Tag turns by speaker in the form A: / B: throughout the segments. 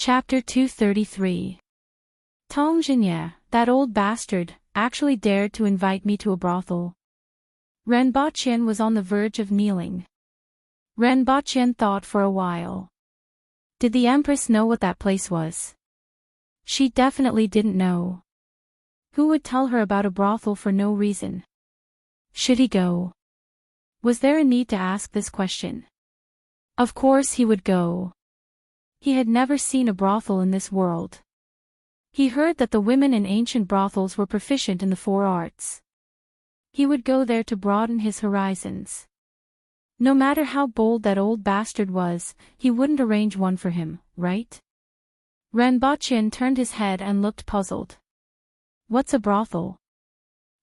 A: Chapter 233. Tong Jinye, that old bastard, actually dared to invite me to a brothel. Ren Baqian was on the verge of kneeling. Ren Baqian thought for a while. Did the Empress know what that place was? She definitely didn't know. Who would tell her about a brothel for no reason? Should he go? Was there a need to ask this question? Of course he would go. He had never seen a brothel in this world. He heard that the women in ancient brothels were proficient in the 4 arts. He would go there to broaden his horizons. No matter how bold that old bastard was, he wouldn't arrange one for him, right? Ren Baqian turned his head and looked puzzled. What's a brothel?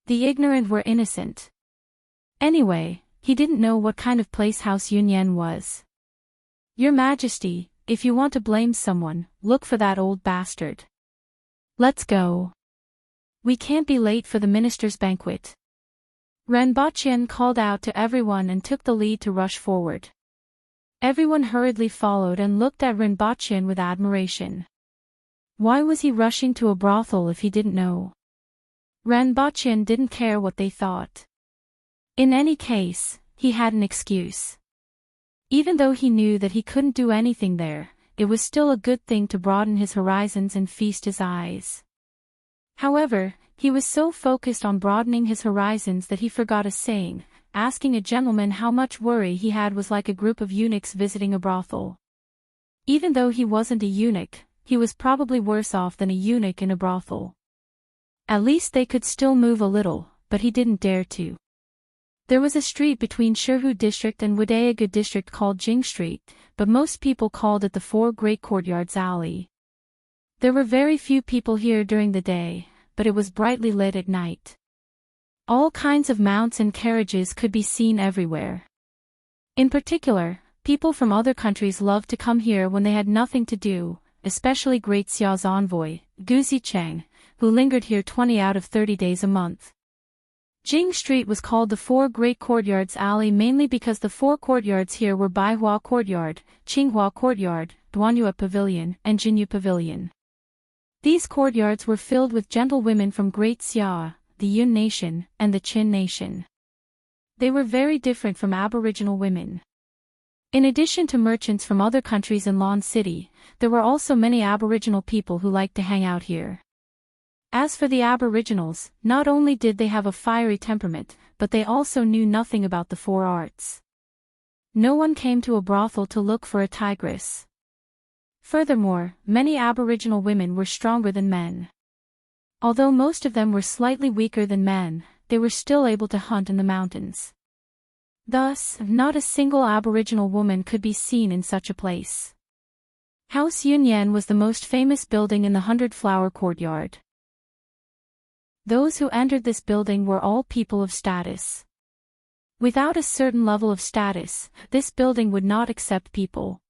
A: The ignorant were innocent. Anyway, he didn't know what kind of place House Yunyan was. Your Majesty, if you want to blame someone, look for that old bastard. Let's go. We can't be late for the minister's banquet. Ren Baqian called out to everyone and took the lead to rush forward. Everyone hurriedly followed and looked at Ren Baqian with admiration. Why was he rushing to a brothel if he didn't know? Ren Baqian didn't care what they thought. In any case, he had an excuse. Even though he knew that he couldn't do anything there, it was still a good thing to broaden his horizons and feast his eyes. However, he was so focused on broadening his horizons that he forgot a saying: asking a gentleman how much worry he had was like a group of eunuchs visiting a brothel. Even though he wasn't a eunuch, he was probably worse off than a eunuch in a brothel. At least they could still move a little, but he didn't dare to. There was a street between Shihu District and Wadayaga District called Jing Street, but most people called it the 4 Great Courtyards Alley. There were very few people here during the day, but it was brightly lit at night. All kinds of mounts and carriages could be seen everywhere. In particular, people from other countries loved to come here when they had nothing to do, especially Great Xiao's envoy, Gu Zicheng, who lingered here 20 out of 30 days a month. Jing Street was called the 4 Great Courtyards Alley mainly because the 4 courtyards here were Baihua Courtyard, Qinghua Courtyard, Duanyue Pavilion, and Jinyu Pavilion. These courtyards were filled with gentlewomen from Great Xia, the Yun Nation, and the Qin Nation. They were very different from Aboriginal women. In addition to merchants from other countries in Lon City, there were also many Aboriginal people who liked to hang out here. As for the Aboriginals, not only did they have a fiery temperament, but they also knew nothing about the 4 arts. No one came to a brothel to look for a tigress. Furthermore, many Aboriginal women were stronger than men. Although most of them were slightly weaker than men, they were still able to hunt in the mountains. Thus, not a single Aboriginal woman could be seen in such a place. House Yunyan was the most famous building in the 100-flower courtyard. Those who entered this building were all people of status. Without a certain level of status, this building would not accept people.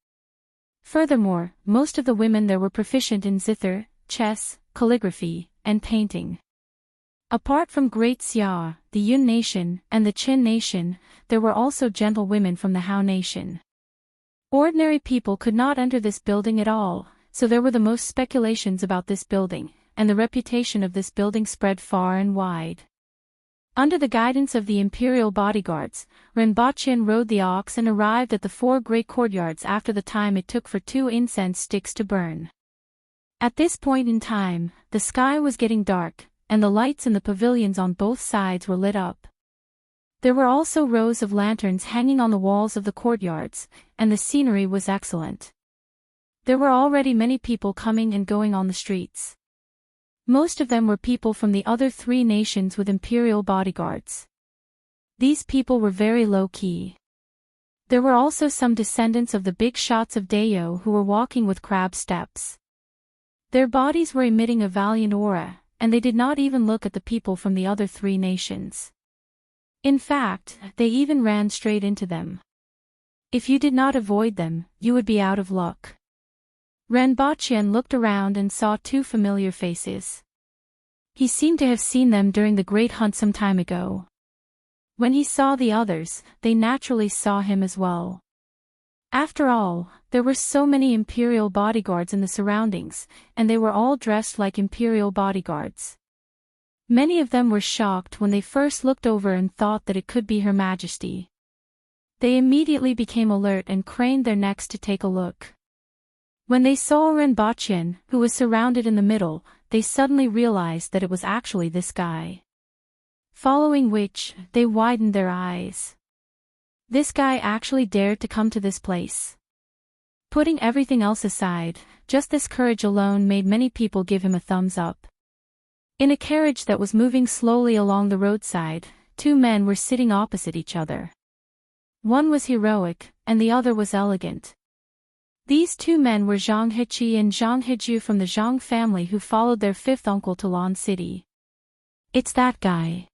A: Furthermore, most of the women there were proficient in zither, chess, calligraphy, and painting. Apart from Great Xia, the Yun Nation, and the Qin Nation, there were also gentlewomen from the Hao Nation. Ordinary people could not enter this building at all, so there were the most speculations about this building, and the reputation of this building spread far and wide. Under the guidance of the imperial bodyguards, Ren Baqian rode the ox and arrived at the 4 Great Courtyards after the time it took for 2 incense sticks to burn. At this point in time, the sky was getting dark, and the lights in the pavilions on both sides were lit up. There were also rows of lanterns hanging on the walls of the courtyards, and the scenery was excellent. There were already many people coming and going on the streets. Most of them were people from the other 3 nations with imperial bodyguards. These people were very low-key. There were also some descendants of the big shots of Dayo who were walking with crab steps. Their bodies were emitting a valiant aura, and they did not even look at the people from the other 3 nations. In fact, they even ran straight into them. If you did not avoid them, you would be out of luck. Ren Baqian looked around and saw 2 familiar faces. He seemed to have seen them during the Great Hunt some time ago. When he saw the others, they naturally saw him as well. After all, there were so many imperial bodyguards in the surroundings, and they were all dressed like imperial bodyguards. Many of them were shocked when they first looked over and thought that it could be Her Majesty. They immediately became alert and craned their necks to take a look. When they saw Renbachien, who was surrounded in the middle, they suddenly realized that it was actually this guy. Following which, they widened their eyes. This guy actually dared to come to this place. Putting everything else aside, just this courage alone made many people give him a thumbs up. In a carriage that was moving slowly along the roadside, two men were sitting opposite each other. One was heroic, and the other was elegant. These two men were Zhang Heqi and Zhang Heju from the Zhang family who followed their fifth uncle to Lan City. It's that guy.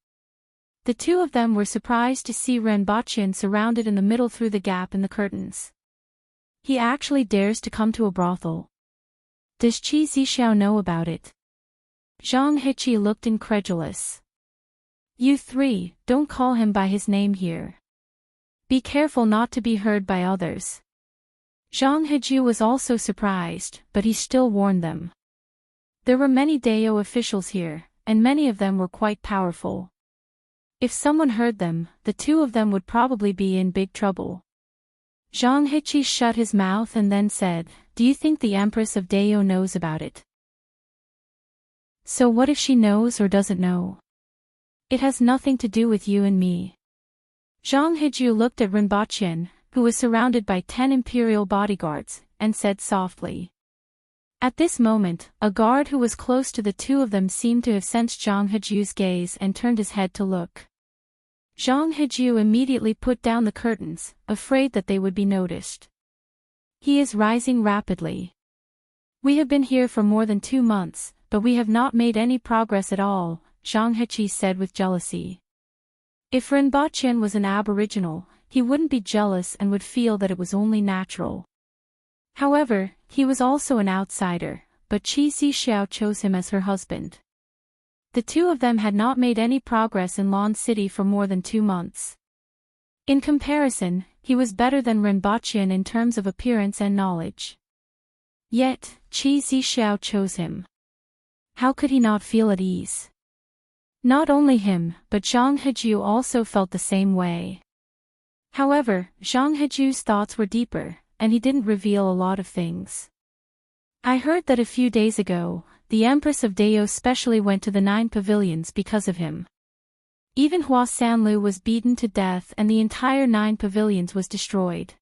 A: The two of them were surprised to see Renbachien surrounded in the middle through the gap in the curtains. He actually dares to come to a brothel. Does Qi Zixiao know about it? Zhang Heqi looked incredulous. You three, don't call him by his name here. Be careful not to be heard by others. Zhang Heju was also surprised, but he still warned them. There were many Dao officials here, and many of them were quite powerful. If someone heard them, the two of them would probably be in big trouble. Zhang Heqi shut his mouth and then said, Do you think the Empress of Dao knows about it? So what if she knows or doesn't know? It has nothing to do with you and me. Zhang Heju looked at Renbachien, who was surrounded by 10 imperial bodyguards, and said softly. At this moment, a guard who was close to the two of them seemed to have sensed Zhang Heju's gaze and turned his head to look. Zhang Heju immediately put down the curtains, afraid that they would be noticed. He is rising rapidly. We have been here for more than 2 months, but we have not made any progress at all, Zhang Heqi said with jealousy. If Renbachien was an aboriginal, he wouldn't be jealous and would feel that it was only natural. However, he was also an outsider, but Qi Zixiao chose him as her husband. The two of them had not made any progress in Lan City for more than 2 months. In comparison, he was better than Renbachien in terms of appearance and knowledge. Yet, Qi Zixiao chose him. How could he not feel at ease? Not only him, but Zhang Heju also felt the same way. However, Zhang Heju's thoughts were deeper, and he didn't reveal a lot of things. I heard that a few days ago, the Empress of Dao specially went to the 9 pavilions because of him. Even Hua Sanlu was beaten to death and the entire 9 pavilions was destroyed.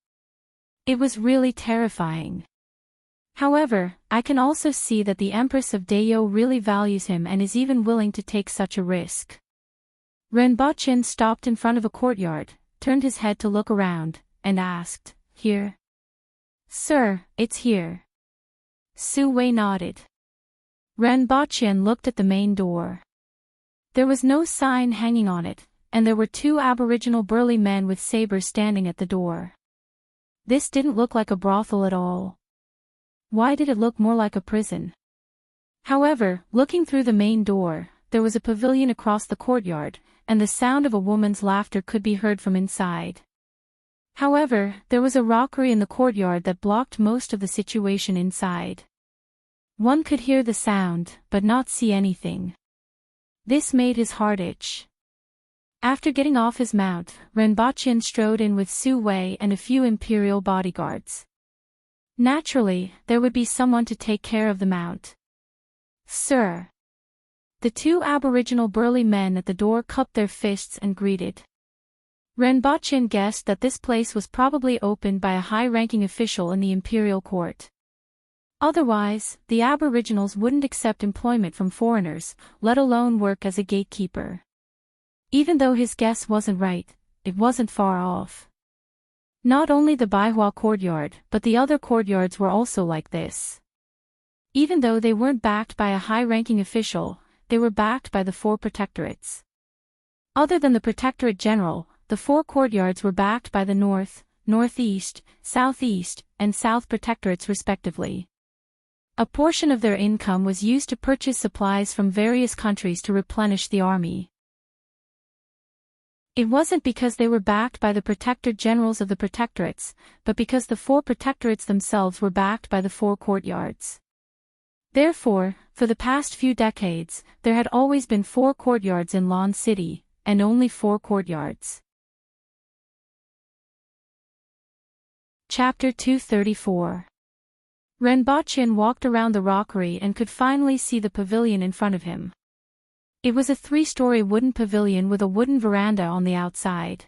A: It was really terrifying. However, I can also see that the Empress of Dao really values him and is even willing to take such a risk. Renbachien stopped in front of a courtyard, turned his head to look around, and asked, Here? Sir, it's here. Su Wei nodded. Renbachien looked at the main door. There was no sign hanging on it, and there were 2 aboriginal burly men with sabers standing at the door. This didn't look like a brothel at all. Why did it look more like a prison? However, looking through the main door, there was a pavilion across the courtyard, and the sound of a woman's laughter could be heard from inside. However, there was a rockery in the courtyard that blocked most of the situation inside. One could hear the sound, but not see anything. This made his heart itch. After getting off his mount, Renbachien strode in with Su Wei and a few imperial bodyguards. Naturally, there would be someone to take care of the mount. Sir. The 2 aboriginal burly men at the door cupped their fists and greeted. Renbachien guessed that this place was probably opened by a high-ranking official in the imperial court. Otherwise, the aboriginals wouldn't accept employment from foreigners, let alone work as a gatekeeper. Even though his guess wasn't right, it wasn't far off. Not only the Baihua courtyard, but the other courtyards were also like this. Even though they weren't backed by a high-ranking official, they were backed by the 4 protectorates. Other than the protectorate general, the 4 courtyards were backed by the north, northeast, southeast, and south protectorates respectively. A portion of their income was used to purchase supplies from various countries to replenish the army. It wasn't because they were backed by the protector generals of the protectorates, but because the 4 protectorates themselves were backed by the 4 courtyards. Therefore, for the past few decades, there had always been 4 courtyards in Lawn City, and only 4 courtyards. Chapter 234. Renbochin walked around the rockery and could finally see the pavilion in front of him. It was a 3-story wooden pavilion with a wooden veranda on the outside.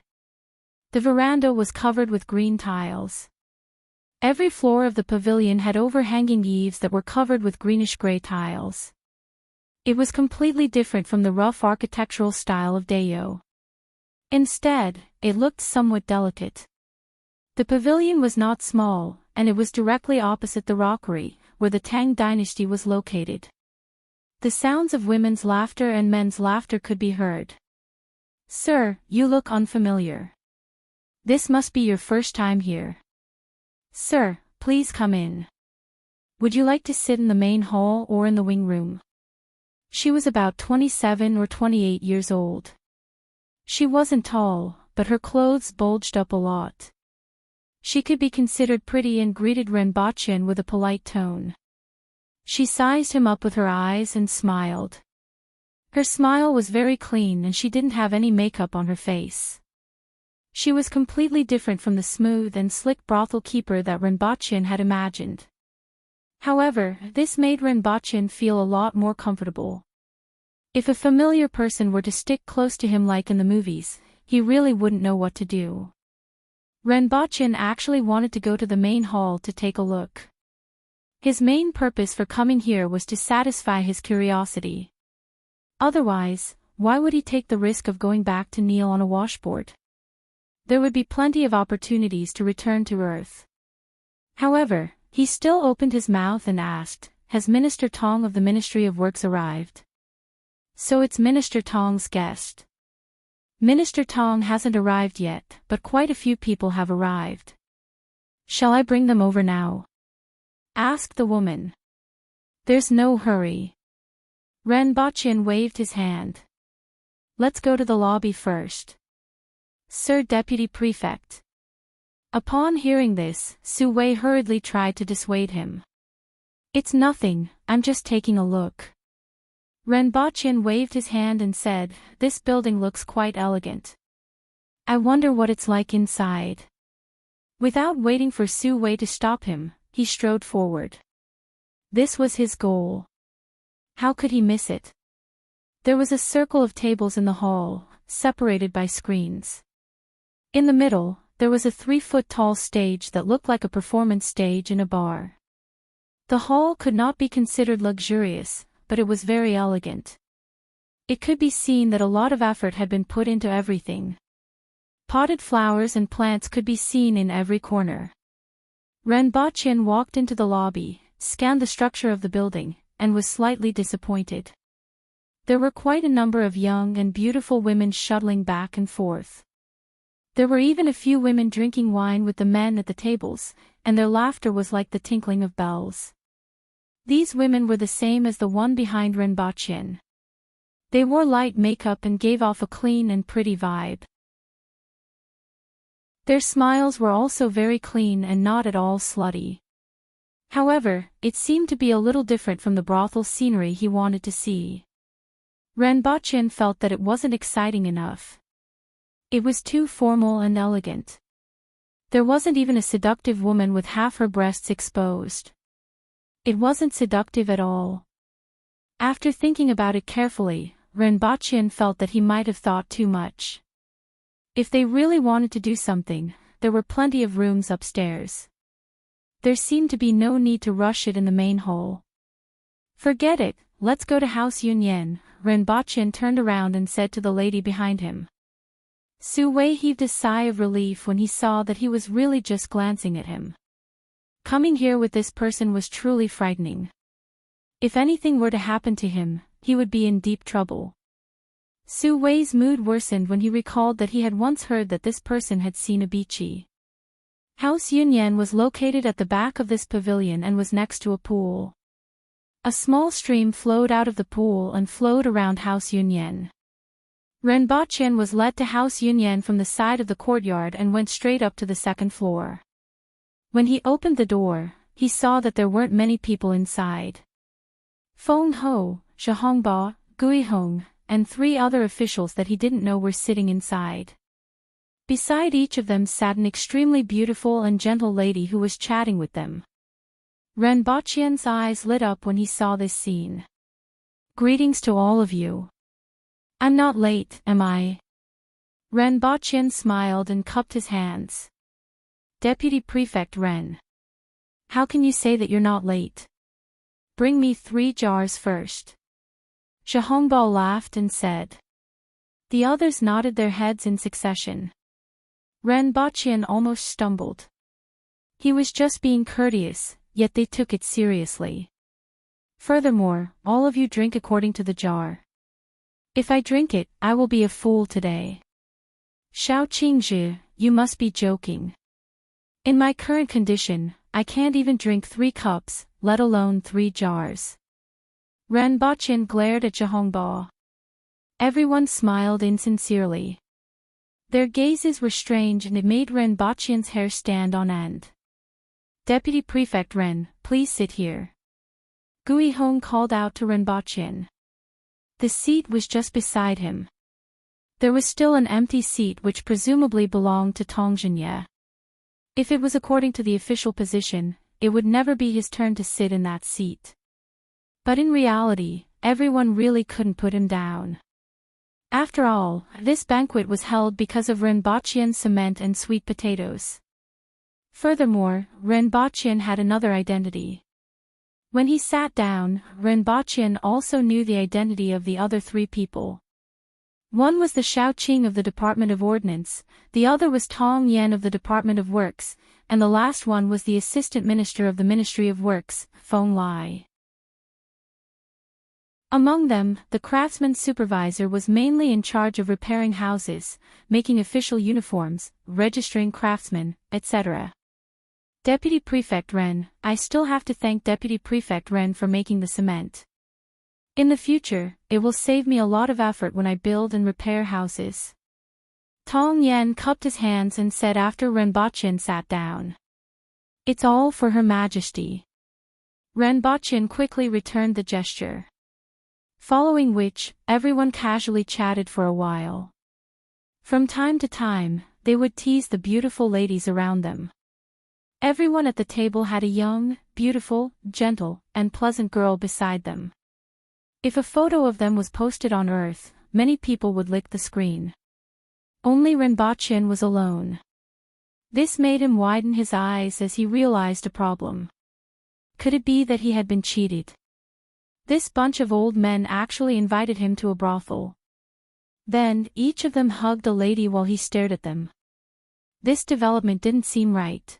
A: The veranda was covered with green tiles. Every floor of the pavilion had overhanging eaves that were covered with greenish-gray tiles. It was completely different from the rough architectural style of Dayo. Instead, it looked somewhat delicate. The pavilion was not small, and it was directly opposite the rockery, where the Tang dynasty was located. The sounds of women's laughter and men's laughter could be heard. "Sir, you look unfamiliar. This must be your first time here. Sir, please come in. Would you like to sit in the main hall or in the wing room?" She was about 27 or 28 years old. She wasn't tall, but her clothes bulged up a lot. She could be considered pretty and greeted Renbochin with a polite tone. She sized him up with her eyes and smiled. Her smile was very clean and she didn't have any makeup on her face. She was completely different from the smooth and slick brothel keeper that Renbochin had imagined. However, this made Renbochin feel a lot more comfortable. If a familiar person were to stick close to him like in the movies, he really wouldn't know what to do. Renbochin actually wanted to go to the main hall to take a look. His main purpose for coming here was to satisfy his curiosity. Otherwise, why would he take the risk of going back to kneel on a washboard? There would be plenty of opportunities to return to Earth. However, he still opened his mouth and asked, "Has Minister Tong of the Ministry of Works arrived?" "So it's Minister Tong's guest." "Minister Tong hasn't arrived yet, but quite a few people have arrived." "Shall I bring them over now?" asked the woman. "There's no hurry." Renbochin waved his hand. "Let's go to the lobby first." "Sir Deputy Prefect." Upon hearing this, Su Wei hurriedly tried to dissuade him. "It's nothing, I'm just taking a look." Renbochin waved his hand and said, "This building looks quite elegant. I wonder what it's like inside." Without waiting for Su Wei to stop him, he strode forward. This was his goal. How could he miss it? There was a circle of tables in the hall, separated by screens. In the middle, there was a 3-foot-tall stage that looked like a performance stage in a bar. The hall could not be considered luxurious, but it was very elegant. It could be seen that a lot of effort had been put into everything. Potted flowers and plants could be seen in every corner. Renbochin walked into the lobby, scanned the structure of the building, and was slightly disappointed. There were quite a number of young and beautiful women shuttling back and forth. There were even a few women drinking wine with the men at the tables, and their laughter was like the tinkling of bells. These women were the same as the one behind Renbochin. They wore light makeup and gave off a clean and pretty vibe. Their smiles were also very clean and not at all slutty. However, it seemed to be a little different from the brothel scenery he wanted to see. Renbochin felt that it wasn't exciting enough. It was too formal and elegant. There wasn't even a seductive woman with half her breasts exposed. It wasn't seductive at all. After thinking about it carefully, Renbochin felt that he might have thought too much. If they really wanted to do something, there were plenty of rooms upstairs. There seemed to be no need to rush it in the main hall. "Forget it, let's go to House Yunyan," Renbochin turned around and said to the lady behind him. Su Wei heaved a sigh of relief when he saw that he was really just glancing at him. Coming here with this person was truly frightening. If anything were to happen to him, he would be in deep trouble. Su Wei's mood worsened when he recalled that he had once heard that this person had seen a Bichi. House Yunyan was located at the back of this pavilion and was next to a pool. A small stream flowed out of the pool and flowed around House Yunyan. Renbao was led to House Yunyan from the side of the courtyard and went straight up to the second floor. When he opened the door, he saw that there weren't many people inside. Feng Ho, Zhihongbo, Gui Hong, and 3 other officials that he didn't know were sitting inside. Beside each of them sat an extremely beautiful and gentle lady who was chatting with them. Renbao's eyes lit up when he saw this scene. Greetings to all of you. I'm not late, am I? Renbao smiled and cupped his hands. Deputy Prefect Ren. How can you say that you're not late? Bring me 3 jars first. Zhihongbo laughed and said. The others nodded their heads in succession. Renbao almost stumbled. He was just being courteous, yet they took it seriously. Furthermore, all of you drink according to the jar. If I drink it, I will be a fool today. Xiao Qingzhi, you must be joking. In my current condition, I can't even drink 3 cups, let alone 3 jars. Renbao glared at Zhihongbo. Everyone smiled insincerely. Their gazes were strange and it made Renbao's hair stand on end. Deputy Prefect Ren, please sit here. Gui Hong called out to Renbao. The seat was just beside him. There was still an empty seat which presumably belonged to Tong Zhinya. If it was according to the official position, it would never be his turn to sit in that seat. But in reality, everyone really couldn't put him down. After all, this banquet was held because of Renbao's cement and sweet potatoes. Furthermore, Renbao had another identity. When he sat down, Renbao also knew the identity of the other 3 people. One was the Xiao Qing of the Department of Ordnance, the other was Tong Yan of the Department of Works, and the last one was the Assistant Minister of the Ministry of Works, Feng Lai. Among them, the craftsman supervisor was mainly in charge of repairing houses, making official uniforms, registering craftsmen, etc. Deputy Prefect Ren, I still have to thank Deputy Prefect Ren for making the cement. In the future, it will save me a lot of effort when I build and repair houses. Tong Yan cupped his hands and said after Renbao sat down. It's all for Her Majesty. Renbao quickly returned the gesture. Following which, everyone casually chatted for a while. From time to time, they would tease the beautiful ladies around them. Everyone at the table had a young, beautiful, gentle, and pleasant girl beside them. If a photo of them was posted on Earth, many people would lick the screen. Only Renbao was alone. This made him widen his eyes as he realized a problem. Could it be that he had been cheated? This bunch of old men actually invited him to a brothel. Then, each of them hugged a lady while he stared at them. This development didn't seem right.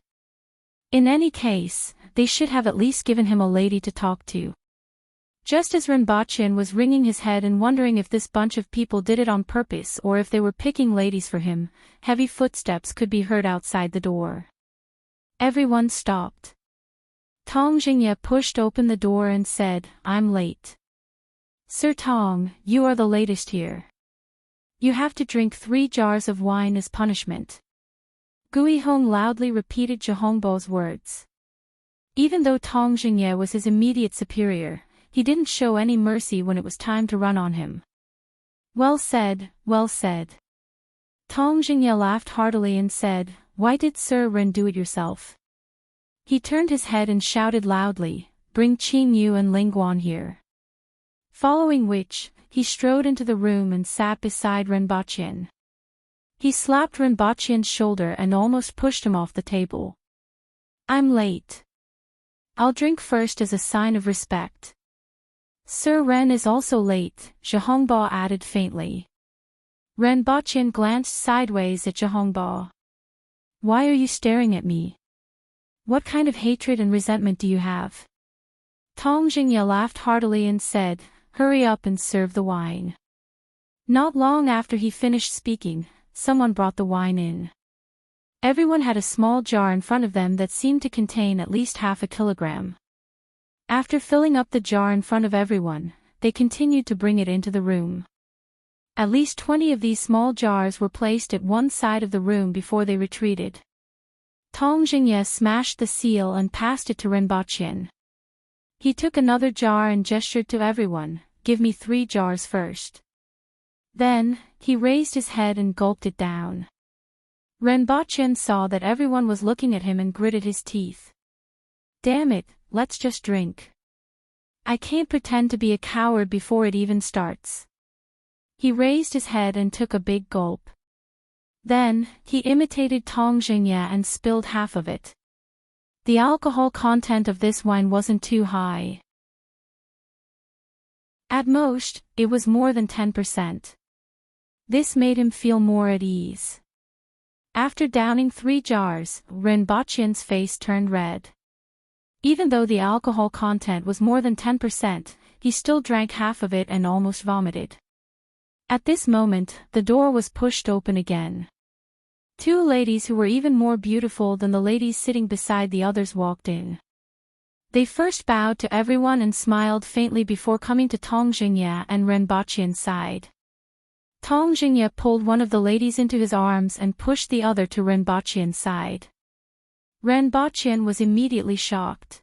A: In any case, they should have at least given him a lady to talk to. Just as Renbao was wringing his head and wondering if this bunch of people did it on purpose or if they were picking ladies for him, heavy footsteps could be heard outside the door. Everyone stopped. Tong Zhinya pushed open the door and said, I'm late. Sir Tong, you are the latest here. You have to drink 3 jars of wine as punishment. Gui Hong loudly repeated Zhihongbo's words. Even though Tong Zhinya was his immediate superior, he didn't show any mercy when it was time to run on him. Well said, well said. Tong Zhinya laughed heartily and said, why did Sir Ren do it yourself? He turned his head and shouted loudly, bring Qing Yu and Ling Guan here. Following which, he strode into the room and sat beside Renbao. He slapped Renbao's shoulder and almost pushed him off the table. I'm late. I'll drink first as a sign of respect. Sir Ren is also late, Zhihongbo added faintly. Renbao glanced sideways at Zhihongbo. Why are you staring at me? What kind of hatred and resentment do you have? Tong Zhinya laughed heartily and said, hurry up and serve the wine. Not long after he finished speaking, someone brought the wine in. Everyone had a small jar in front of them that seemed to contain at least half a kilogram. After filling up the jar in front of everyone, they continued to bring it into the room. At least 20 of these small jars were placed at one side of the room before they retreated. Tong Jingye smashed the seal and passed it to Renbaqian. He took another jar and gestured to everyone, "Give me 3 jars first." Then, he raised his head and gulped it down. Renbaqian saw that everyone was looking at him and gritted his teeth. "Damn it, let's just drink. I can't pretend to be a coward before it even starts." He raised his head and took a big gulp. Then, he imitated Tong Jingye and spilled half of it. The alcohol content of this wine wasn't too high. At most, it was more than 10%. This made him feel more at ease. After downing 3 jars, Renbaqian's face turned red. Even though the alcohol content was more than 10%, he still drank half of it and almost vomited. At this moment, the door was pushed open again. 2 ladies who were even more beautiful than the ladies sitting beside the others walked in. They first bowed to everyone and smiled faintly before coming to Tong Jingye and Renbaqian's side. Tong Jingye pulled one of the ladies into his arms and pushed the other to Renbaqian's side. Renbaqian was immediately shocked.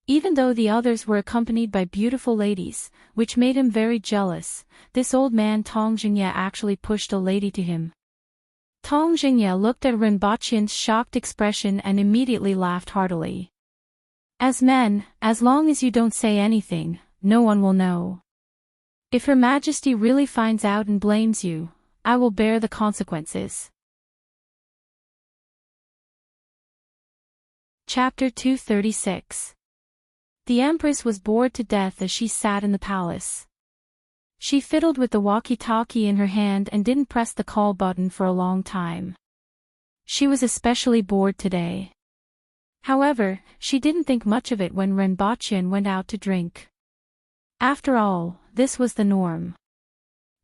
A: Even though the others were accompanied by beautiful ladies, which made him very jealous, this old man Tong Jingye actually pushed a lady to him. Tong Jingye looked at Renbaqian's shocked expression and immediately laughed heartily. "As men, as long as you don't say anything, no one will know. If Her Majesty really finds out and blames you, I will bear the consequences." Chapter 236. The Empress was bored to death as she sat in the palace. She fiddled with the walkie-talkie in her hand and didn't press the call button for a long time. She was especially bored today. However, she didn't think much of it when Renbaqian went out to drink. After all, this was the norm.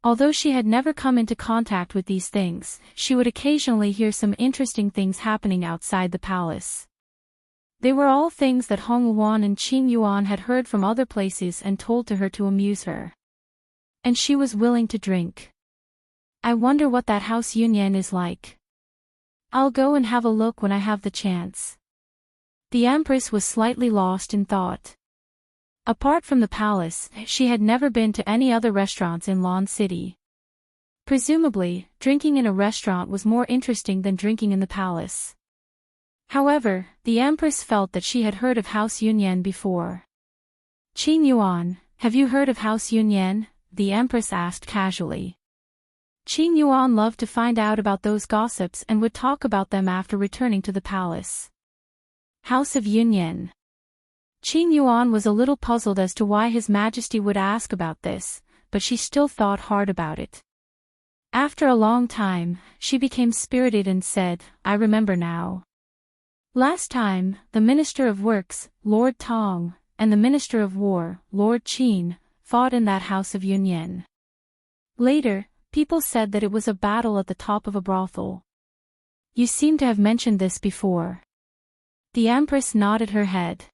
A: Although she had never come into contact with these things, she would occasionally hear some interesting things happening outside the palace. They were all things that Hong Yuan and Qing Yuan had heard from other places and told to her to amuse her. And she was willing to drink. "I wonder what that House Yunyan is like. I'll go and have a look when I have the chance." The Empress was slightly lost in thought. Apart from the palace, she had never been to any other restaurants in Lan City. Presumably, drinking in a restaurant was more interesting than drinking in the palace. However, the Empress felt that she had heard of House Yunyan before. "Qing Yuan, have you heard of House Yunyan?" the Empress asked casually. Qing Yuan loved to find out about those gossips and would talk about them after returning to the palace. House of Yunyan. Qing Yuan was a little puzzled as to why His Majesty would ask about this, but she still thought hard about it. After a long time, she became spirited and said, "I remember now. Last time, the Minister of Works, Lord Tong, and the Minister of War, Lord Qin, fought in that House of Yunyan. Later, people said that it was a battle at the top of a brothel. You seem to have mentioned this before." The Empress nodded her head.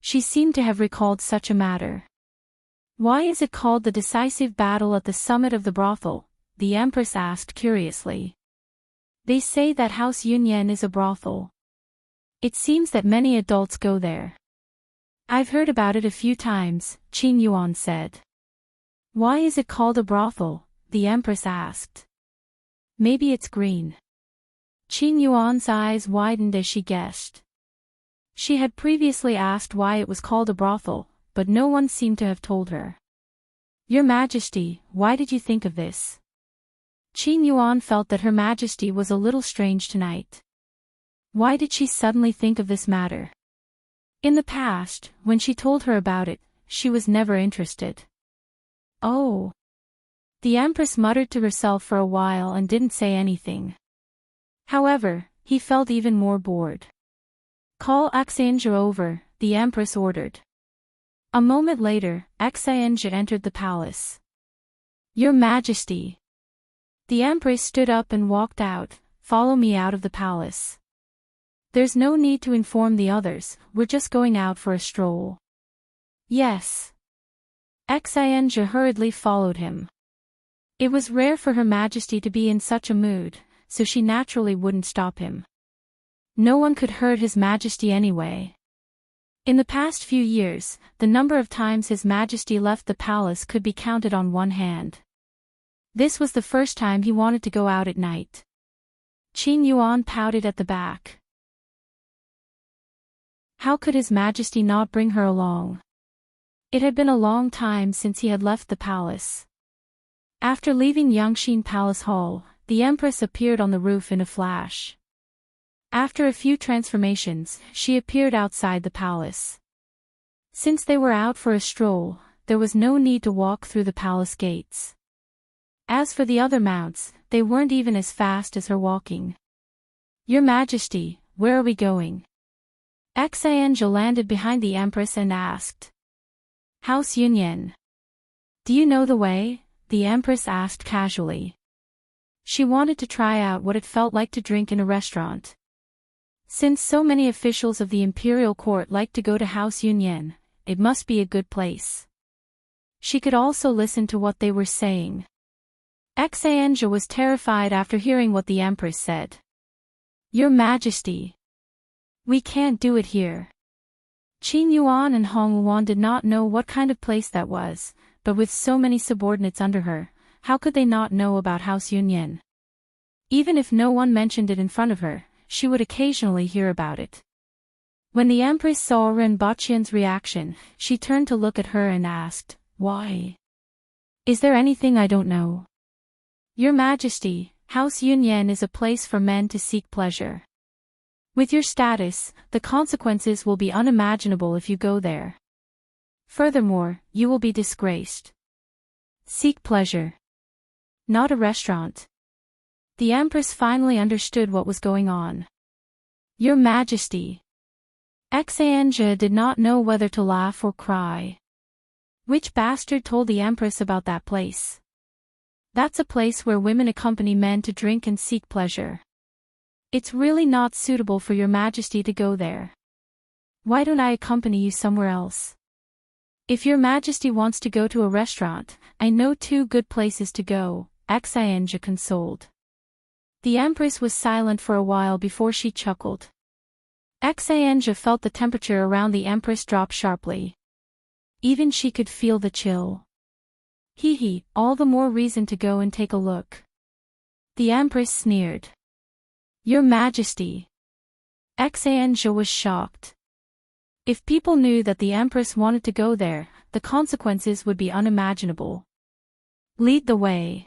A: She seemed to have recalled such a matter. "Why is it called the decisive battle at the summit of the brothel?" the Empress asked curiously. "They say that House Yunyan is a brothel. It seems that many adults go there." "I've heard about it a few times," Qing Yuan said. "Why is it called a brothel?" the Empress asked. "Maybe it's green." Qing Yuan's eyes widened as she guessed. She had previously asked why it was called a brothel, but no one seemed to have told her. "Your Majesty, why did you think of this?" Qing Yuan felt that Her Majesty was a little strange tonight. Why did she suddenly think of this matter? In the past, when she told her about it, she was never interested. "Oh." The Empress muttered to herself for a while and didn't say anything. However, he felt even more bored. "Call Xianzhe over," the Empress ordered. A moment later, Xianzhe entered the palace. "Your Majesty." The Empress stood up and walked out. "Follow me out of the palace. There's no need to inform the others, we're just going out for a stroll." "Yes." Xianzhe hurriedly followed him. It was rare for Her Majesty to be in such a mood, so she naturally wouldn't stop him. No one could hurt His Majesty anyway. In the past few years, the number of times His Majesty left the palace could be counted on one hand. This was the first time he wanted to go out at night. Qin Yuan pouted at the back. How could His Majesty not bring her along? It had been a long time since he had left the palace. After leaving Yangxin Palace Hall, the Empress appeared on the roof in a flash. After a few transformations, she appeared outside the palace. Since they were out for a stroll, there was no need to walk through the palace gates. As for the other mounts, they weren't even as fast as her walking. Your Majesty, where are we going? Xianzhe landed behind the Empress and asked. House Yunyan. Do you know the way? The Empress asked casually. She wanted to try out what it felt like to drink in a restaurant. Since so many officials of the imperial court liked to go to House Yunyan, it must be a good place. She could also listen to what they were saying. Xianzhe was terrified after hearing what the Empress said. Your Majesty. We can't do it here. Qin Yuan and Hong Wuan did not know what kind of place that was, but with so many subordinates under her, how could they not know about House Yunyan? Even if no one mentioned it in front of her, she would occasionally hear about it. When the Empress saw Ren Baqian's reaction, she turned to look at her and asked, Why? Is there anything I don't know? Your Majesty, House Yunyan is a place for men to seek pleasure. With your status, the consequences will be unimaginable if you go there. Furthermore, you will be disgraced. Seek pleasure. Not a restaurant. The Empress finally understood what was going on. Your Majesty. Xianzhe did not know whether to laugh or cry. Which bastard told the Empress about that place? That's a place where women accompany men to drink and seek pleasure. It's really not suitable for your Majesty to go there. Why don't I accompany you somewhere else? If your Majesty wants to go to a restaurant, I know 2 good places to go, Xianzhe consoled. The Empress was silent for a while before she chuckled. Xianzhe felt the temperature around the Empress drop sharply. Even she could feel the chill. Hee, all the more reason to go and take a look. The Empress sneered. Your Majesty. Xianzhe was shocked. If people knew that the Empress wanted to go there, the consequences would be unimaginable. Lead the way.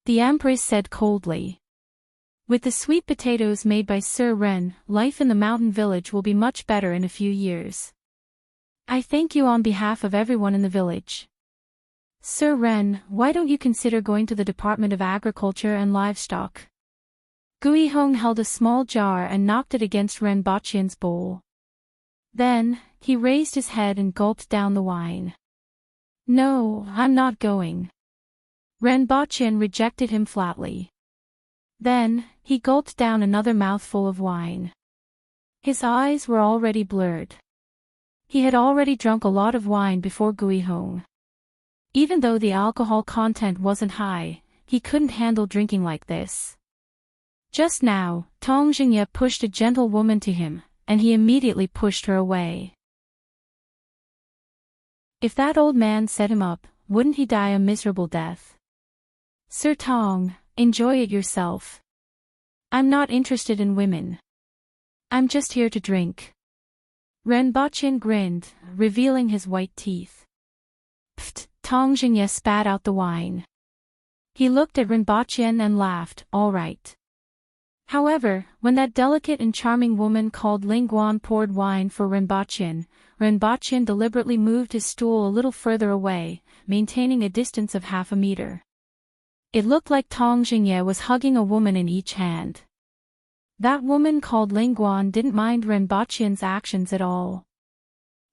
A: The Empress said coldly. With the sweet potatoes made by Sir Ren, life in the mountain village will be much better in a few years. I thank you on behalf of everyone in the village. Sir Ren, why don't you consider going to the Department of Agriculture and Livestock? Gui Hong held a small jar and knocked it against Ren Baqian's bowl. Then, he raised his head and gulped down the wine. No, I'm not going. Ren Baqian rejected him flatly. Then, he gulped down another mouthful of wine. His eyes were already blurred. He had already drunk a lot of wine before Gui Hong. Even though the alcohol content wasn't high, he couldn't handle drinking like this. Just now, Tong Jingye pushed a gentlewoman to him, and he immediately pushed her away. If that old man set him up, wouldn't he die a miserable death? Sir Tong, enjoy it yourself. I'm not interested in women. I'm just here to drink. Ren Baqian grinned, revealing his white teeth. Pfft, Tong Jingye spat out the wine. He looked at Ren Baqian and laughed, all right. However, when that delicate and charming woman called Ling Guan poured wine for Ren Baqian deliberately moved his stool a little further away, maintaining a distance of half a meter. It looked like Tong Jingye was hugging a woman in each hand. That woman called Ling Guan didn't mind Ren Baqian's actions at all.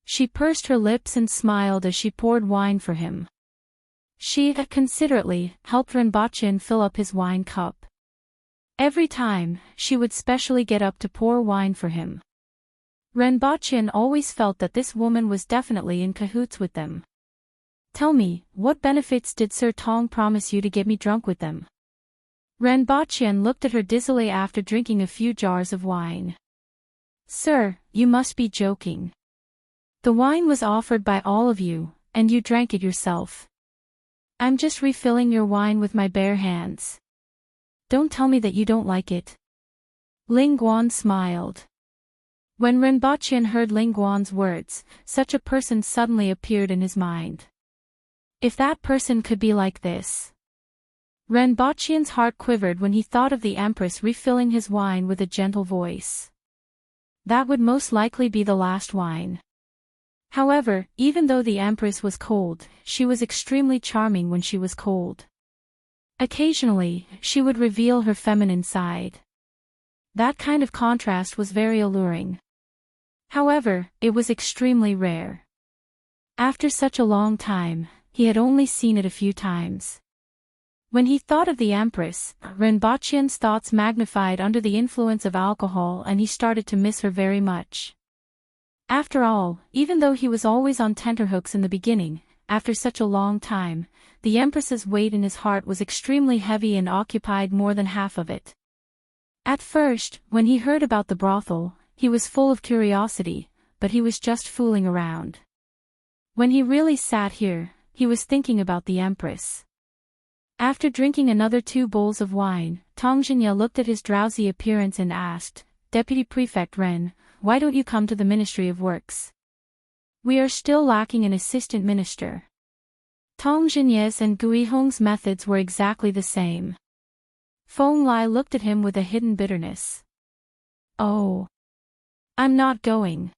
A: She pursed her lips and smiled as she poured wine for him. She had considerately helped Ren Baqian fill up his wine cup. Every time, she would specially get up to pour wine for him. Ren Baqian always felt that this woman was definitely in cahoots with them. Tell me, what benefits did Sir Tong promise you to get me drunk with them? Ren Baqian looked at her dizzily after drinking a few jars of wine. Sir, you must be joking. The wine was offered by all of you, and you drank it yourself. I'm just refilling your wine with my bare hands. Don't tell me that you don't like it. Ling Guan smiled. When Ren Baqian heard Ling Guan's words, such a person suddenly appeared in his mind. If that person could be like this. Ren Baqian's heart quivered when he thought of the Empress refilling his wine with a gentle voice. That would most likely be the last wine. However, even though the Empress was cold, she was extremely charming when she was cold. Occasionally, she would reveal her feminine side. That kind of contrast was very alluring. However, it was extremely rare. After such a long time, he had only seen it a few times. When he thought of the Empress, Ren Baqian's thoughts magnified under the influence of alcohol and he started to miss her very much. After all, even though he was always on tenterhooks in the beginning, after such a long time, the Empress's weight in his heart was extremely heavy and occupied more than half of it. At first, when he heard about the brothel, he was full of curiosity, but he was just fooling around. When he really sat here, he was thinking about the Empress. After drinking another 2 bowls of wine, Tong Zhinya looked at his drowsy appearance and asked, Deputy Prefect Ren, why don't you come to the Ministry of Works? We are still lacking an assistant minister. Tong Zhinya's and Gui Hong's methods were exactly the same. Feng Lai looked at him with a hidden bitterness. Oh. I'm not going.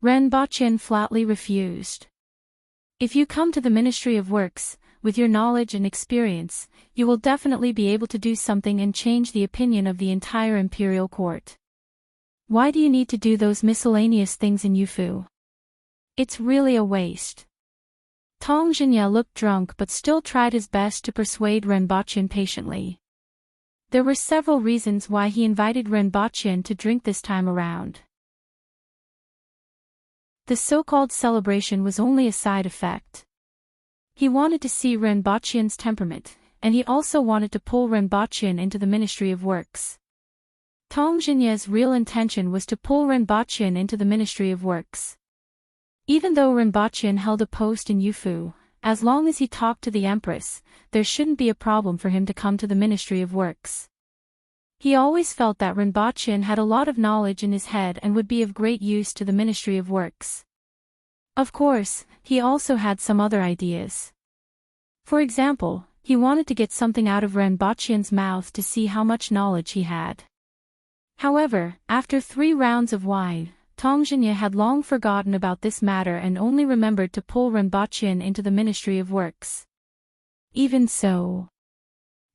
A: Ren Baqian flatly refused. If you come to the Ministry of Works, with your knowledge and experience, you will definitely be able to do something and change the opinion of the entire imperial court. Why do you need to do those miscellaneous things in Yufu? It's really a waste. Tong Zhinya looked drunk but still tried his best to persuade Ren Baqian patiently. There were several reasons why he invited Ren Baqian to drink this time around. The so-called celebration was only a side effect. He wanted to see Ren Baqian's temperament, and he also wanted to pull Ren Baqian into the Ministry of Works. Tong Zhinya's real intention was to pull Ren Baqian into the Ministry of Works. Even though Ren Baqian held a post in Yufu, as long as he talked to the Empress, there shouldn't be a problem for him to come to the Ministry of Works. He always felt that Ren Baqian had a lot of knowledge in his head and would be of great use to the Ministry of Works. Of course, he also had some other ideas. For example, he wanted to get something out of Ren Baqian's mouth to see how much knowledge he had. However, after 3 rounds of wine, Tong Zhinya had long forgotten about this matter and only remembered to pull Ren Baqian into the Ministry of Works. Even so.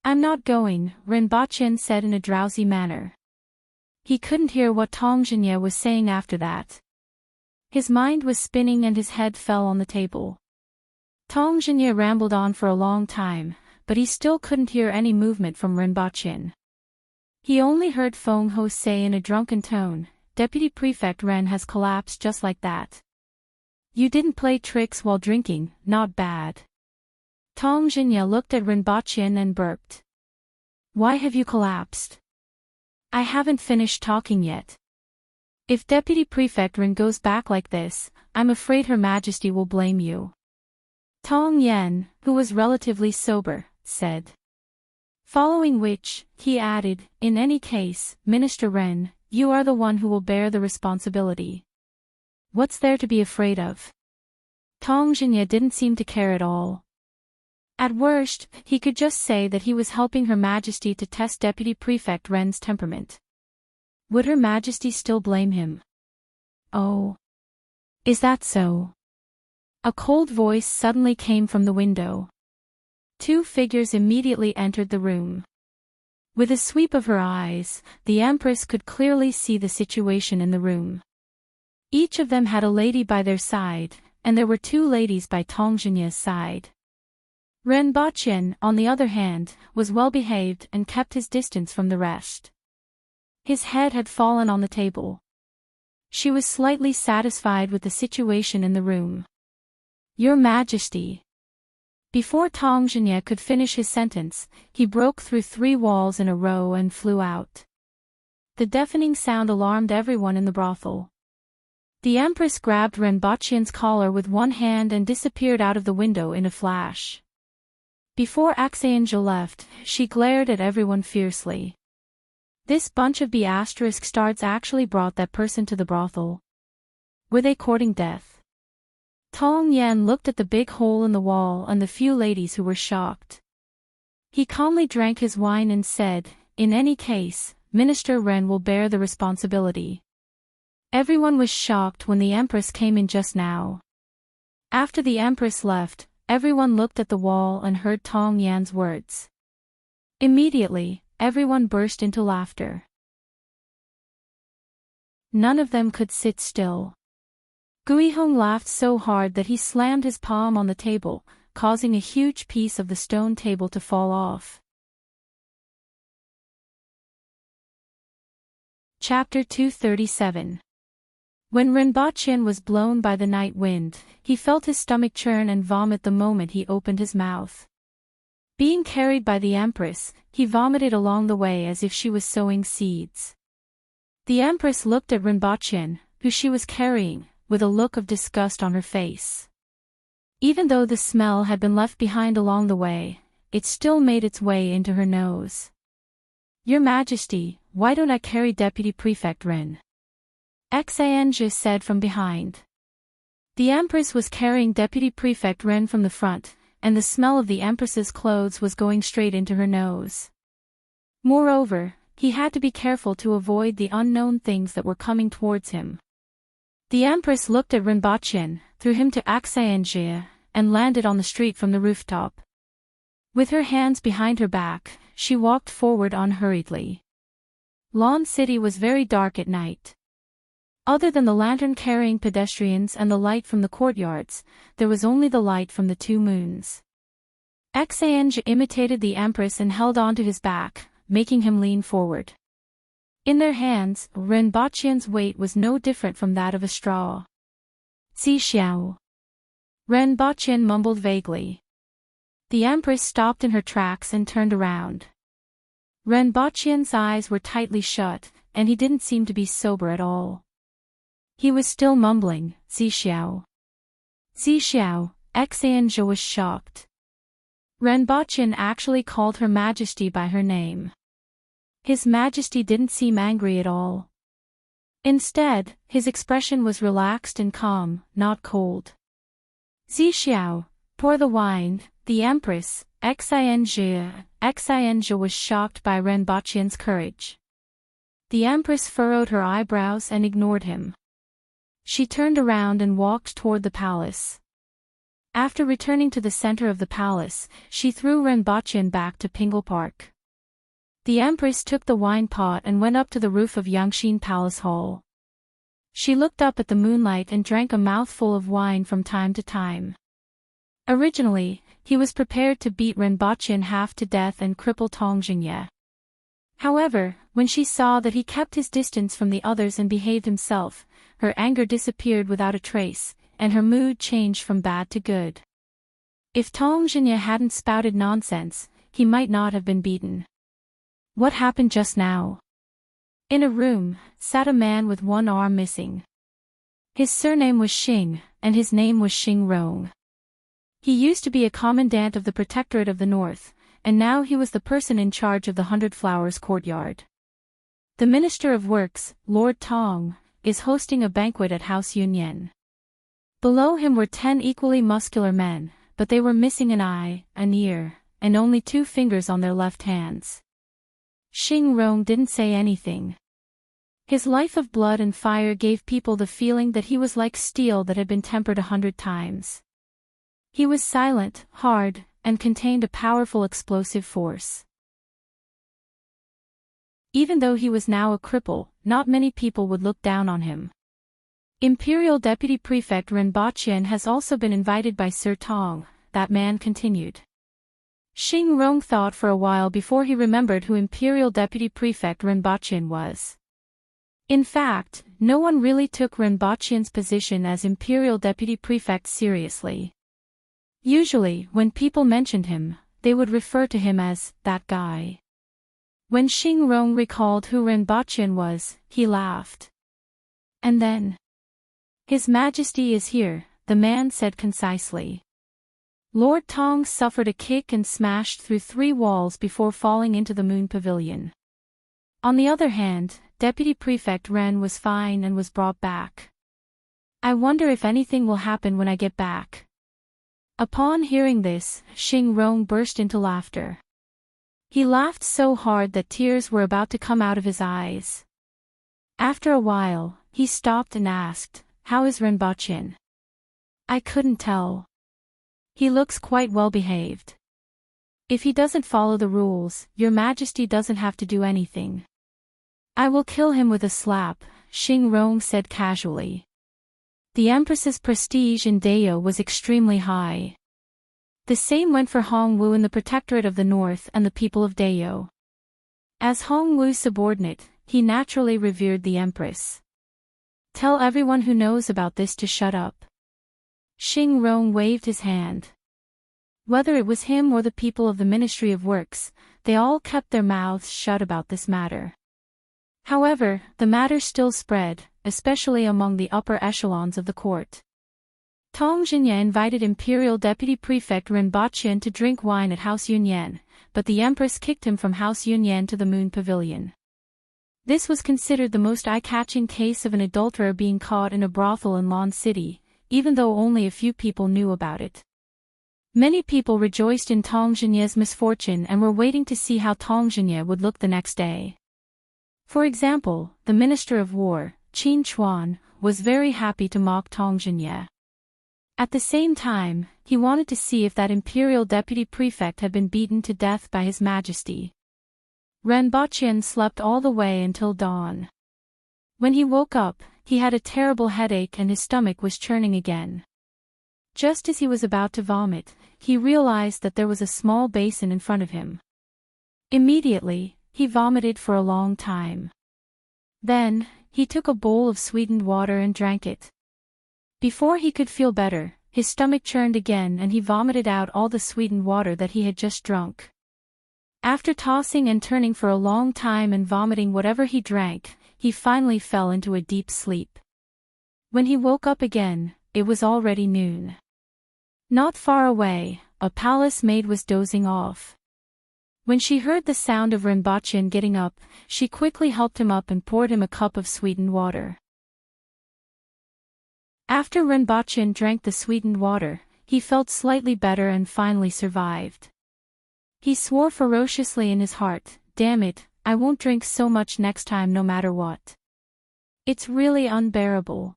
A: I'm not going, Ren Baqian said in a drowsy manner. He couldn't hear what Tong Zhinya was saying after that. His mind was spinning and his head fell on the table. Tong Zhinya rambled on for a long time, but he still couldn't hear any movement from Ren Baqian. He only heard Feng Ho say in a drunken tone, Deputy Prefect Ren has collapsed just like that. You didn't play tricks while drinking, not bad. Tong Zhinya looked at Ren Baqian and burped. Why have you collapsed? I haven't finished talking yet. If Deputy Prefect Ren goes back like this, I'm afraid Her Majesty will blame you. Tong Yen, who was relatively sober, said. Following which, he added, in any case, Minister Ren, you are the one who will bear the responsibility. What's there to be afraid of? Tong Zhinya didn't seem to care at all. At worst, he could just say that he was helping Her Majesty to test Deputy Prefect Ren's temperament. Would Her Majesty still blame him? Oh. Is that so? A cold voice suddenly came from the window. 2 figures immediately entered the room. With a sweep of her eyes, the Empress could clearly see the situation in the room. Each of them had a lady by their side, and there were 2 ladies by Tong Zhinya's side. Ren Baqian, on the other hand, was well behaved and kept his distance from the rest. His head had fallen on the table. She was slightly satisfied with the situation in the room. Your Majesty. Before Tong Zhenye could finish his sentence, he broke through 3 walls in a row and flew out. The deafening sound alarmed everyone in the brothel. The Empress grabbed Renbaqian's collar with one hand and disappeared out of the window in a flash. Before Axianzhe left, she glared at everyone fiercely. This bunch of B***stards actually brought that person to the brothel. Were they courting death? Tong Yan looked at the big hole in the wall and the few ladies who were shocked. He calmly drank his wine and said, "In any case, Minister Ren will bear the responsibility." Everyone was shocked when the Empress came in just now. After the Empress left, everyone looked at the wall and heard Tong Yan's words. Immediately, everyone burst into laughter. None of them could sit still. Guihong laughed so hard that he slammed his palm on the table, causing a huge piece of the stone table to fall off. Chapter 237. When Renbaqian was blown by the night wind, he felt his stomach churn and vomit the moment he opened his mouth. Being carried by the Empress, he vomited along the way as if she was sowing seeds. The Empress looked at Renbaqian, who she was carrying, with a look of disgust on her face. Even though the smell had been left behind along the way, it still made its way into her nose. "Your Majesty, why don't I carry Deputy Prefect Ren?" Axianzhe said from behind. The Empress was carrying Deputy Prefect Ren from the front, and the smell of the Empress's clothes was going straight into her nose. Moreover, he had to be careful to avoid the unknown things that were coming towards him. The Empress looked at Renbaqian, threw him to Axianzhe, and landed on the street from the rooftop. With her hands behind her back, she walked forward unhurriedly. Lan City was very dark at night. Other than the lantern-carrying pedestrians and the light from the courtyards, there was only the light from the 2 moons. Axianzhe imitated the Empress and held onto his back, making him lean forward. In their hands, Renbaqian's weight was no different from that of a straw. "Si xiao." Renbaqian mumbled vaguely. The Empress stopped in her tracks and turned around. Renbaqian's eyes were tightly shut, and he didn't seem to be sober at all. He was still mumbling, "Si xiao." "Si xiao." Axianzhe was shocked. Renbaqian actually called Her Majesty by her name. His Majesty didn't seem angry at all. Instead, his expression was relaxed and calm, not cold. "Si xiao, pour the wine." The Empress, Axianzhe was shocked by Renbaqian's courage. The Empress furrowed her eyebrows and ignored him. She turned around and walked toward the palace. After returning to the center of the palace, she threw Renbaqian back to Pingle Park. The Empress took the wine pot and went up to the roof of Yangxin Palace Hall. She looked up at the moonlight and drank a mouthful of wine from time to time. Originally, he was prepared to beat Renbaqian half to death and cripple Tong Zhenye. However, when she saw that he kept his distance from the others and behaved himself, her anger disappeared without a trace, and her mood changed from bad to good. If Tong Zhenye hadn't spouted nonsense, he might not have been beaten. What happened just now? In a room, sat a man with one arm missing. His surname was Xing, and his name was Xing Rong. He used to be a commandant of the Protectorate of the North, and now he was the person in charge of the 100 Flowers courtyard. The Minister of Works, Lord Tong, is hosting a banquet at House Yunyan. Below him were 10 equally muscular men, but they were missing an eye, an ear, and only 2 fingers on their left hands. Xing Rong didn't say anything. His life of blood and fire gave people the feeling that he was like steel that had been tempered 100 times. He was silent, hard, and contained a powerful explosive force. Even though he was now a cripple, not many people would look down on him. Imperial Deputy Prefect Renbaqian has also been invited by Sir Tong, that man continued. Xing Rong thought for a while before he remembered who Imperial Deputy Prefect Renbaqian was. In fact, no one really took Renbaqian's position as Imperial Deputy Prefect seriously. Usually, when people mentioned him, they would refer to him as that guy. When Xing Rong recalled who Renbaqian was, he laughed. And then, His Majesty is here, the man said concisely. Lord Tong suffered a kick and smashed through 3 walls before falling into the Moon Pavilion. On the other hand, Deputy Prefect Ren was fine and was brought back. I wonder if anything will happen when I get back. Upon hearing this, Xing Rong burst into laughter. He laughed so hard that tears were about to come out of his eyes. After a while, he stopped and asked, "How is Renbaqian?" I couldn't tell. He looks quite well behaved. If he doesn't follow the rules, Your Majesty doesn't have to do anything. I will kill him with a slap, Xing Rong said casually. The Empress's prestige in Dao was extremely high. The same went for Hongwu in the Protectorate of the North and the people of Dao. As Hongwu's subordinate, he naturally revered the Empress. Tell everyone who knows about this to shut up. Xing Rong waved his hand. Whether it was him or the people of the Ministry of Works, they all kept their mouths shut about this matter. However, the matter still spread, especially among the upper echelons of the court. Tong Xinye invited Imperial Deputy Prefect Renbaqian to drink wine at House Yunyan, but the Empress kicked him from House Yunyan to the Moon Pavilion. This was considered the most eye-catching case of an adulterer being caught in a brothel in Lan City, even though only a few people knew about it. Many people rejoiced in Tong Xinye's misfortune and were waiting to see how Tong Xinye would look the next day. For example, the Minister of War, Qin Chuan, was very happy to mock Tong Xinye. At the same time, he wanted to see if that Imperial Deputy Prefect had been beaten to death by His Majesty. Renbaqian slept all the way until dawn. When he woke up, he had a terrible headache and his stomach was churning again. Just as he was about to vomit, he realized that there was a small basin in front of him. Immediately, he vomited for a long time. Then, he took a bowl of sweetened water and drank it. Before he could feel better, his stomach churned again and he vomited out all the sweetened water that he had just drunk. After tossing and turning for a long time and vomiting whatever he drank, he finally fell into a deep sleep. When he woke up again, it was already noon. Not far away, a palace maid was dozing off. When she heard the sound of Renbaqian getting up, she quickly helped him up and poured him a cup of sweetened water. After Renbaqian drank the sweetened water, he felt slightly better and finally survived. He swore ferociously in his heart, "Damn it, I won't drink so much next time no matter what. It's really unbearable.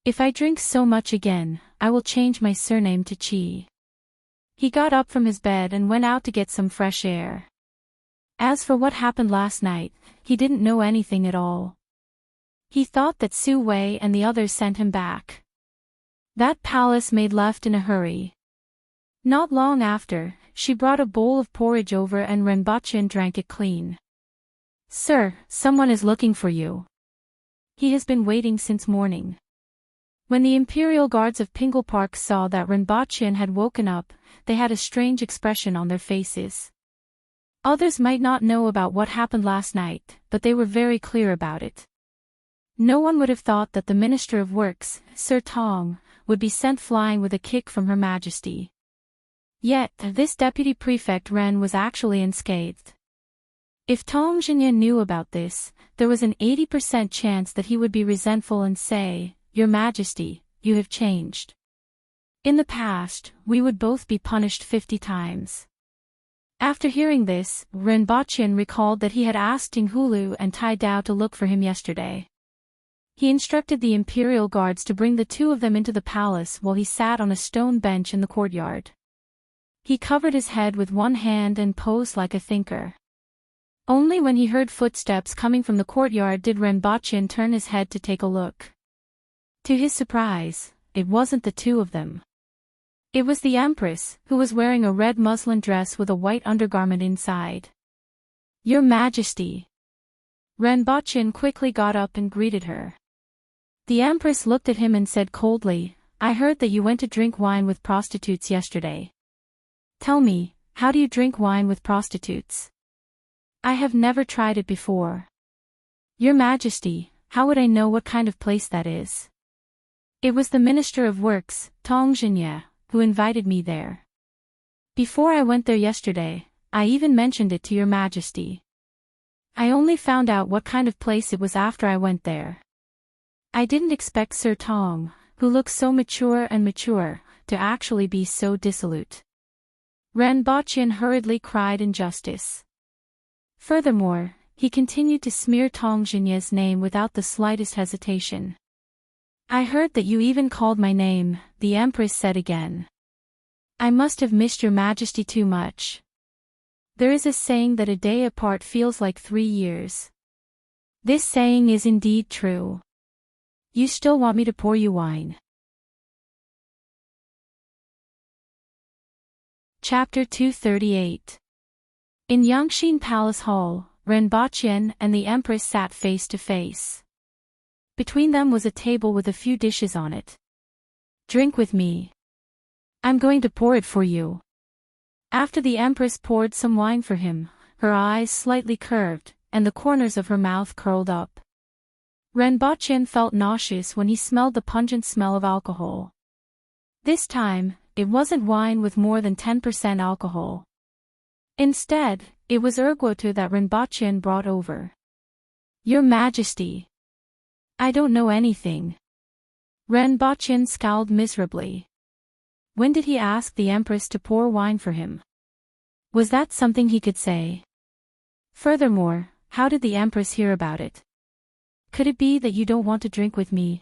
A: If I drink so much again, I will change my surname to Qi." He got up from his bed and went out to get some fresh air. As for what happened last night, he didn't know anything at all. He thought that Su Wei and the others sent him back. That palace maid left in a hurry. Not long after, she brought a bowl of porridge over and Renbaqian drank it clean. "Sir, someone is looking for you. He has been waiting since morning." When the Imperial Guards of Pingle Park saw that Renbaqian had woken up, they had a strange expression on their faces. Others might not know about what happened last night, but they were very clear about it. No one would have thought that the Minister of Works, Sir Tong, would be sent flying with a kick from Her Majesty. Yet, this Deputy Prefect Ren was actually unscathed. If Tong Xinye knew about this, there was an 80% chance that he would be resentful and say, "Your Majesty, you have changed. In the past, we would both be punished 50 times. After hearing this, Renbaqian recalled that he had asked Ting Hulu and Tai Dao to look for him yesterday. He instructed the Imperial Guards to bring the two of them into the palace while he sat on a stone bench in the courtyard. He covered his head with one hand and posed like a thinker. Only when he heard footsteps coming from the courtyard did Renbaqian turn his head to take a look. To his surprise, it wasn't the two of them. It was the Empress, who was wearing a red muslin dress with a white undergarment inside. "Your Majesty." Renbaqian quickly got up and greeted her. The Empress looked at him and said coldly, I heard that you went to drink wine with prostitutes yesterday. Tell me, how do you drink wine with prostitutes? I have never tried it before. Your Majesty, how would I know what kind of place that is? It was the Minister of Works, Tong Jinye, who invited me there. Before I went there yesterday, I even mentioned it to your Majesty. I only found out what kind of place it was after I went there. I didn't expect Sir Tong, who looks so mature, to actually be so dissolute. Ren Baqian hurriedly cried injustice. Furthermore, he continued to smear Tong Jinye's name without the slightest hesitation. I heard that you even called my name, the Empress said again. I must have missed your Majesty too much. There is a saying that a day apart feels like 3 years. This saying is indeed true. You still want me to pour you wine? Chapter 238. In Yangxin Palace Hall, Ren Baqian and the Empress sat face to face. Between them was a table with a few dishes on it. Drink with me. I'm going to pour it for you. After the Empress poured some wine for him, her eyes slightly curved, and the corners of her mouth curled up. Ren Baqian felt nauseous when he smelled the pungent smell of alcohol. This time, it wasn't wine with more than 10% alcohol. Instead, it was ergotu that Ren Baqian brought over. Your Majesty. I don't know anything. Ren Baqian scowled miserably. When did he ask the Empress to pour wine for him? Was that something he could say? Furthermore, how did the Empress hear about it? Could it be that you don't want to drink with me?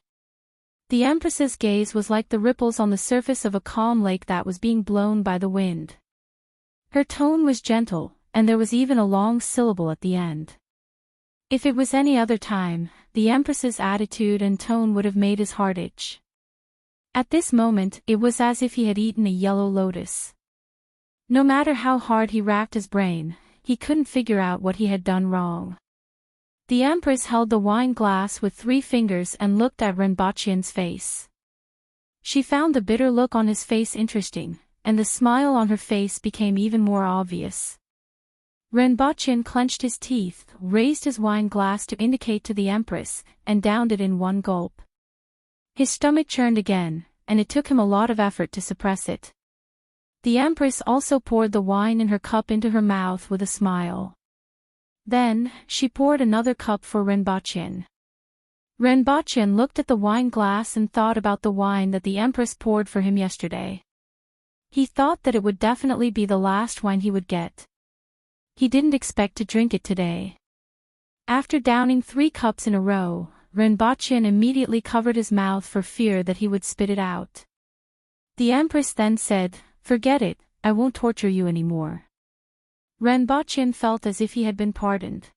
A: The Empress's gaze was like the ripples on the surface of a calm lake that was being blown by the wind. Her tone was gentle, and there was even a long syllable at the end. If it was any other time, the Empress's attitude and tone would have made his heart itch. At this moment, it was as if he had eaten a yellow lotus. No matter how hard he racked his brain, he couldn't figure out what he had done wrong. The Empress held the wine glass with 3 fingers and looked at Ren Baqian's face. She found the bitter look on his face interesting, and the smile on her face became even more obvious. Ren Baqian clenched his teeth, raised his wine glass to indicate to the Empress, and downed it in one gulp. His stomach churned again, and it took him a lot of effort to suppress it. The Empress also poured the wine in her cup into her mouth with a smile. Then, she poured another cup for Ren Baqian. Ren Baqian looked at the wine glass and thought about the wine that the Empress poured for him yesterday. He thought that it would definitely be the last wine he would get. He didn't expect to drink it today. After downing 3 cups in a row, Ren Baqian immediately covered his mouth for fear that he would spit it out. The Empress then said, "Forget it, I won't torture you anymore." Ren Baqian felt as if he had been pardoned.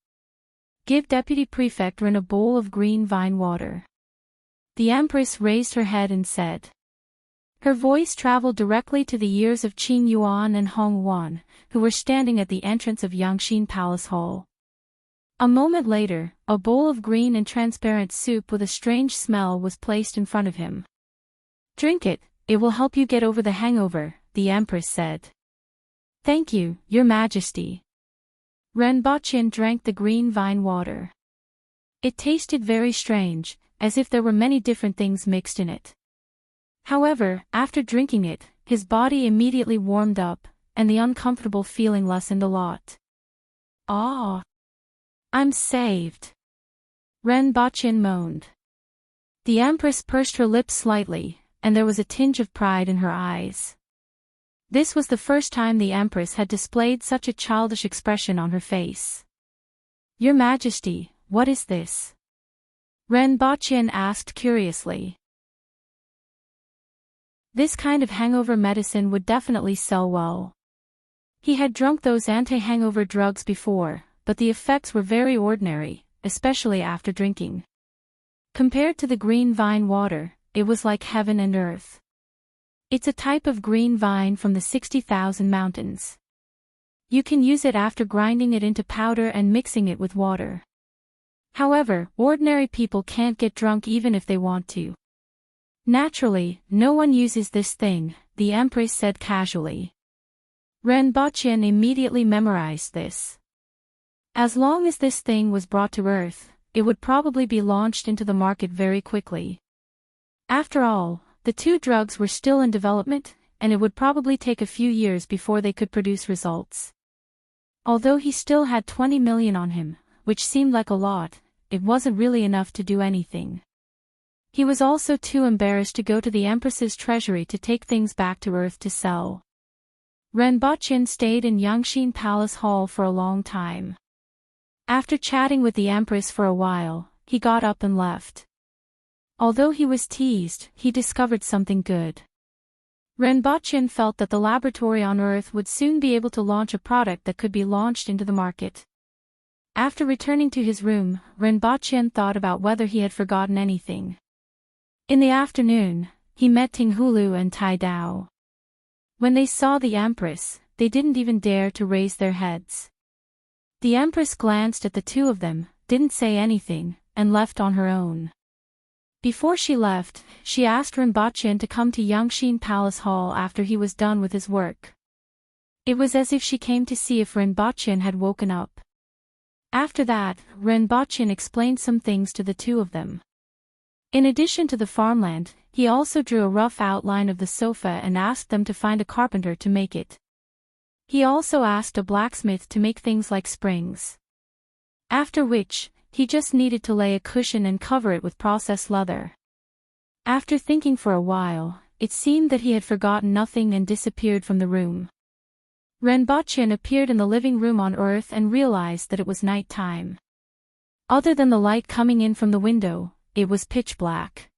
A: Give Deputy Prefect Ren a bowl of green vine water. The Empress raised her head and said. Her voice traveled directly to the ears of Qing Yuan and Hong Wan, who were standing at the entrance of Yangxin Palace Hall. A moment later, a bowl of green and transparent soup with a strange smell was placed in front of him. Drink it, it will help you get over the hangover, the Empress said. Thank you, Your Majesty. Ren Baqian drank the green vine water. It tasted very strange, as if there were many different things mixed in it. However, after drinking it, his body immediately warmed up, and the uncomfortable feeling lessened a lot. Ah! I'm saved. Ren Baqian moaned. The Empress pursed her lips slightly, and there was a tinge of pride in her eyes. This was the first time the Empress had displayed such a childish expression on her face. Your Majesty, what is this? Ren Baqian asked curiously. This kind of hangover medicine would definitely sell well. He had drunk those anti-hangover drugs before, but the effects were very ordinary, especially after drinking. Compared to the green vine water, it was like heaven and earth. It's a type of green vine from the 60,000 mountains. You can use it after grinding it into powder and mixing it with water. However, ordinary people can't get drunk even if they want to. Naturally, no one uses this thing, the Empress said casually. Ren Boqian immediately memorized this. As long as this thing was brought to Earth, it would probably be launched into the market very quickly. After all, the two drugs were still in development, and it would probably take a few years before they could produce results. Although he still had 20 million on him, which seemed like a lot, it wasn't really enough to do anything. He was also too embarrassed to go to the Empress's treasury to take things back to Earth to sell. Ren Boqian stayed in Yangxin Palace Hall for a long time. After chatting with the Empress for a while, he got up and left. Although he was teased, he discovered something good. Ren Boqian felt that the laboratory on Earth would soon be able to launch a product that could be launched into the market. After returning to his room, Ren Boqian thought about whether he had forgotten anything. In the afternoon, he met Ting Hulu and Tai Dao. When they saw the Empress, they didn't even dare to raise their heads. The Empress glanced at the two of them, didn't say anything, and left on her own. Before she left, she asked Ren Boqian to come to Yangxin Palace Hall after he was done with his work. It was as if she came to see if Ren Boqian had woken up. After that, Ren Boqian explained some things to the two of them. In addition to the farmland, he also drew a rough outline of the sofa and asked them to find a carpenter to make it. He also asked a blacksmith to make things like springs. After which, he just needed to lay a cushion and cover it with processed leather. After thinking for a while, it seemed that he had forgotten nothing and disappeared from the room. Ren Boqian appeared in the living room on Earth and realized that it was night time. Other than the light coming in from the window, it was pitch black.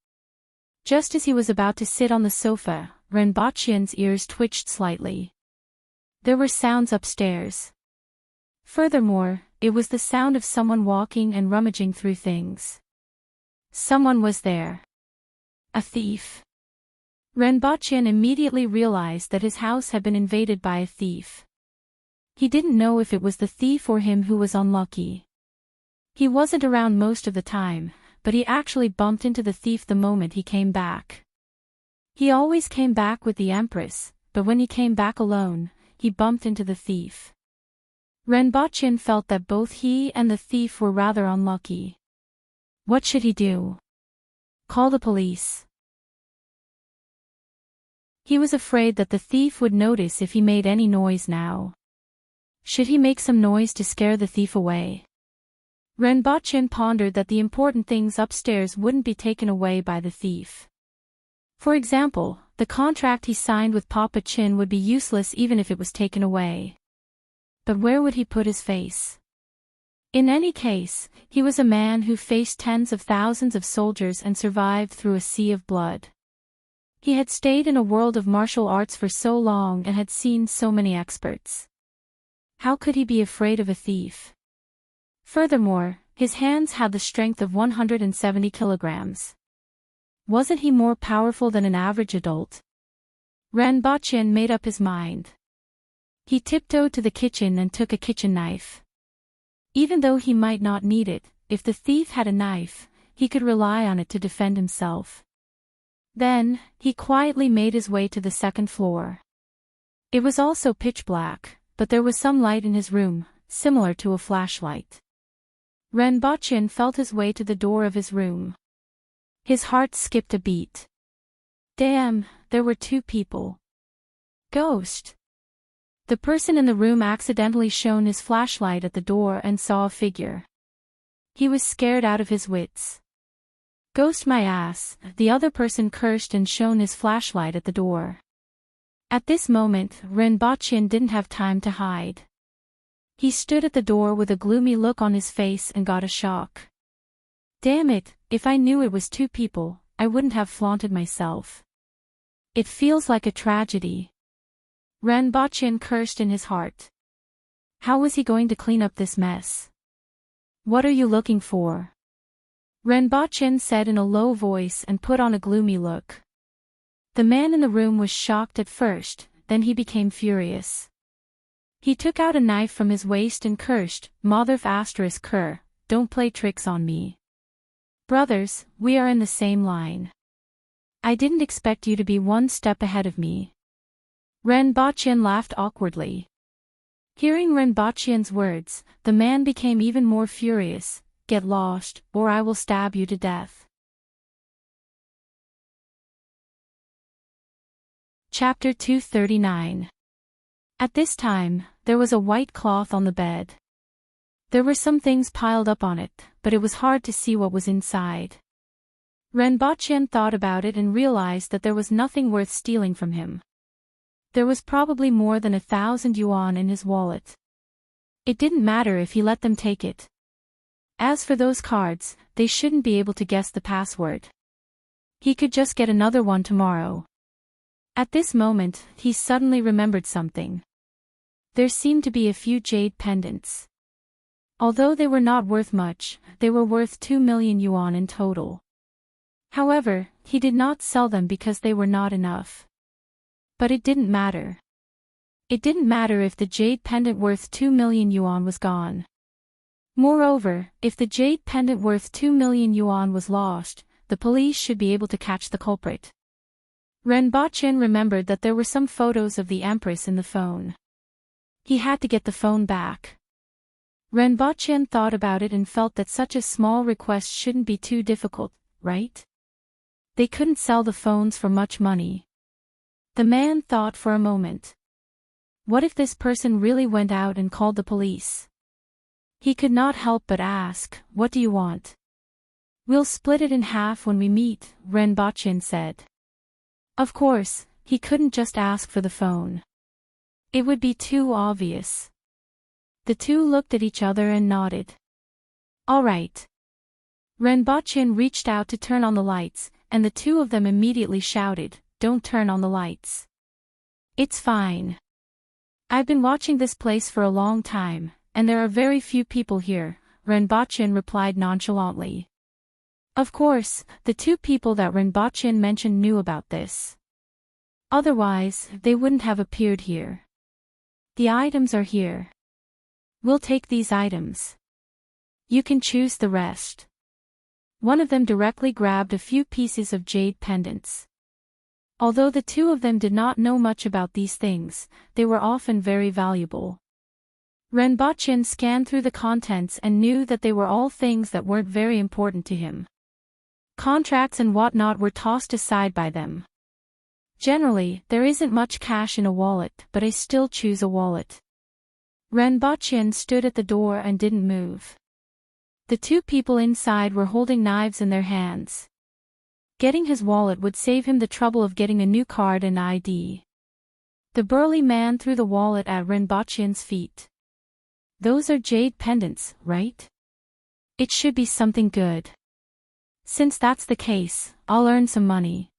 A: Just as he was about to sit on the sofa, Ren Boqian's ears twitched slightly. There were sounds upstairs. Furthermore, it was the sound of someone walking and rummaging through things. Someone was there. A thief. Ren Boqian immediately realized that his house had been invaded by a thief. He didn't know if it was the thief or him who was unlucky. He wasn't around most of the time, but he actually bumped into the thief the moment he came back. He always came back with the Empress, but when he came back alone, he bumped into the thief. Ren Boqian felt that both he and the thief were rather unlucky. What should he do? Call the police. He was afraid that the thief would notice if he made any noise now. Should he make some noise to scare the thief away? Ren Boqian pondered that the important things upstairs wouldn't be taken away by the thief. For example, the contract he signed with Papa Chin would be useless even if it was taken away. But where would he put his face? In any case, he was a man who faced tens of thousands of soldiers and survived through a sea of blood. He had stayed in a world of martial arts for so long and had seen so many experts. How could he be afraid of a thief? Furthermore, his hands had the strength of 170 kilograms. Wasn't he more powerful than an average adult? Ren Boqian made up his mind. He tiptoed to the kitchen and took a kitchen knife. Even though he might not need it, if the thief had a knife, he could rely on it to defend himself. Then, he quietly made his way to the second floor. It was also pitch black, but there was some light in his room, similar to a flashlight. Ren Boqian felt his way to the door of his room. His heart skipped a beat. Damn, there were two people. Ghost. The person in the room accidentally shone his flashlight at the door and saw a figure. He was scared out of his wits. Ghost my ass, the other person cursed and shone his flashlight at the door. At this moment, Ren Boqian didn't have time to hide. He stood at the door with a gloomy look on his face and got a shock. Damn it, if I knew it was two people, I wouldn't have flaunted myself. It feels like a tragedy. Ren Boqian cursed in his heart. How was he going to clean up this mess? What are you looking for? Ren Boqian said in a low voice and put on a gloomy look. The man in the room was shocked at first, then he became furious. He took out a knife from his waist and cursed, Mother****, don't play tricks on me. Brothers, we are in the same line. I didn't expect you to be one step ahead of me. Ren Baqian laughed awkwardly. Hearing Ren Baqian's words, the man became even more furious. Get lost, or I will stab you to death. Chapter 239. At this time, there was a white cloth on the bed. There were some things piled up on it, but it was hard to see what was inside. Ren Baqian thought about it and realized that there was nothing worth stealing from him. There was probably more than 1,000 yuan in his wallet. It didn't matter if he let them take it. As for those cards, they shouldn't be able to guess the password. He could just get another one tomorrow. At this moment, he suddenly remembered something. There seemed to be a few jade pendants. Although they were not worth much, they were worth 2 million yuan in total. However, he did not sell them because they were not enough. But it didn't matter. It didn't matter if the jade pendant worth 2 million yuan was gone. Moreover, if the jade pendant worth 2 million yuan was lost, the police should be able to catch the culprit. Ren Baqian remembered that there were some photos of the Empress in the phone. He had to get the phone back. Ren Baqian thought about it and felt that such a small request shouldn't be too difficult, right? They couldn't sell the phones for much money. The man thought for a moment. What if this person really went out and called the police? He could not help but ask, "What do you want?" "We'll split it in half when we meet," Ren Baqian said. Of course, he couldn't just ask for the phone. It would be too obvious. The two looked at each other and nodded. All right. Ren Baqian reached out to turn on the lights, and the two of them immediately shouted, "Don't turn on the lights." "It's fine. I've been watching this place for a long time, and there are very few people here," Ren Baqian replied nonchalantly. Of course, the two people that Ren Baqian mentioned knew about this. Otherwise, they wouldn't have appeared here. "The items are here. We'll take these items. You can choose the rest." One of them directly grabbed a few pieces of jade pendants. Although the two of them did not know much about these things, they were often very valuable. Ren Baqian scanned through the contents and knew that they were all things that weren't very important to him. Contracts and whatnot were tossed aside by them. Generally, there isn't much cash in a wallet, but I still choose a wallet. Ren Baqian stood at the door and didn't move. The two people inside were holding knives in their hands. Getting his wallet would save him the trouble of getting a new card and ID. The burly man threw the wallet at Ren Baqian's feet. "Those are jade pendants, right? It should be something good. Since that's the case, I'll earn some money."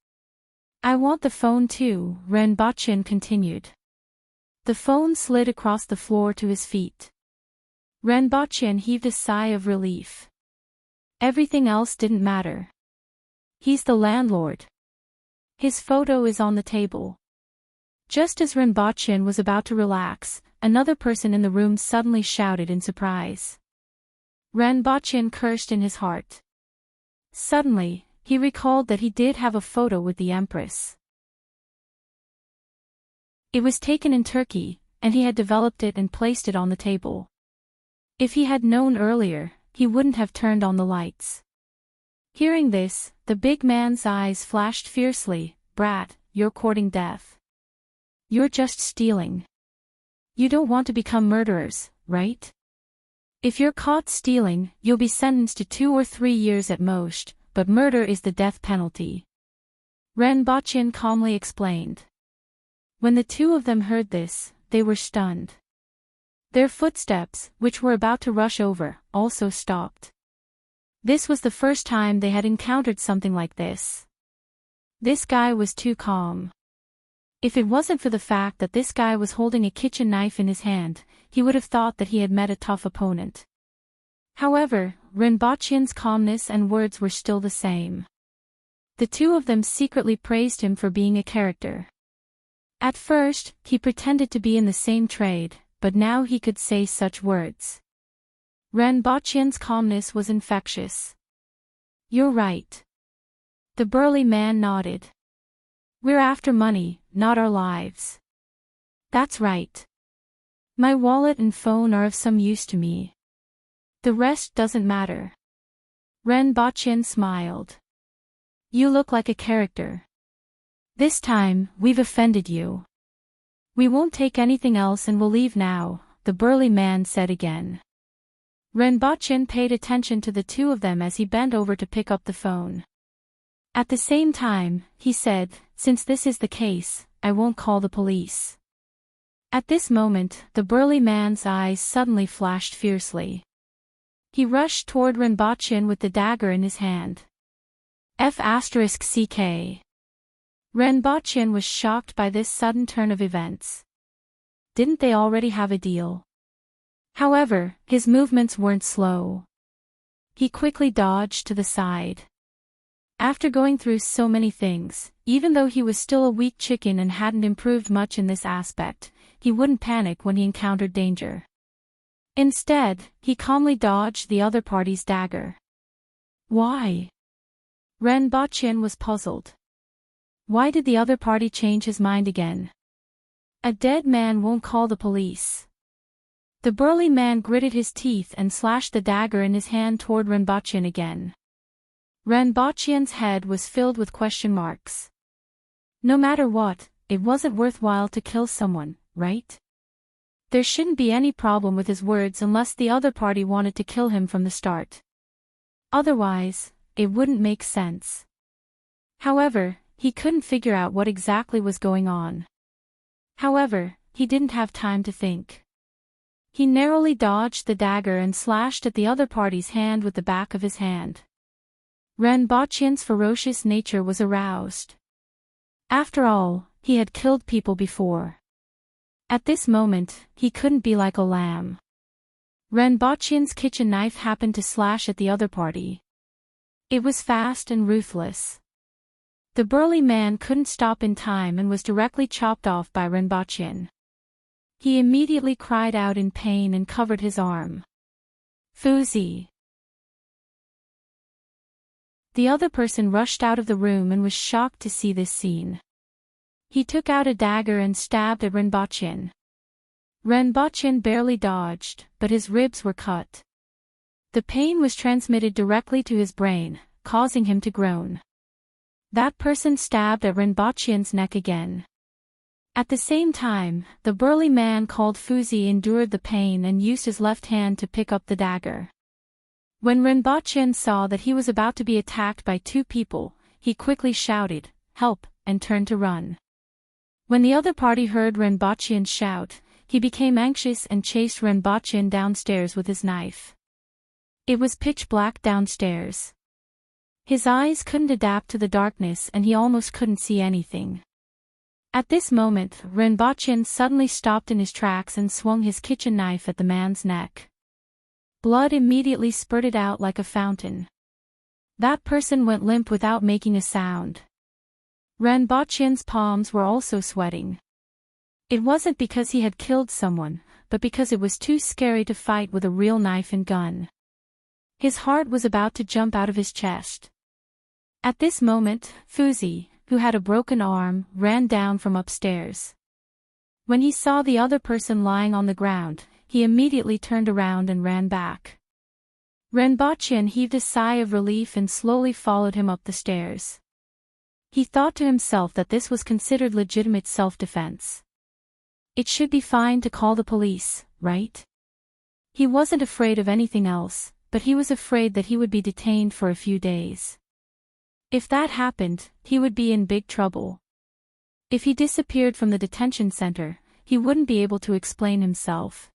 A: "I want the phone too," Ren Baqian continued. The phone slid across the floor to his feet. Ren Baqian heaved a sigh of relief. Everything else didn't matter. He's the landlord. His photo is on the table. Just as Ren Baqian was about to relax, another person in the room suddenly shouted in surprise. Ren Baqian cursed in his heart. Suddenly, he recalled that he did have a photo with the Empress. It was taken in Turkey, and he had developed it and placed it on the table. If he had known earlier, he wouldn't have turned on the lights. Hearing this, the big man's eyes flashed fiercely. "Brat, you're courting death. You're just stealing. You don't want to become murderers, right? If you're caught stealing, you'll be sentenced to 2 or 3 years at most, but murder is the death penalty," Ren Baqian calmly explained. When the two of them heard this, they were stunned. Their footsteps, which were about to rush over, also stopped. This was the first time they had encountered something like this. This guy was too calm. If it wasn't for the fact that this guy was holding a kitchen knife in his hand, he would have thought that he had met a tough opponent. However, Ren Baqian's calmness and words were still the same. The two of them secretly praised him for being a character. At first, he pretended to be in the same trade, but now he could say such words. Ren Baqian's calmness was infectious. "You're right. The burly man nodded. We're after money, not our lives. That's right. My wallet and phone are of some use to me. The rest doesn't matter. Ren Baqin smiled. You look like a character. This time, we've offended you. We won't take anything else and we'll leave now, the burly man said again. Ren Baqin paid attention to the two of them as he bent over to pick up the phone. At the same time, he said, since this is the case, I won't call the police. At this moment, the burly man's eyes suddenly flashed fiercely. He rushed toward Ren Baqin with the dagger in his hand. F***ck. Ren Baqin was shocked by this sudden turn of events. Didn't they already have a deal? However, his movements weren't slow. He quickly dodged to the side. After going through so many things, even though he was still a weak chicken and hadn't improved much in this aspect, he wouldn't panic when he encountered danger. Instead, he calmly dodged the other party's dagger. Why? Ren Baqin was puzzled. Why did the other party change his mind again? A dead man won't call the police. The burly man gritted his teeth and slashed the dagger in his hand toward Ren Baqin again. Ren Baqin's head was filled with question marks. No matter what, it wasn't worthwhile to kill someone, right? There shouldn't be any problem with his words unless the other party wanted to kill him from the start. Otherwise, it wouldn't make sense. However, he couldn't figure out what exactly was going on. However, he didn't have time to think. He narrowly dodged the dagger and slashed at the other party's hand with the back of his hand. Ren Baqin's ferocious nature was aroused. After all, he had killed people before. At this moment, he couldn't be like a lamb. Ren Baqin's kitchen knife happened to slash at the other party. It was fast and ruthless. The burly man couldn't stop in time and was directly chopped off by Ren Baqin. He immediately cried out in pain and covered his arm. Foozy! The other person rushed out of the room and was shocked to see this scene. He took out a dagger and stabbed at Ren Baqin. Ren Baqin barely dodged, but his ribs were cut. The pain was transmitted directly to his brain, causing him to groan. That person stabbed at Ren Baqin's neck again. At the same time, the burly man called Foozy endured the pain and used his left hand to pick up the dagger. When Ren Baqin saw that he was about to be attacked by two people, he quickly shouted, "Help," and turned to run. When the other party heard Ren Baqin shout, he became anxious and chased Ren Baqin downstairs with his knife. It was pitch black downstairs. His eyes couldn't adapt to the darkness and he almost couldn't see anything. At this moment, Ren Baqin suddenly stopped in his tracks and swung his kitchen knife at the man's neck. Blood immediately spurted out like a fountain. That person went limp without making a sound. Ren Baqin's palms were also sweating. It wasn't because he had killed someone, but because it was too scary to fight with a real knife and gun. His heart was about to jump out of his chest. At this moment, Foozy, who had a broken arm, ran down from upstairs. When he saw the other person lying on the ground, he immediately turned around and ran back. Ren Baqin heaved a sigh of relief and slowly followed him up the stairs. He thought to himself that this was considered legitimate self-defense. It should be fine to call the police, right? He wasn't afraid of anything else, but he was afraid that he would be detained for a few days. If that happened, he would be in big trouble. If he disappeared from the detention center, he wouldn't be able to explain himself.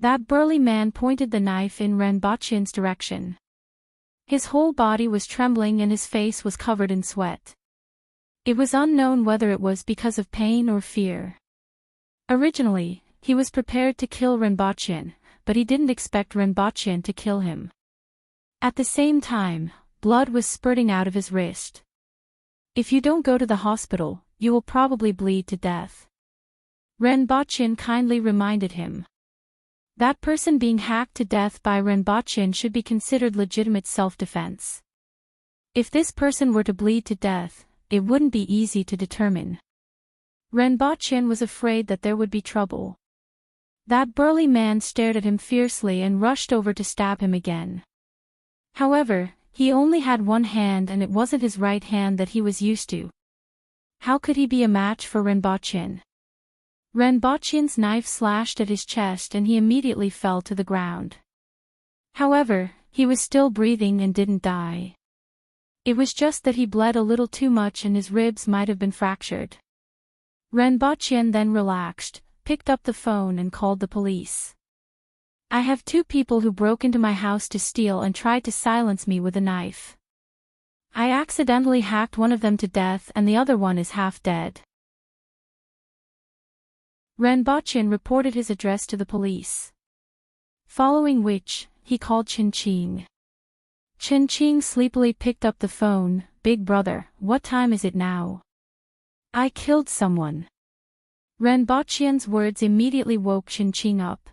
A: That burly man pointed the knife in Ren Baqin's direction. His whole body was trembling and his face was covered in sweat. It was unknown whether it was because of pain or fear. Originally, he was prepared to kill Ren Baqin, but he didn't expect Ren Baqin to kill him. At the same time, blood was spurting out of his wrist. If you don't go to the hospital, you will probably bleed to death. Ren Baqin kindly reminded him. That person being hacked to death by Ren Baqin should be considered legitimate self-defense. If this person were to bleed to death, it wouldn't be easy to determine. Renbochin was afraid that there would be trouble. That burly man stared at him fiercely and rushed over to stab him again. However, he only had one hand and it wasn't his right hand that he was used to. How could he be a match for Renbochin? Renbochin's knife slashed at his chest and he immediately fell to the ground. However, he was still breathing and didn't die. It was just that he bled a little too much and his ribs might have been fractured. Renbochin then relaxed, picked up the phone and called the police. I have 2 people who broke into my house to steal and tried to silence me with a knife. I accidentally hacked one of them to death and the other one is half dead. Renbochin reported his address to the police. Following which, he called Enchanting. Enchanting sleepily picked up the phone. Big brother, what time is it now? I killed someone. Renbochin's words immediately woke Enchanting up.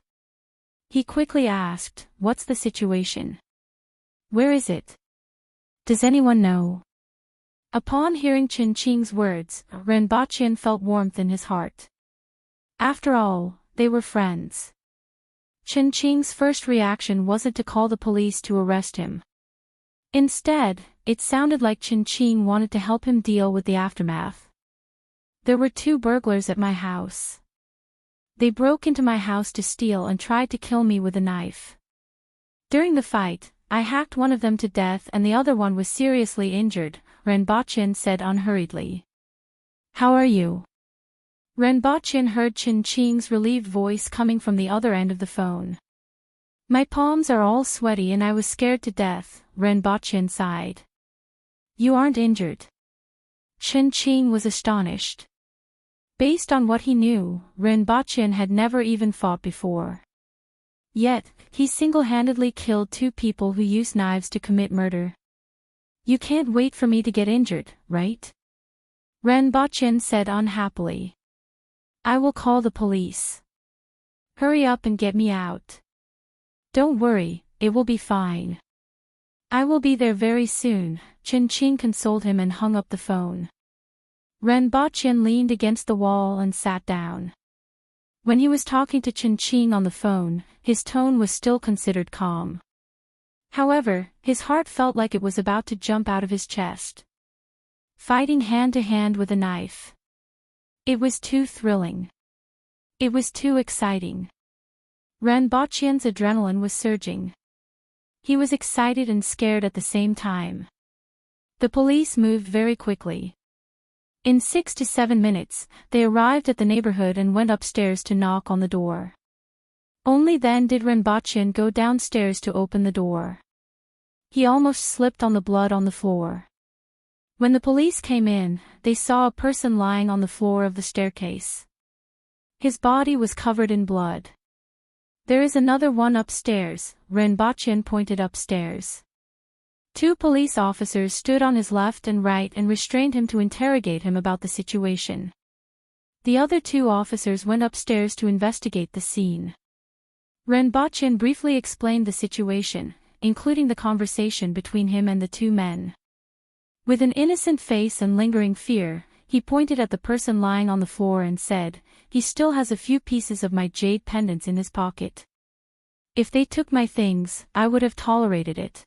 A: He quickly asked, what's the situation? Where is it? Does anyone know? Upon hearing Enchanting's words, Renbochin felt warmth in his heart. After all, they were friends. Enchanting's first reaction wasn't to call the police to arrest him. Instead, it sounded like Enchanting wanted to help him deal with the aftermath. There were 2 burglars at my house. They broke into my house to steal and tried to kill me with a knife. During the fight, I hacked one of them to death and the other one was seriously injured, Renbochin said unhurriedly. How are you? Renbochin heard Enchanting's relieved voice coming from the other end of the phone. My palms are all sweaty and I was scared to death, Renbochin sighed. You aren't injured. Enchanting was astonished. Based on what he knew, Renbochin had never even fought before. Yet, he single-handedly killed 2 people who used knives to commit murder. You can't wait for me to get injured, right? Renbochin said unhappily. I will call the police. Hurry up and get me out. Don't worry, it will be fine. I will be there very soon, Enchanting consoled him and hung up the phone. Renbochin leaned against the wall and sat down. When he was talking to Enchanting on the phone, his tone was still considered calm. However, his heart felt like it was about to jump out of his chest. Fighting hand to hand with a knife. It was too thrilling. It was too exciting. Renbochin's adrenaline was surging. He was excited and scared at the same time. The police moved very quickly. In 6 to 7 minutes, they arrived at the neighborhood and went upstairs to knock on the door. Only then did Renbochin go downstairs to open the door. He almost slipped on the blood on the floor. When the police came in, they saw a person lying on the floor of the staircase. His body was covered in blood. There is another one upstairs, Renbochin pointed upstairs. 2 police officers stood on his left and right and restrained him to interrogate him about the situation. The other 2 officers went upstairs to investigate the scene. Renbochin briefly explained the situation, including the conversation between him and the 2 men. With an innocent face and lingering fear, he pointed at the person lying on the floor and said, he still has a few pieces of my jade pendants in his pocket. If they took my things, I would have tolerated it.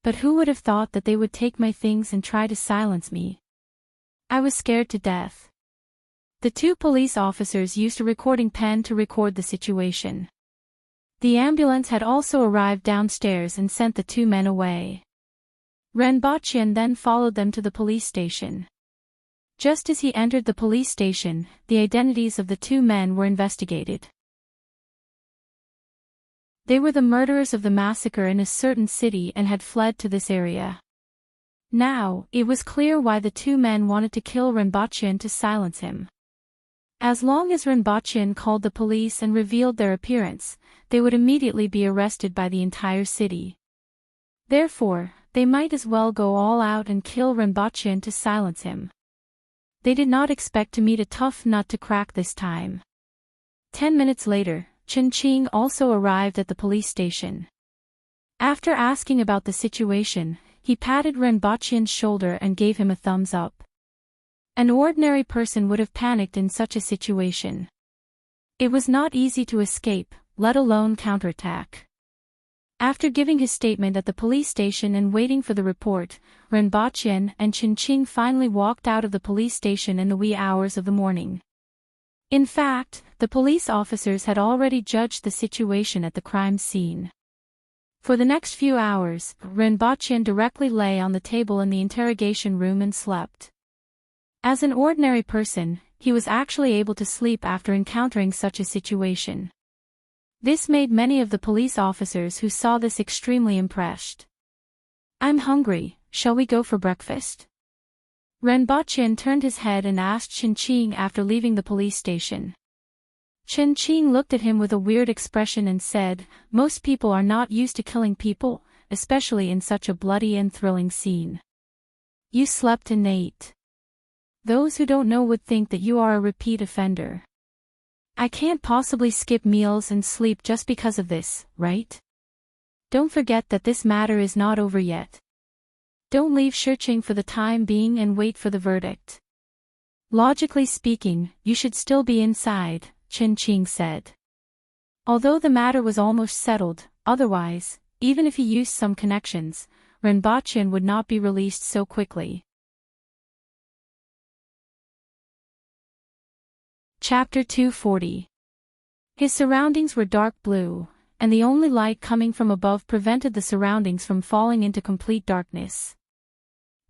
A: But who would have thought that they would take my things and try to silence me? I was scared to death. The 2 police officers used a recording pen to record the situation. The ambulance had also arrived downstairs and sent the 2 men away. Renbochin then followed them to the police station. Just as he entered the police station, the identities of the 2 men were investigated. They were the murderers of the massacre in a certain city and had fled to this area. Now, it was clear why the 2 men wanted to kill Renbochin to silence him. As long as Renbochin called the police and revealed their appearance, they would immediately be arrested by the entire city. Therefore, they might as well go all out and kill Renbochin to silence him. They did not expect to meet a tough nut to crack this time. 10 minutes later, Enchanting also arrived at the police station. After asking about the situation, he patted Renbachian's shoulder and gave him a thumbs up. An ordinary person would have panicked in such a situation. It was not easy to escape, let alone counterattack. After giving his statement at the police station and waiting for the report, Renbachian and Qingqing finally walked out of the police station in the wee hours of the morning. In fact, the police officers had already judged the situation at the crime scene. For the next few hours, Renbachian directly lay on the table in the interrogation room and slept. As an ordinary person, he was actually able to sleep after encountering such a situation. This made many of the police officers who saw this extremely impressed. "I'm hungry, shall we go for breakfast?" Renbachian turned his head and asked Qingqing after leaving the police station. Qingqing looked at him with a weird expression and said, "Most people are not used to killing people, especially in such a bloody and thrilling scene. You slept and ate. Those who don't know would think that you are a repeat offender. I can't possibly skip meals and sleep just because of this, right? Don't forget that this matter is not over yet. Don't leave searching for the time being and wait for the verdict. Logically speaking, you should still be inside," Qingqing said. Although the matter was almost settled, otherwise, even if he used some connections, Renbachian would not be released so quickly. Chapter 240. His surroundings were dark blue, and the only light coming from above prevented the surroundings from falling into complete darkness.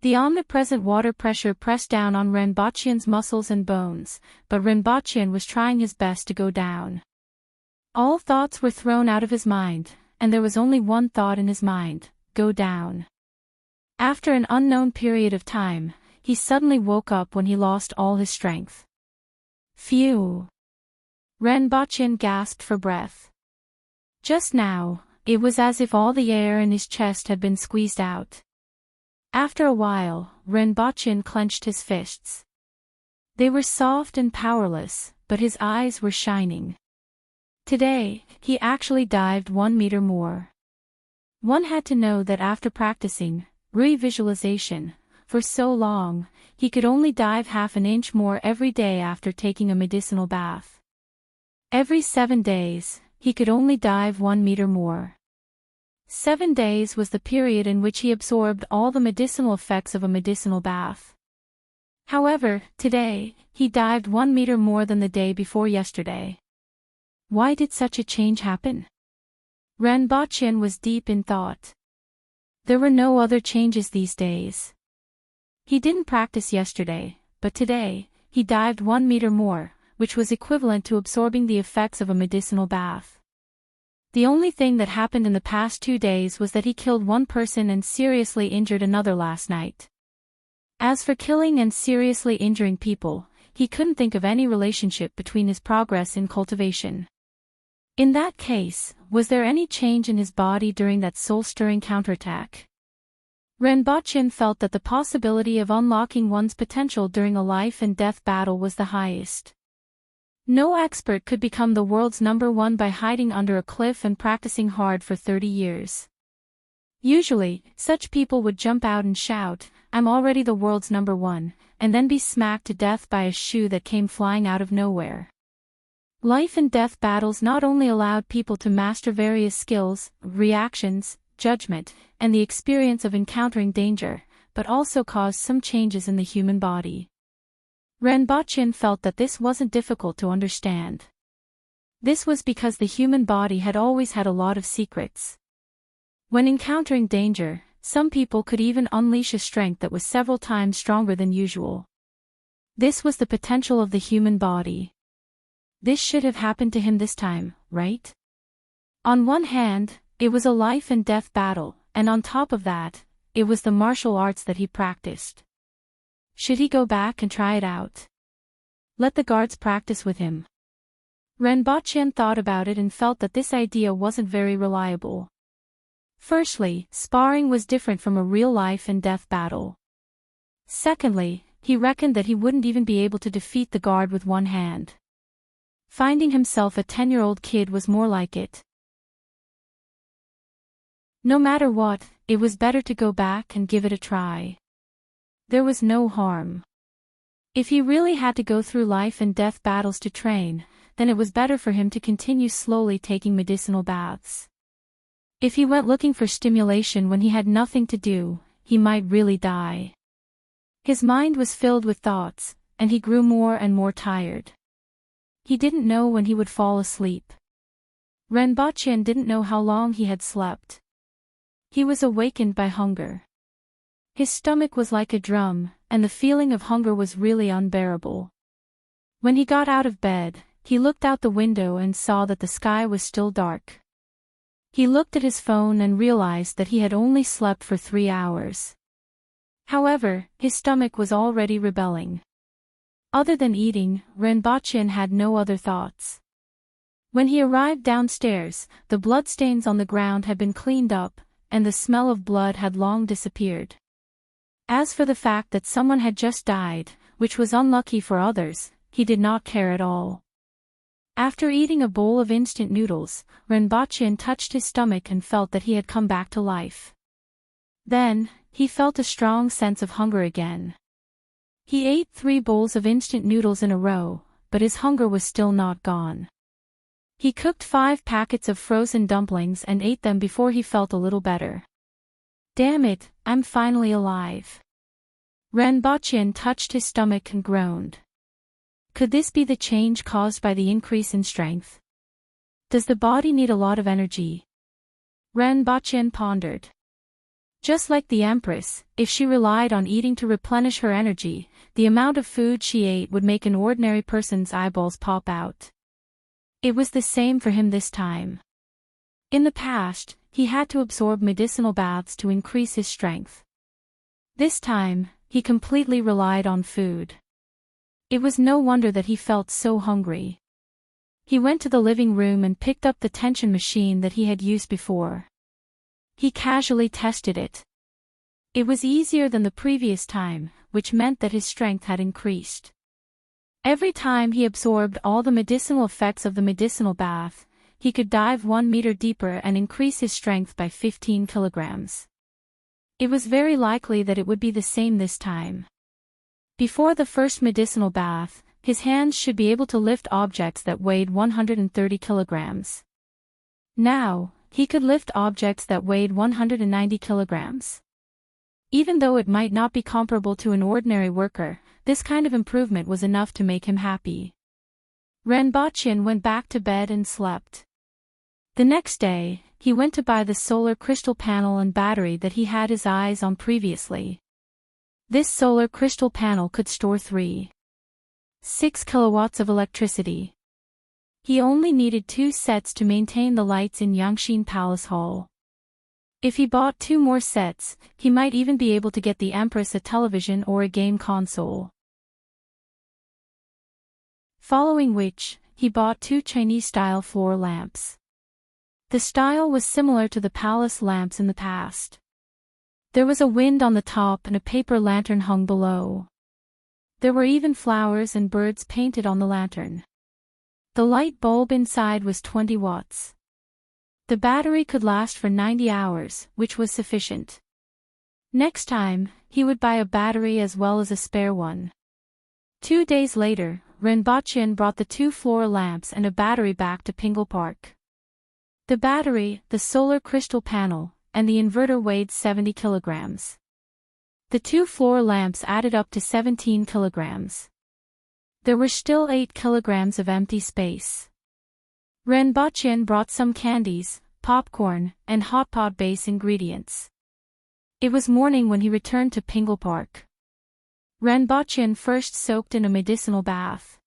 A: The omnipresent water pressure pressed down on Renbachian's muscles and bones, but Renbachian was trying his best to go down. All thoughts were thrown out of his mind, and there was only one thought in his mind: go down. After an unknown period of time, he suddenly woke up when he lost all his strength. Phew! Renbachian gasped for breath. Just now, it was as if all the air in his chest had been squeezed out. After a while, Renbachian clenched his fists. They were soft and powerless, but his eyes were shining. Today, he actually dived 1 meter more. One had to know that after practicing re-visualization for so long, he could only dive half an inch more every day after taking a medicinal bath. Every 7 days, he could only dive 1 meter more. 7 days was the period in which he absorbed all the medicinal effects of a medicinal bath. However, today, he dived 1 meter more than the day before yesterday. Why did such a change happen? Renbachian was deep in thought. There were no other changes these days. He didn't practice yesterday, but today, he dived 1 meter more, which was equivalent to absorbing the effects of a medicinal bath. The only thing that happened in the past 2 days was that he killed one person and seriously injured another last night. As for killing and seriously injuring people, he couldn't think of any relationship between his progress in cultivation. In that case, was there any change in his body during that soul-stirring counterattack? Renbachian felt that the possibility of unlocking one's potential during a life-and-death battle was the highest. No expert could become the world's #1 by hiding under a cliff and practicing hard for 30 years. Usually, such people would jump out and shout, "I'm already the world's #1, and then be smacked to death by a shoe that came flying out of nowhere. Life-and-death battles not only allowed people to master various skills, reactions, judgment, and the experience of encountering danger, but also caused some changes in the human body. Renbachian felt that this wasn't difficult to understand. This was because the human body had always had a lot of secrets. When encountering danger, some people could even unleash a strength that was several times stronger than usual. This was the potential of the human body. This should have happened to him this time, right? On one hand, it was a life-and-death battle, and on top of that, it was the martial arts that he practiced. Should he go back and try it out? Let the guards practice with him. Renbachian thought about it and felt that this idea wasn't very reliable. Firstly, sparring was different from a real life-and-death battle. Secondly, he reckoned that he wouldn't even be able to defeat the guard with one hand. Finding himself a 10-year-old kid was more like it. No matter what, it was better to go back and give it a try. There was no harm. If he really had to go through life and death battles to train, then it was better for him to continue slowly taking medicinal baths. If he went looking for stimulation when he had nothing to do, he might really die. His mind was filled with thoughts, and he grew more and more tired. He didn't know when he would fall asleep. Renbochin didn't know how long he had slept. He was awakened by hunger. His stomach was like a drum, and the feeling of hunger was really unbearable. When he got out of bed, he looked out the window and saw that the sky was still dark. He looked at his phone and realized that he had only slept for 3 hours. However, his stomach was already rebelling. Other than eating, Renbochin had no other thoughts. When he arrived downstairs, the bloodstains on the ground had been cleaned up, and the smell of blood had long disappeared. As for the fact that someone had just died, which was unlucky for others, he did not care at all. After eating a bowl of instant noodles, Renbochin touched his stomach and felt that he had come back to life. Then, he felt a strong sense of hunger again. He ate 3 bowls of instant noodles in a row, but his hunger was still not gone. He cooked 5 packets of frozen dumplings and ate them before he felt a little better. Damn it, I'm finally alive. Renbochin touched his stomach and groaned. Could this be the change caused by the increase in strength? Does the body need a lot of energy? Renbochin pondered. Just like the Empress, if she relied on eating to replenish her energy, the amount of food she ate would make an ordinary person's eyeballs pop out. It was the same for him this time. In the past, he had to absorb medicinal baths to increase his strength. This time, he completely relied on food. It was no wonder that he felt so hungry. He went to the living room and picked up the tension machine that he had used before. He casually tested it. It was easier than the previous time, which meant that his strength had increased. Every time he absorbed all the medicinal effects of the medicinal bath, he could dive 1 meter deeper and increase his strength by 15 kilograms. It was very likely that it would be the same this time. Before the first medicinal bath, his hands should be able to lift objects that weighed 130 kilograms. Now, he could lift objects that weighed 190 kilograms. Even though it might not be comparable to an ordinary worker, this kind of improvement was enough to make him happy. Renbochin went back to bed and slept. The next day, he went to buy the solar crystal panel and battery that he had his eyes on previously. This solar crystal panel could store 3.6 kilowatts of electricity. He only needed 2 sets to maintain the lights in Yangxin Palace Hall. If he bought 2 more sets, he might even be able to get the Empress a television or a game console. Following which, he bought 2 Chinese-style floor lamps. The style was similar to the palace lamps in the past. There was a wind on the top and a paper lantern hung below. There were even flowers and birds painted on the lantern. The light bulb inside was 20 watts. The battery could last for 90 hours, which was sufficient. Next time, he would buy a battery as well as a spare one. 2 days later, Renbochin brought the 2 floor lamps and a battery back to Pingle Park. The battery, the solar crystal panel, and the inverter weighed 70 kilograms. The 2 floor lamps added up to 17 kilograms. There were still 8 kilograms of empty space. Renbochin brought some candies, popcorn, and hot pot base ingredients. It was morning when he returned to Pingle Park. Renbochin first soaked in a medicinal bath.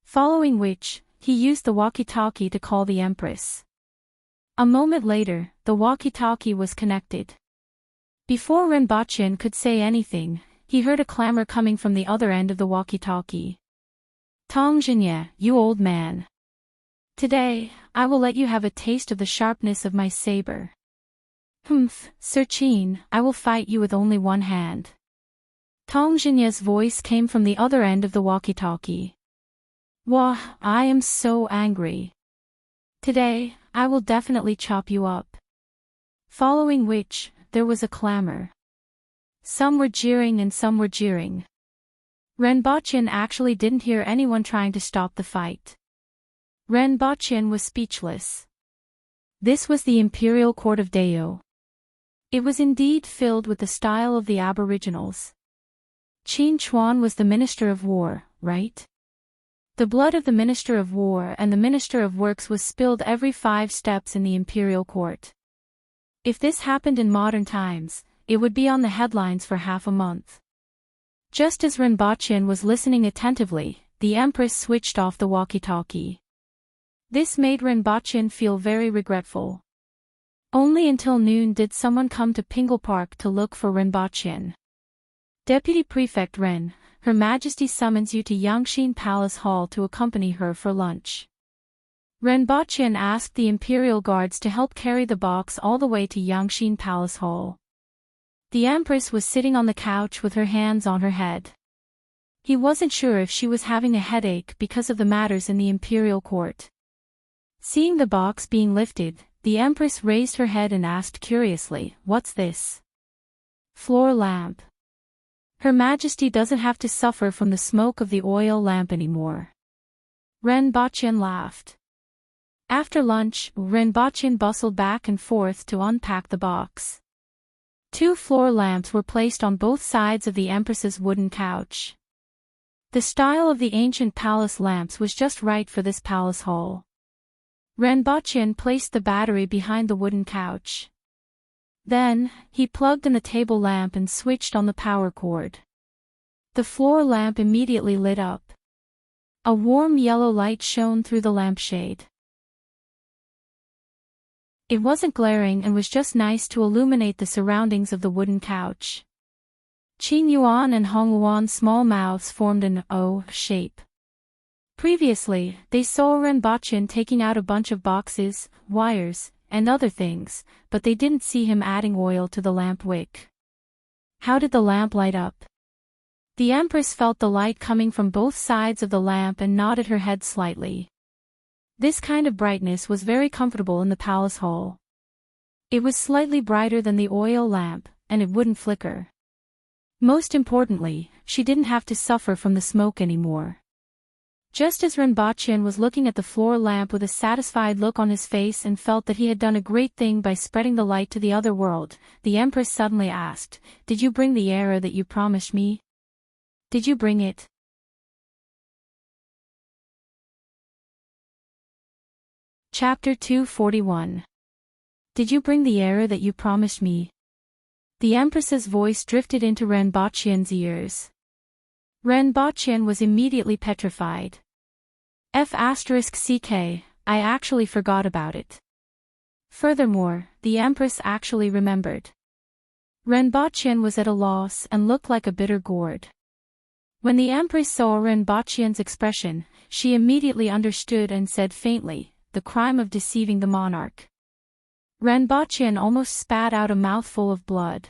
A: Following which, he used the walkie-talkie to call the Empress. A moment later, the walkie-talkie was connected. Before Renbochin could say anything, he heard a clamor coming from the other end of the walkie-talkie. Tong Jinye, you old man. Today, I will let you have a taste of the sharpness of my saber. Humph, Sir Qin, I will fight you with only one hand. Tong Jinye's voice came from the other end of the walkie-talkie. Wah, I am so angry. Today, I will definitely chop you up. Following which, there was a clamor. Some were jeering and some were jeering. Renbochin actually didn't hear anyone trying to stop the fight. Renbochin was speechless. This was the imperial court of Deo. It was indeed filled with the style of the aboriginals. Qin Chuan was the Minister of War, right? The blood of the Minister of War and the Minister of Works was spilled every 5 steps in the imperial court. If this happened in modern times, it would be on the headlines for half a month. Just as Renbochin was listening attentively, the Empress switched off the walkie-talkie. This made Renbochin feel very regretful. Only until noon did someone come to Pingle Park to look for Renbochin. Deputy Prefect Ren, Her Majesty summons you to Yangxin Palace Hall to accompany her for lunch. Renbochin asked the Imperial Guards to help carry the box all the way to Yangxin Palace Hall. The Empress was sitting on the couch with her hands on her head. He wasn't sure if she was having a headache because of the matters in the Imperial Court. Seeing the box being lifted, the Empress raised her head and asked curiously, "What's this?" "Floor lamp. Her Majesty doesn't have to suffer from the smoke of the oil lamp anymore." Renbochin laughed. After lunch, Renbochin bustled back and forth to unpack the box. 2 floor lamps were placed on both sides of the Empress's wooden couch. The style of the ancient palace lamps was just right for this palace hall. Renbochin placed the battery behind the wooden couch. Then, he plugged in the table lamp and switched on the power cord. The floor lamp immediately lit up. A warm yellow light shone through the lampshade. It wasn't glaring and was just nice to illuminate the surroundings of the wooden couch. Qin Yuan and Hong Yuan's small mouths formed an O shape. Previously, they saw Renbochin taking out a bunch of boxes, wires, and other things, but they didn't see him adding oil to the lamp wick. How did the lamp light up? The Empress felt the light coming from both sides of the lamp and nodded her head slightly. This kind of brightness was very comfortable in the palace hall. It was slightly brighter than the oil lamp, and it wouldn't flicker. Most importantly, she didn't have to suffer from the smoke anymore. Just as Renbochin was looking at the floor lamp with a satisfied look on his face and felt that he had done a great thing by spreading the light to the other world, the Empress suddenly asked, "Did you bring the era that you promised me? Did you bring it?" Chapter 241. Did you bring the era that you promised me? The Empress's voice drifted into Renbochin's ears. Renbochin was immediately petrified. F***ck, I actually forgot about it. Furthermore, the Empress actually remembered. Renbochin was at a loss and looked like a bitter gourd. When the Empress saw Renbochin's expression, she immediately understood and said faintly, "The crime of deceiving the monarch." Renbochin almost spat out a mouthful of blood.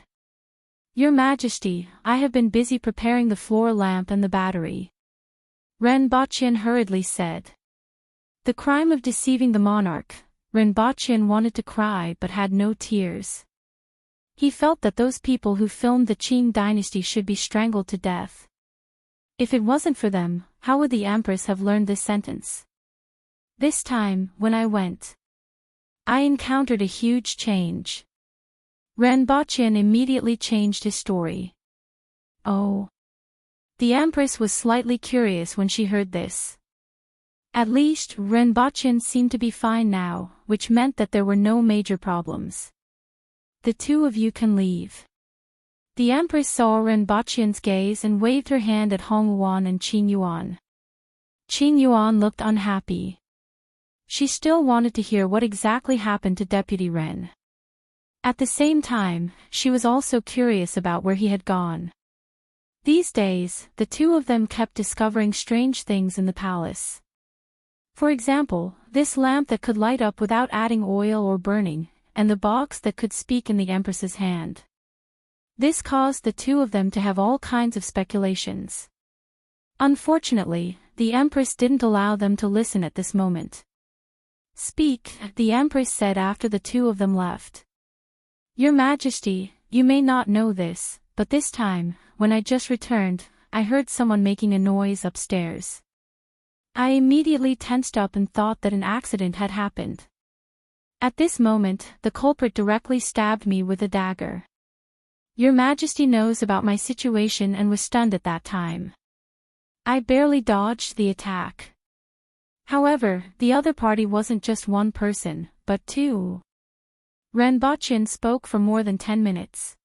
A: "Your Majesty, I have been busy preparing the floor lamp and the battery," Renbochin hurriedly said. The crime of deceiving the monarch. Renbochin wanted to cry but had no tears. He felt that those people who filmed the Qing dynasty should be strangled to death. If it wasn't for them, how would the Empress have learned this sentence? "This time, when I went, I encountered a huge change." Renbochin immediately changed his story. Oh. The Empress was slightly curious when she heard this. At least, Renbochin seemed to be fine now, which meant that there were no major problems. "The 2 of you can leave." The Empress saw Renbochin's gaze and waved her hand at Hong Yuan and Qin Yuan. Qin Yuan looked unhappy. She still wanted to hear what exactly happened to Deputy Ren. At the same time, she was also curious about where he had gone. These days, the 2 of them kept discovering strange things in the palace. For example, this lamp that could light up without adding oil or burning, and the box that could speak in the Empress's hand. This caused the 2 of them to have all kinds of speculations. Unfortunately, the Empress didn't allow them to listen at this moment. "Speak," the Empress said after the 2 of them left. Your Majesty, you may not know this, but this time, when I just returned, I heard someone making a noise upstairs. I immediately tensed up and thought that an accident had happened. At this moment, the culprit directly stabbed me with a dagger. Your Majesty knows about my situation and was stunned at that time. I barely dodged the attack. However, the other party wasn't just one person, but two. Renbochin spoke for more than 10 minutes.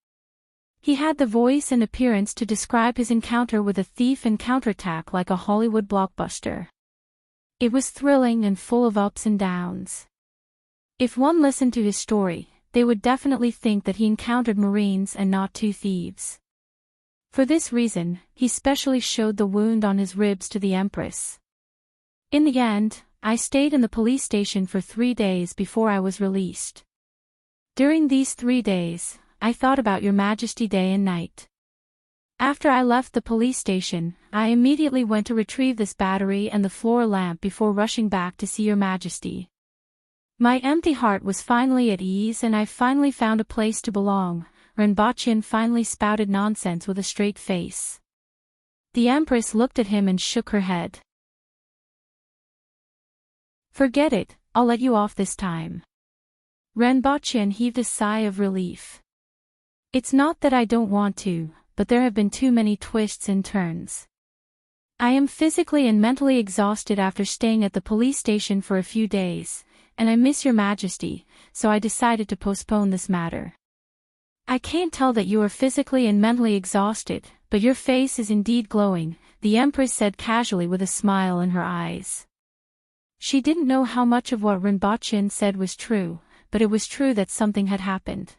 A: He had the voice and appearance to describe his encounter with a thief and counterattack like a Hollywood blockbuster. It was thrilling and full of ups and downs. If one listened to his story, they would definitely think that he encountered Marines and not two thieves. For this reason, he specially showed the wound on his ribs to the Empress. In the end, I stayed in the police station for 3 days before I was released. During these 3 days, I thought about Your Majesty day and night. After I left the police station, I immediately went to retrieve this battery and the floor lamp before rushing back to see Your Majesty. My empty heart was finally at ease and I finally found a place to belong. Renbochin finally spouted nonsense with a straight face. The Empress looked at him and shook her head. Forget it, I'll let you off this time. Renbochin heaved a sigh of relief. It's not that I don't want to, but there have been too many twists and turns. I am physically and mentally exhausted after staying at the police station for a few days, and I miss Your Majesty, so I decided to postpone this matter. I can't tell that you are physically and mentally exhausted, but your face is indeed glowing, the Empress said casually with a smile in her eyes. She didn't know how much of what Renbochin said was true, but it was true that something had happened.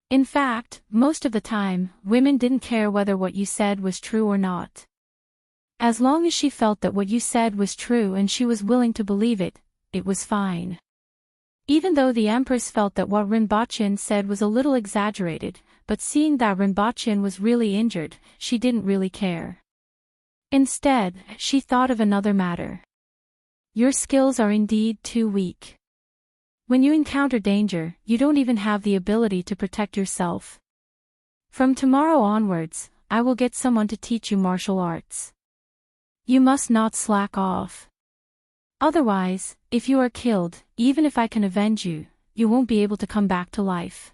A: In fact, most of the time, women didn't care whether what you said was true or not. As long as she felt that what you said was true and she was willing to believe it, it was fine. Even though the Empress felt that what Renbochin said was a little exaggerated, but seeing that Renbochin was really injured, she didn't really care. Instead, she thought of another matter. Your skills are indeed too weak. When you encounter danger, you don't even have the ability to protect yourself. From tomorrow onwards, I will get someone to teach you martial arts. You must not slack off. Otherwise, if you are killed, even if I can avenge you, you won't be able to come back to life.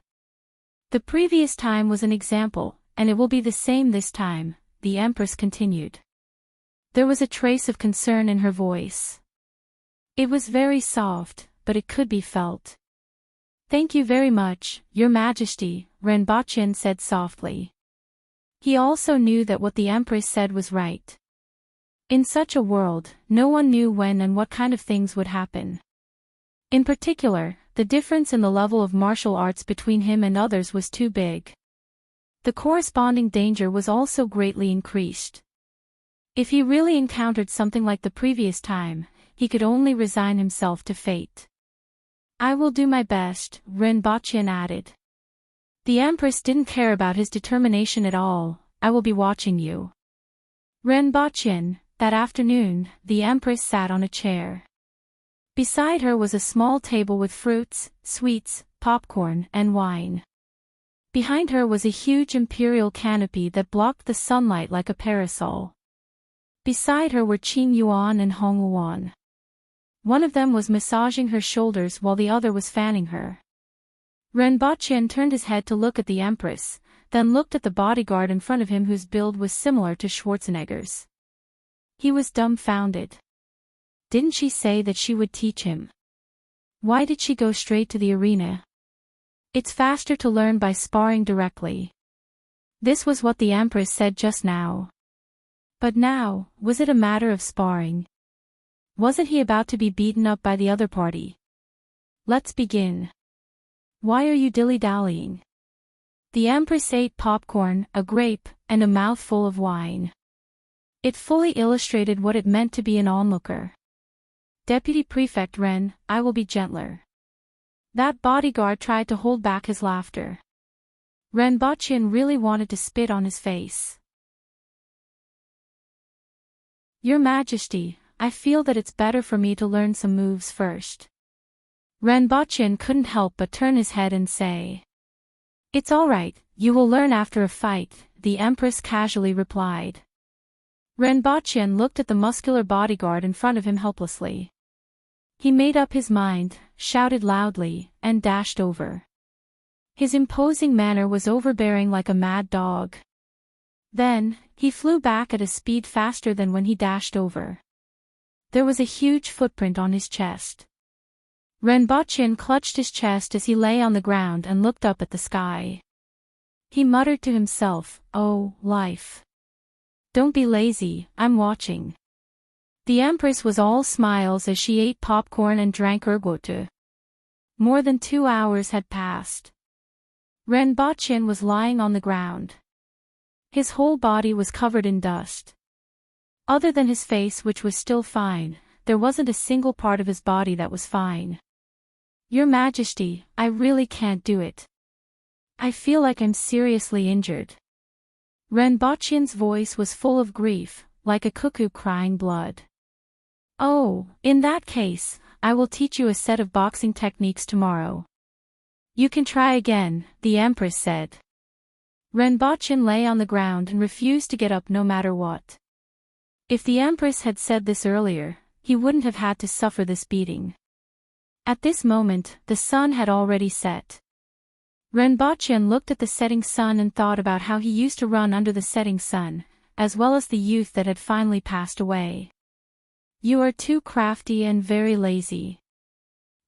A: The previous time was an example, and it will be the same this time, the Empress continued. There was a trace of concern in her voice. It was very soft, but it could be felt. Thank you very much, Your Majesty, Renbochin said softly. He also knew that what the Empress said was right. In such a world, no one knew when and what kind of things would happen. In particular, the difference in the level of martial arts between him and others was too big. The corresponding danger was also greatly increased. If he really encountered something like the previous time, he could only resign himself to fate. I will do my best, Renbochin added. The Empress didn't care about his determination at all. I will be watching you. Renbochin. That afternoon, the Empress sat on a chair. Beside her was a small table with fruits, sweets, popcorn, and wine. Behind her was a huge imperial canopy that blocked the sunlight like a parasol. Beside her were Qing Yuan and Hong Wuan. One of them was massaging her shoulders while the other was fanning her. Renbochin turned his head to look at the Empress, then looked at the bodyguard in front of him whose build was similar to Schwarzenegger's. He was dumbfounded. Didn't she say that she would teach him? Why did she go straight to the arena? It's faster to learn by sparring directly. This was what the Empress said just now. But now, was it a matter of sparring? Wasn't he about to be beaten up by the other party? Let's begin. Why are you dilly-dallying? The Empress ate popcorn, a grape, and a mouthful of wine. It fully illustrated what it meant to be an onlooker. Deputy Prefect Ren, I will be gentler. That bodyguard tried to hold back his laughter. Renbochin really wanted to spit on his face. Your Majesty, I feel that it's better for me to learn some moves first. Renbochin couldn't help but turn his head and say. It's all right, you will learn after a fight, the Empress casually replied. Renbocchen looked at the muscular bodyguard in front of him helplessly. He made up his mind, shouted loudly, and dashed over. His imposing manner was overbearing like a mad dog. Then, he flew back at a speed faster than when he dashed over. There was a huge footprint on his chest. Renbocchen clutched his chest as he lay on the ground and looked up at the sky. He muttered to himself, "Oh, life. Don't be lazy, I'm watching." The Empress was all smiles as she ate popcorn and drank ergotte. More than 2 hours had passed. Renbocchen was lying on the ground. His whole body was covered in dust. Other than his face, which was still fine, there wasn't a single part of his body that was fine. "Your Majesty, I really can't do it. I feel like I'm seriously injured." Renbochen's voice was full of grief, like a cuckoo crying blood. "Oh, in that case, I will teach you a set of boxing techniques tomorrow. You can try again," the Empress said. Renbocchen lay on the ground and refused to get up no matter what. If the Empress had said this earlier, he wouldn't have had to suffer this beating. At this moment, the sun had already set. Renbocchen looked at the setting sun and thought about how he used to run under the setting sun, as well as the youth that had finally passed away. "You are too crafty and very lazy.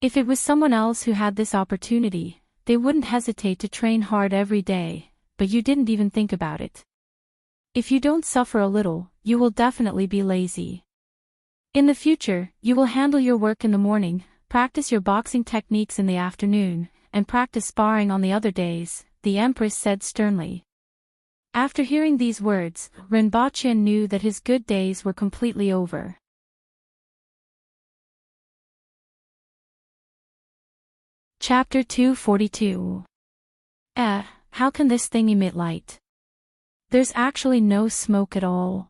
A: If it was someone else who had this opportunity, they wouldn't hesitate to train hard every day, but you didn't even think about it. If you don't suffer a little, you will definitely be lazy. In the future, you will handle your work in the morning, practice your boxing techniques in the afternoon, and practice sparring on the other days," the Empress said sternly. After hearing these words, Renbocchen knew that his good days were completely over. Chapter 242. How can this thing emit light? There's actually no smoke at all.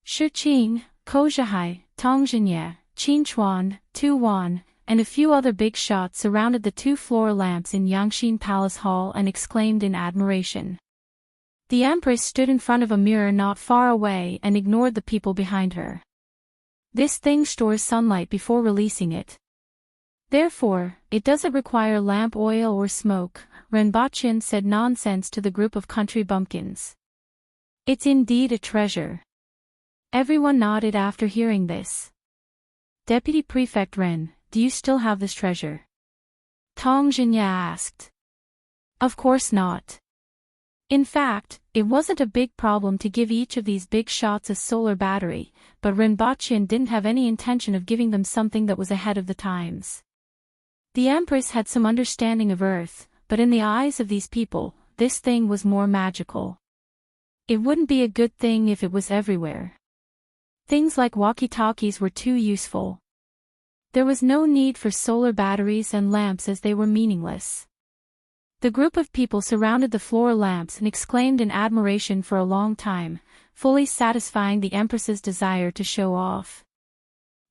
A: Shiqing, Kozhihai, Tongzhinya, Qinchuan, Tuwan, and a few other big shots surrounded the 2 floor lamps in Yangxin Palace Hall and exclaimed in admiration. The Empress stood in front of a mirror not far away and ignored the people behind her. "This thing stores sunlight before releasing it. Therefore, it doesn't require lamp oil or smoke," Renbocchen said nonsense to the group of country bumpkins. "It's indeed a treasure." Everyone nodded after hearing this. "Deputy Prefect Ren, do you still have this treasure?" Tong Jinya asked. "Of course not. In fact, it wasn't a big problem to give each of these big shots a solar battery, but Renbocchen didn't have any intention of giving them something that was ahead of the times. The Empress had some understanding of Earth, but in the eyes of these people, this thing was more magical. It wouldn't be a good thing if it was everywhere. Things like walkie-talkies were too useful. There was no need for solar batteries and lamps as they were meaningless. The group of people surrounded the floor lamps and exclaimed in admiration for a long time, fully satisfying the Empress's desire to show off.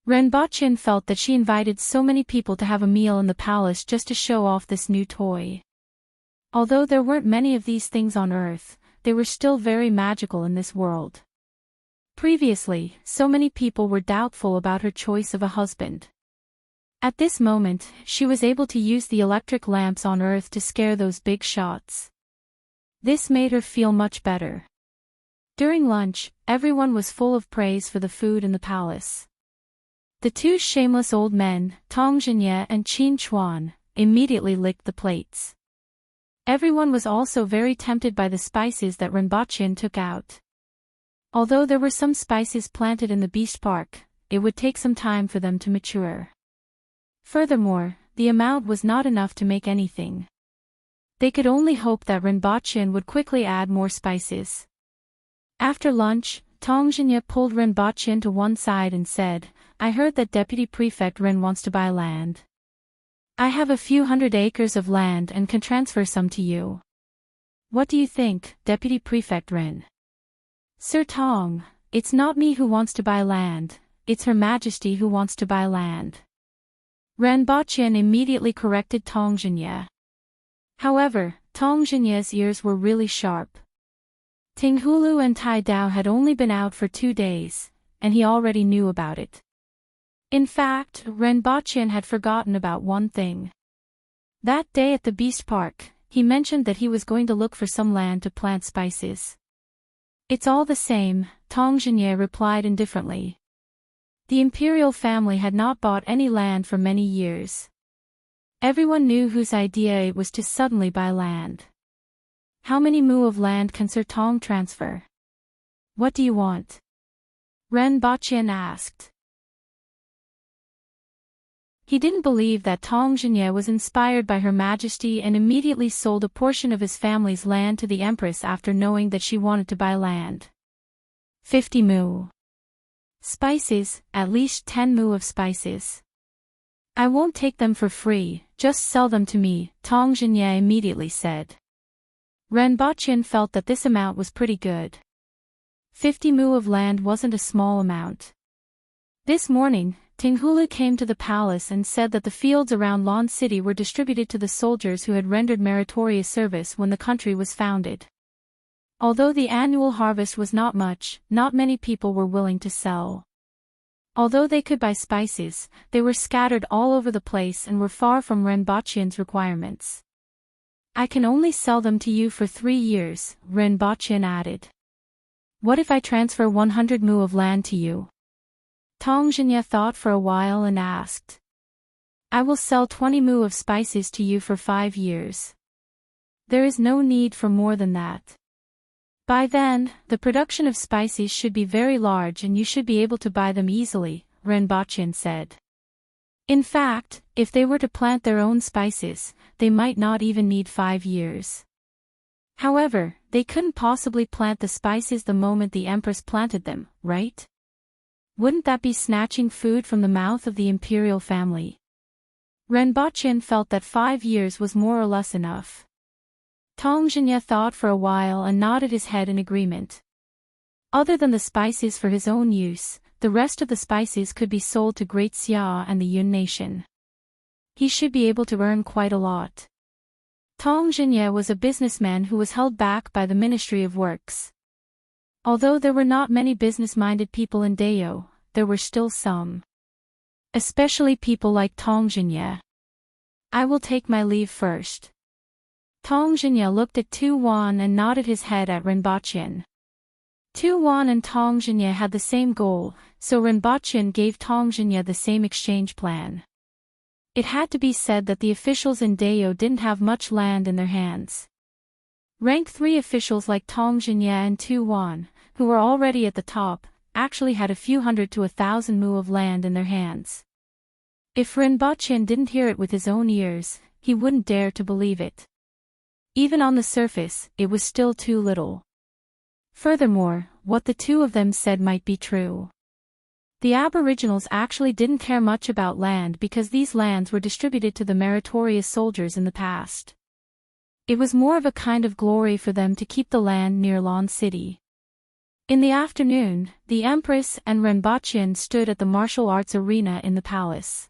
A: Renbocchen felt that she invited so many people to have a meal in the palace just to show off this new toy. Although there weren't many of these things on Earth, they were still very magical in this world. Previously, so many people were doubtful about her choice of a husband. At this moment, she was able to use the electric lamps on Earth to scare those big shots. This made her feel much better. During lunch, everyone was full of praise for the food in the palace. The 2 shameless old men, Tong Jinya and Qin Chuan, immediately licked the plates. Everyone was also very tempted by the spices that Renbocchen took out. Although there were some spices planted in the Beast Park, it would take some time for them to mature. Furthermore, the amount was not enough to make anything. They could only hope that Renbocchen would quickly add more spices. After lunch, Tong Jinya pulled Renbocchen to one side and said, "I heard that Deputy Prefect Ren wants to buy land. I have a few hundred acres of land and can transfer some to you. What do you think, Deputy Prefect Ren?" "Sir Tong, it's not me who wants to buy land, it's Her Majesty who wants to buy land." Renbocchen immediately corrected Tong Jinya. However, Tong Jinye's ears were really sharp. Ting Hulu and Tai Dao had only been out for 2 days, and he already knew about it. In fact, Ren Baqian had forgotten about one thing. That day at the Beast Park, he mentioned that he was going to look for some land to plant spices. It's all the same, Tong Jinye replied indifferently. The imperial family had not bought any land for many years. Everyone knew whose idea it was to suddenly buy land. How many mu of land can Sir Tong transfer? What do you want? Ren Baqian asked. He didn't believe that Tong Jinye was inspired by Her Majesty and immediately sold a portion of his family's land to the Empress after knowing that she wanted to buy land. 50 mu. Spices, at least 10 mu of spices. I won't take them for free, just sell them to me, Tong Jinye immediately said. Ren Baqian felt that this amount was pretty good. 50 mu of land wasn't a small amount. This morning, Ting Hulu came to the palace and said that the fields around Lan City were distributed to the soldiers who had rendered meritorious service when the country was founded. Although the annual harvest was not much, not many people were willing to sell. Although they could buy spices, they were scattered all over the place and were far from Ren Baqian's requirements. I can only sell them to you for 3 years, Ren Baqian added. What if I transfer 100 mu of land to you? Tong Jinye thought for a while and asked. I will sell 20 mu of spices to you for 5 years. There is no need for more than that. By then, the production of spices should be very large and you should be able to buy them easily, Ren Baqian said. In fact, if they were to plant their own spices, they might not even need 5 years. However, they couldn't possibly plant the spices the moment the Empress planted them, right? Wouldn't that be snatching food from the mouth of the imperial family? Ren Baqian felt that 5 years was more or less enough. Tong Jinye thought for a while and nodded his head in agreement. Other than the spices for his own use, the rest of the spices could be sold to Great Xia and the Yun nation. He should be able to earn quite a lot. Tong Jinye was a businessman who was held back by the Ministry of Works. Although there were not many business-minded people in Deo, there were still some. Especially people like Tong Jinye. I will take my leave first. Tong Jinye looked at Tu Wan and nodded his head at Ren Baqian. Tu Wan and Tong Jinye had the same goal, so Ren Baqian gave Tong Jinye the same exchange plan. It had to be said that the officials in Deo didn't have much land in their hands. Rank 3 officials like Tong Jinye and Tu Wan, who were already at the top, actually had a few hundred to 1,000 mu of land in their hands. If Ren Baqian didn't hear it with his own ears, he wouldn't dare to believe it. Even on the surface, it was still too little. Furthermore, what the two of them said might be true. The Aboriginals actually didn't care much about land because these lands were distributed to the meritorious soldiers in the past. It was more of a kind of glory for them to keep the land near Lan City. In the afternoon, the Empress and Ren Baqian stood at the martial arts arena in the palace.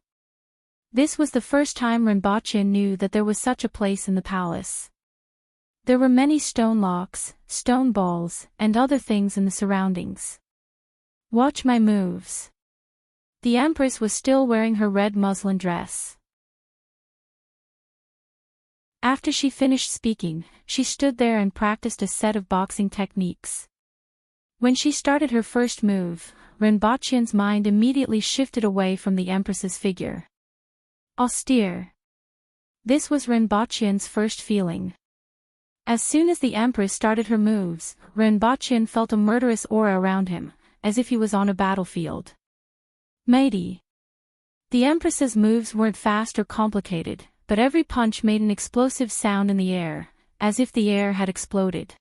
A: This was the first time Ren Baqian knew that there was such a place in the palace. There were many stone locks, stone balls, and other things in the surroundings. Watch my moves. The Empress was still wearing her red muslin dress. After she finished speaking, she stood there and practiced a set of boxing techniques. When she started her first move, Ren Baqian's mind immediately shifted away from the Empress's figure. Austere. This was Ren Baqian's first feeling. As soon as the Empress started her moves, Ren Baqian felt a murderous aura around him, as if he was on a battlefield. Mighty. The Empress's moves weren't fast or complicated, but every punch made an explosive sound in the air, as if the air had exploded.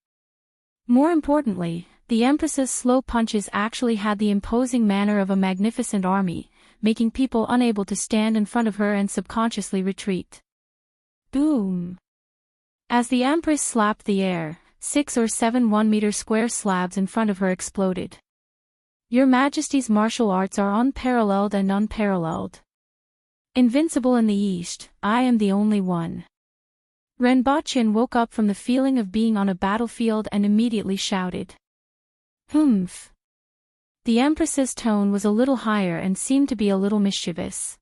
A: More importantly, the Empress's slow punches actually had the imposing manner of a magnificent army, making people unable to stand in front of her and subconsciously retreat. Boom! As the Empress slapped the air, 6 or 7 1-meter square slabs in front of her exploded. Your Majesty's martial arts are unparalleled and unparalleled. Invincible in the East, I am the only one. Renbochin woke up from the feeling of being on a battlefield and immediately shouted. Humph. The Empress's tone was a little higher and seemed to be a little mischievous.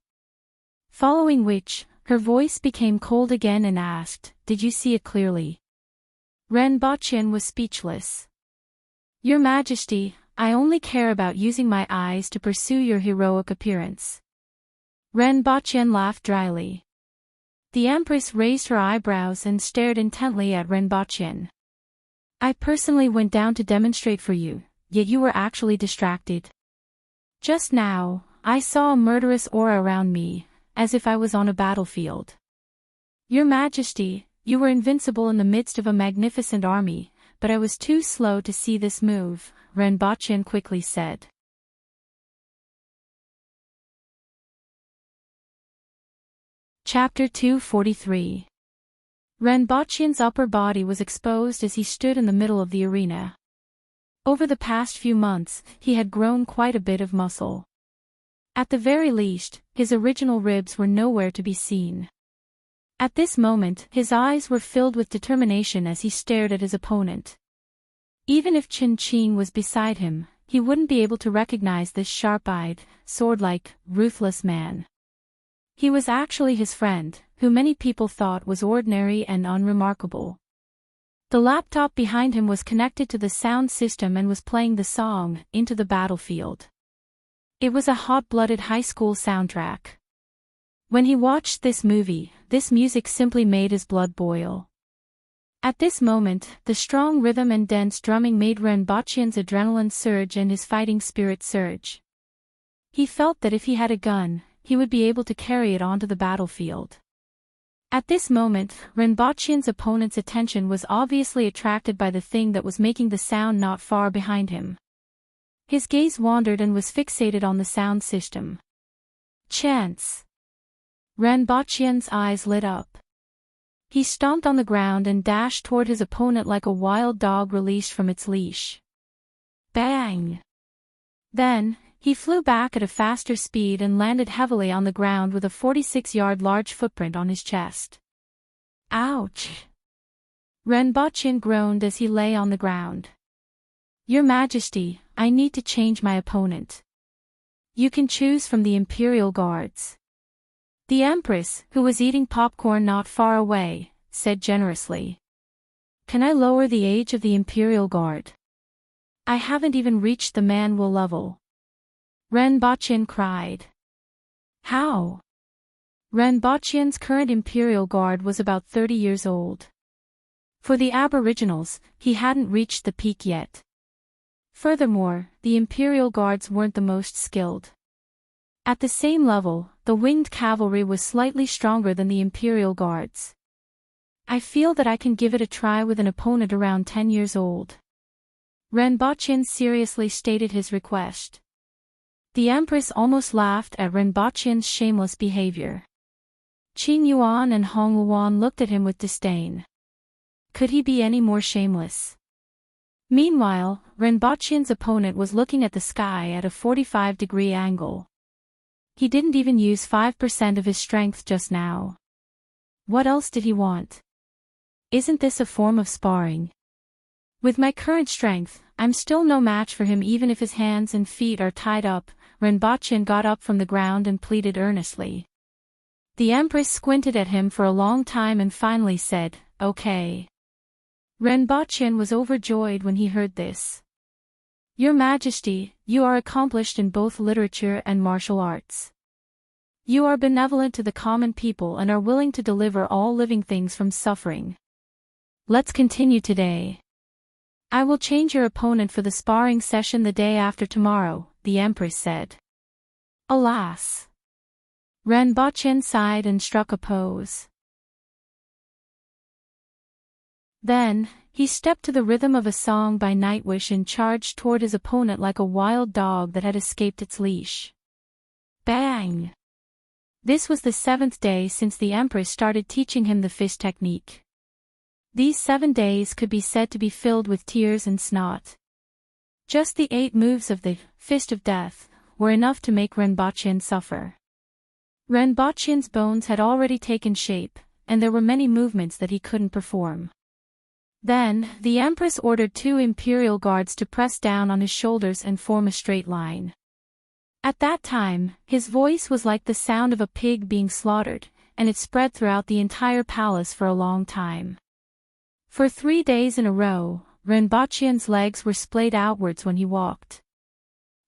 A: Following which, her voice became cold again and asked, Did you see it clearly? Renbochin was speechless. Your Majesty, I only care about using my eyes to pursue your heroic appearance. Renbochin laughed dryly. The Empress raised her eyebrows and stared intently at Renbochin. I personally went down to demonstrate for you, yet you were actually distracted. Just now, I saw a murderous aura around me, as if I was on a battlefield. Your Majesty, you were invincible in the midst of a magnificent army, but I was too slow to see this move, Renbochin quickly said. Chapter 243. Renbochin's upper body was exposed as he stood in the middle of the arena. Over the past few months, he had grown quite a bit of muscle. At the very least, his original ribs were nowhere to be seen. At this moment, his eyes were filled with determination as he stared at his opponent. Even if Qin Qing was beside him, he wouldn't be able to recognize this sharp-eyed, sword-like, ruthless man. He was actually his friend, who many people thought was ordinary and unremarkable. The laptop behind him was connected to the sound system and was playing the song, Into the Battlefield. It was a hot-blooded high school soundtrack. When he watched this movie, this music simply made his blood boil. At this moment, the strong rhythm and dense drumming made Renbochin's adrenaline surge and his fighting spirit surge. He felt that if he had a gun, he would be able to carry it onto the battlefield. At this moment, Renbochin's opponent's attention was obviously attracted by the thing that was making the sound not far behind him. His gaze wandered and was fixated on the sound system. Chance! Renbochin's eyes lit up. He stomped on the ground and dashed toward his opponent like a wild dog released from its leash. Bang! Then, he flew back at a faster speed and landed heavily on the ground with a 46-yard large footprint on his chest. Ouch! Renbochin groaned as he lay on the ground. Your Majesty, I need to change my opponent. You can choose from the Imperial Guards. The Empress, who was eating popcorn not far away, said generously. Can I lower the age of the Imperial Guard? I haven't even reached the manual level. Renbochin cried. How? Renbochin's current Imperial Guard was about 30 years old. For the Aboriginals, he hadn't reached the peak yet. Furthermore, the Imperial Guards weren't the most skilled. At the same level, the winged cavalry was slightly stronger than the Imperial Guards. I feel that I can give it a try with an opponent around 10 years old. Renbochin seriously stated his request. The Empress almost laughed at Renbochin's shameless behavior. Qin Yuan and Hong Luan looked at him with disdain. Could he be any more shameless? Meanwhile, Renbochin's opponent was looking at the sky at a 45-degree angle. He didn't even use 5% of his strength just now. What else did he want? Isn't this a form of sparring? With my current strength, I'm still no match for him even if his hands and feet are tied up. Renbochin got up from the ground and pleaded earnestly. The Empress squinted at him for a long time and finally said, Okay. Renbochin was overjoyed when he heard this. Your Majesty, you are accomplished in both literature and martial arts. You are benevolent to the common people and are willing to deliver all living things from suffering. Let's continue today. I will change your opponent for the sparring session the day after tomorrow, the Empress said. Alas! Renbochin sighed and struck a pose. Then, he stepped to the rhythm of a song by Nightwish and charged toward his opponent like a wild dog that had escaped its leash. Bang! This was the 7th day since the Empress started teaching him the fist technique. These 7 days could be said to be filled with tears and snot. Just the 8 moves of the Fist of Death were enough to make Renbochin suffer. Renbochin's bones had already taken shape, and there were many movements that he couldn't perform. Then, the Empress ordered 2 imperial guards to press down on his shoulders and form a straight line. At that time, his voice was like the sound of a pig being slaughtered, and it spread throughout the entire palace for a long time. For 3 days in a row, Renbachian's legs were splayed outwards when he walked.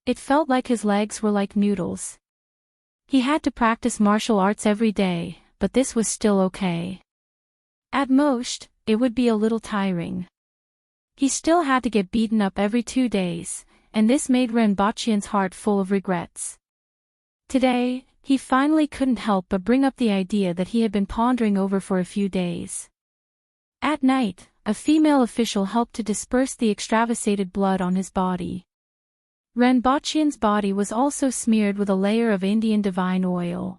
A: It felt like his legs were like noodles. He had to practice martial arts every day, but this was still okay. At most, it would be a little tiring. He still had to get beaten up every 2 days, and this made Renbachian's heart full of regrets. Today, he finally couldn't help but bring up the idea that he had been pondering over for a few days. At night, a female official helped to disperse the extravasated blood on his body. Renbachian's body was also smeared with a layer of Indian divine oil.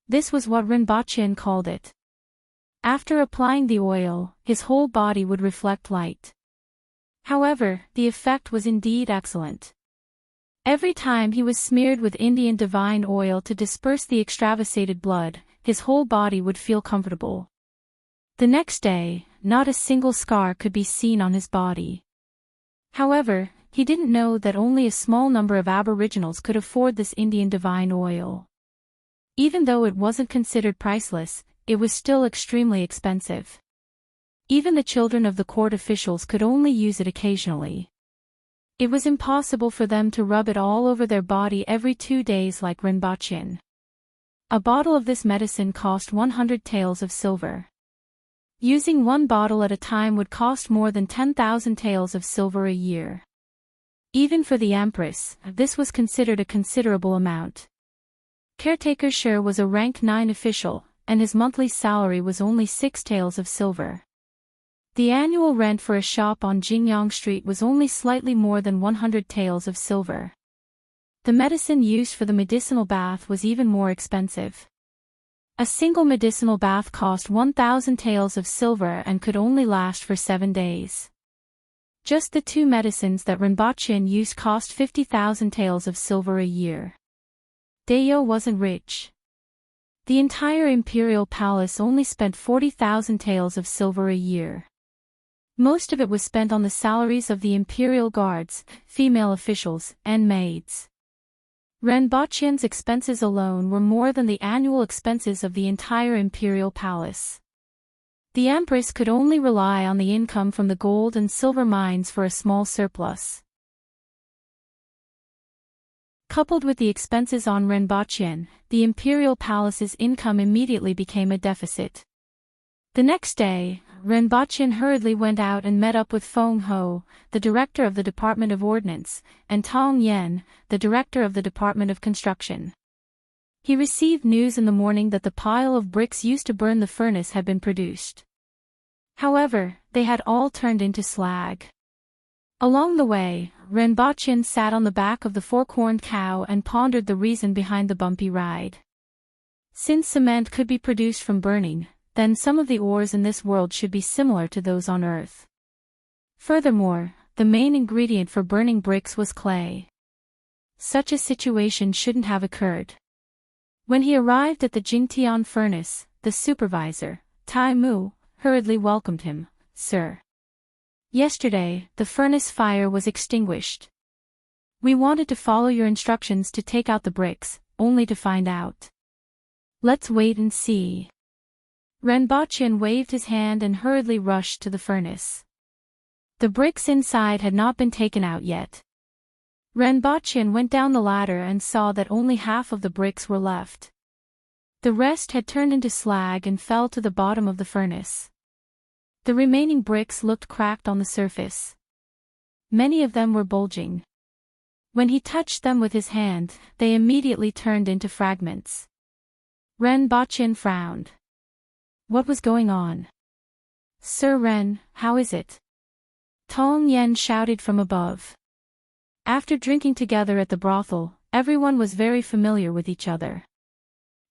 A: This was what Renbachian called it. After applying the oil, his whole body would reflect light. However, the effect was indeed excellent. Every time he was smeared with Indian divine oil to disperse the extravasated blood, his whole body would feel comfortable. The next day, not a single scar could be seen on his body. However, he didn't know that only a small number of aboriginals could afford this Indian divine oil. Even though it wasn't considered priceless, it was still extremely expensive. Even the children of the court officials could only use it occasionally. It was impossible for them to rub it all over their body every 2 days like Renbachian. A bottle of this medicine cost 100 taels of silver. Using 1 bottle at a time would cost more than 10,000 taels of silver a year. Even for the Empress, this was considered a considerable amount. Caretaker Sher was a rank 9 official, and his monthly salary was only 6 taels of silver. The annual rent for a shop on Jingyang Street was only slightly more than 100 taels of silver. The medicine used for the medicinal bath was even more expensive. A single medicinal bath cost 1,000 taels of silver and could only last for 7 days. Just the 2 medicines that Renbachian used cost 50,000 taels of silver a year. Dayo wasn't rich. The entire imperial palace only spent 40,000 taels of silver a year. Most of it was spent on the salaries of the imperial guards, female officials, and maids. Renbachian's expenses alone were more than the annual expenses of the entire imperial palace. The Empress could only rely on the income from the gold and silver mines for a small surplus. Coupled with the expenses on Renbachian, the imperial palace's income immediately became a deficit. The next day, Renbachian hurriedly went out and met up with Feng Ho, the director of the Department of Ordnance, and Tong Yen, the director of the Department of Construction. He received news in the morning that the pile of bricks used to burn the furnace had been produced. However, they had all turned into slag. Along the way, Renbachian sat on the back of the 4-corned cow and pondered the reason behind the bumpy ride. Since cement could be produced from burning, then some of the ores in this world should be similar to those on Earth. Furthermore, the main ingredient for burning bricks was clay. Such a situation shouldn't have occurred. When he arrived at the Jingtian furnace, the supervisor, Tai Mu, hurriedly welcomed him. "Sir. Yesterday, the furnace fire was extinguished. We wanted to follow your instructions to take out the bricks, only to find out. Let's wait and see." Renbachian waved his hand and hurriedly rushed to the furnace. The bricks inside had not been taken out yet. Renbachian went down the ladder and saw that only half of the bricks were left. The rest had turned into slag and fell to the bottom of the furnace. The remaining bricks looked cracked on the surface. Many of them were bulging. When he touched them with his hand, they immediately turned into fragments. Renbachian frowned. What was going on? "Sir Ren, how is it?" Tong Yen shouted from above. After drinking together at the brothel, everyone was very familiar with each other.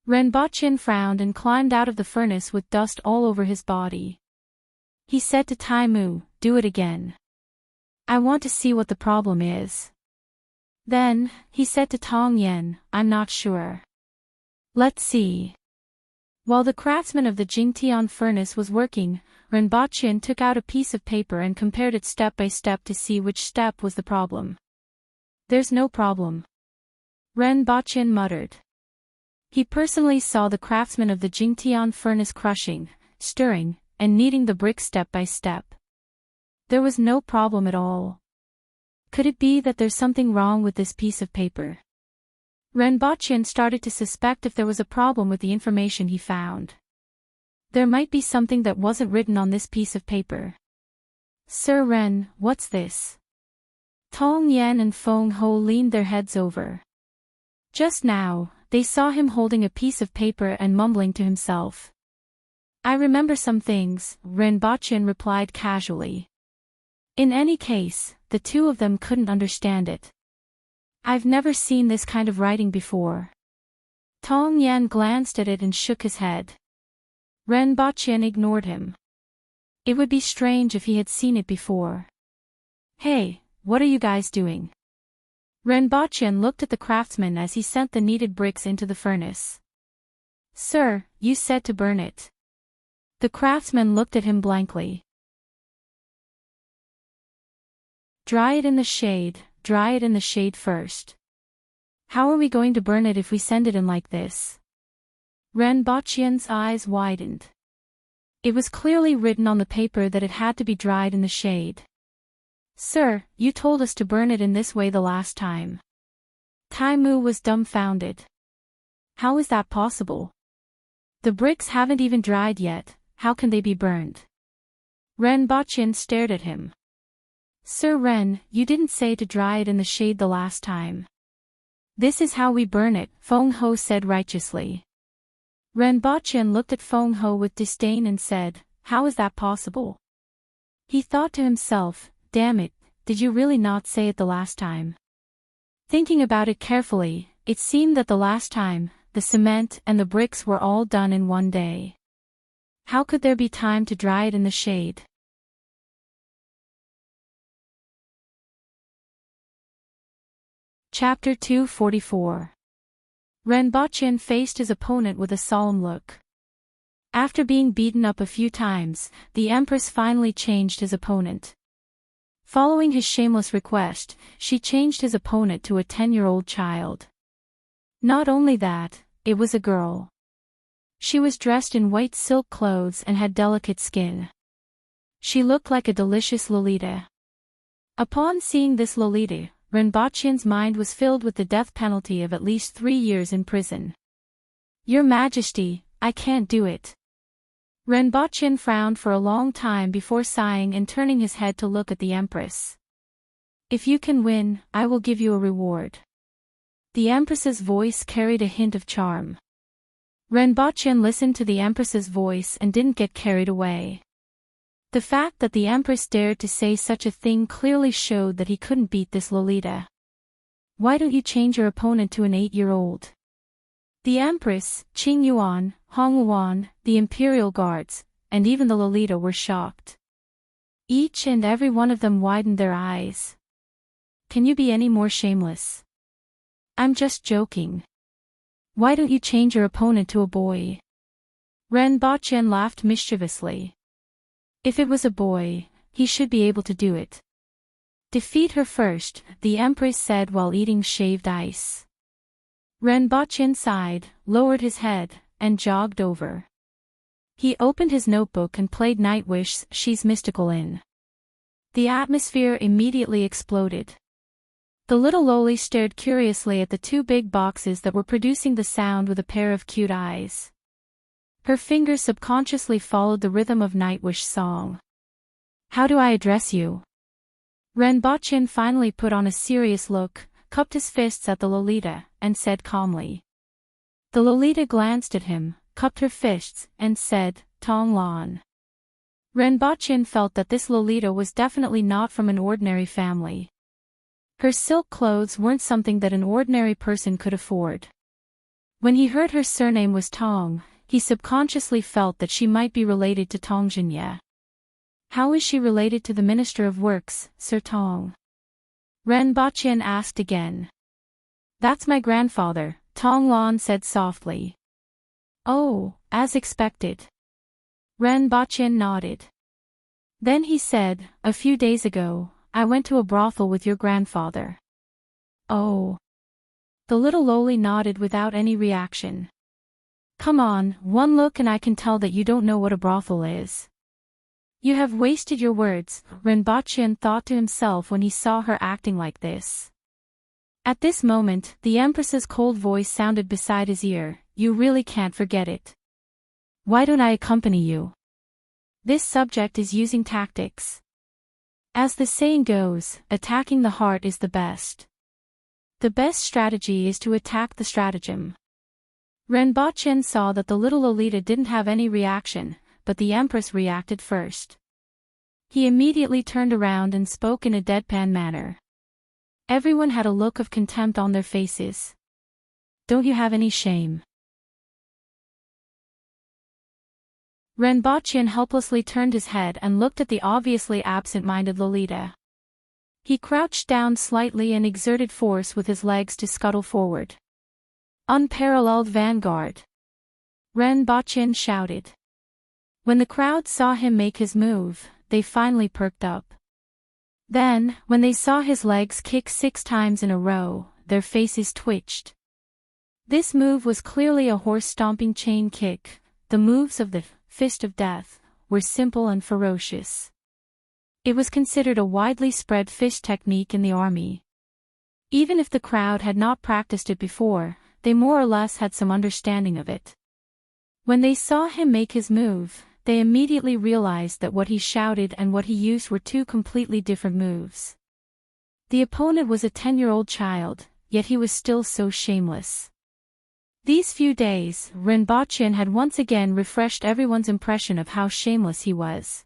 A: Renbachian frowned and climbed out of the furnace with dust all over his body. He said to Tai Mu, "Do it again. I want to see what the problem is." Then, he said to Tong Yen, "I'm not sure. Let's see." While the craftsman of the Jingtian furnace was working, Renbochin took out a piece of paper and compared it step by step to see which step was the problem. "There's no problem," Renbochin muttered. He personally saw the craftsman of the Jingtian furnace crushing, stirring, and kneading the brick step by step. There was no problem at all. Could it be that there's something wrong with this piece of paper? Renbochin started to suspect if there was a problem with the information he found. There might be something that wasn't written on this piece of paper. "Sir Ren, what's this?" Tong Yan and Feng Ho leaned their heads over. Just now, they saw him holding a piece of paper and mumbling to himself. "I remember some things," Renbochin replied casually. In any case, the two of them couldn't understand it. "I've never seen this kind of writing before." Tong Yan glanced at it and shook his head. Renbochin ignored him. It would be strange if he had seen it before. "Hey, what are you guys doing?" Renbochin looked at the craftsman as he sent the kneaded bricks into the furnace. "Sir, you said to burn it." The craftsman looked at him blankly. "Dry it in the shade, dry it in the shade first." "How are we going to burn it if we send it in like this?" Renbochin's eyes widened. It was clearly written on the paper that it had to be dried in the shade. "Sir, you told us to burn it in this way the last time." Taimu was dumbfounded. "How is that possible? The bricks haven't even dried yet, how can they be burned?" Renbochin stared at him. "Sir Ren, you didn't say to dry it in the shade the last time." "This is how we burn it," Feng Ho said righteously. Renbochin looked at Feng Ho with disdain and said, "How is that possible?" He thought to himself, "Damn it, did you really not say it the last time?" Thinking about it carefully, it seemed that the last time, the cement and the bricks were all done in one day. How could there be time to dry it in the shade? Chapter 244. Renbochin faced his opponent with a solemn look. After being beaten up a few times, the Empress finally changed his opponent. Following his shameless request, she changed his opponent to a 10-year-old child. Not only that, it was a girl. She was dressed in white silk clothes and had delicate skin. She looked like a delicious Lolita. Upon seeing this Lolita, Renbochin's mind was filled with the death penalty of at least 3 years in prison. "Your Majesty, I can't do it." Renbochin frowned for a long time before sighing and turning his head to look at the Empress. "If you can win, I will give you a reward." The Empress's voice carried a hint of charm. Renbochin listened to the Empress's voice and didn't get carried away. The fact that the Empress dared to say such a thing clearly showed that he couldn't beat this Lolita. "Why don't you change your opponent to an 8-year-old? The Empress, Qing Yuan, Hong Yuan, the Imperial Guards, and even the Lolita were shocked. Each and every one of them widened their eyes. "Can you be any more shameless?" "I'm just joking. Why don't you change your opponent to a boy?" Renbochin laughed mischievously. If it was a boy, he should be able to do it. "Defeat her first," the Empress said while eating shaved ice. Renbochin sighed, lowered his head, and jogged over. He opened his notebook and played Nightwish's She's Mystical In. The atmosphere immediately exploded. The little loli stared curiously at the 2 big boxes that were producing the sound with a pair of cute eyes. Her fingers subconsciously followed the rhythm of Nightwish's song. "How do I address you?" Renbochin finally put on a serious look, cupped his fists at the Lolita, and said calmly. The Lolita glanced at him, cupped her fists, and said, "Tong Lan." Renbochin felt that this Lolita was definitely not from an ordinary family. Her silk clothes weren't something that an ordinary person could afford. When he heard her surname was Tong, he subconsciously felt that she might be related to Tong Jinye. "How is she related to the Minister of Works, Sir Tong?" Renbochin asked again. "That's my grandfather," Tong Lan said softly. Oh, as expected. Ren Baqin nodded. Then he said, a few days ago, I went to a brothel with your grandfather. Oh. The little loli nodded without any reaction. Come on, one look and I can tell that you don't know what a brothel is. You have wasted your words, Ren Baqin thought to himself when he saw her acting like this. At this moment, the Empress's cold voice sounded beside his ear, you really can't forget it. Why don't I accompany you? This subject is using tactics. As the saying goes, attacking the heart is the best. The best strategy is to attack the stratagem. Ren Baqin saw that the little Lolita didn't have any reaction, but the Empress reacted first. He immediately turned around and spoke in a deadpan manner. Everyone had a look of contempt on their faces. Don't you have any shame? Ren Baqin helplessly turned his head and looked at the obviously absent-minded Lolita. He crouched down slightly and exerted force with his legs to scuttle forward. Unparalleled vanguard! Ren Baqin shouted. When the crowd saw him make his move, they finally perked up. Then, when they saw his legs kick 6 times in a row, their faces twitched. This move was clearly a horse-stomping chain kick. The moves of the Fist of Death were simple and ferocious. It was considered a widely spread fist technique in the army. Even if the crowd had not practiced it before, they more or less had some understanding of it. When they saw him make his move, they immediately realized that what he shouted and what he used were 2 completely different moves. The opponent was a 10-year-old child, yet he was still so shameless. These few days, Ren Baqin had once again refreshed everyone's impression of how shameless he was.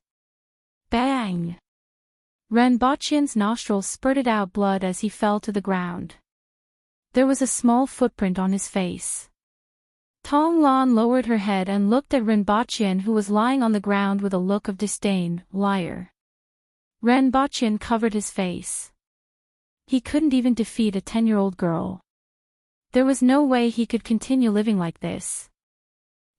A: Bang! Ren Baqin's nostrils spurted out blood as he fell to the ground. There was a small footprint on his face. Tong Lan lowered her head and looked at Ren Baqin, who was lying on the ground with a look of disdain. Liar. Ren Baqin covered his face. He couldn't even defeat a 10-year-old girl. There was no way he could continue living like this.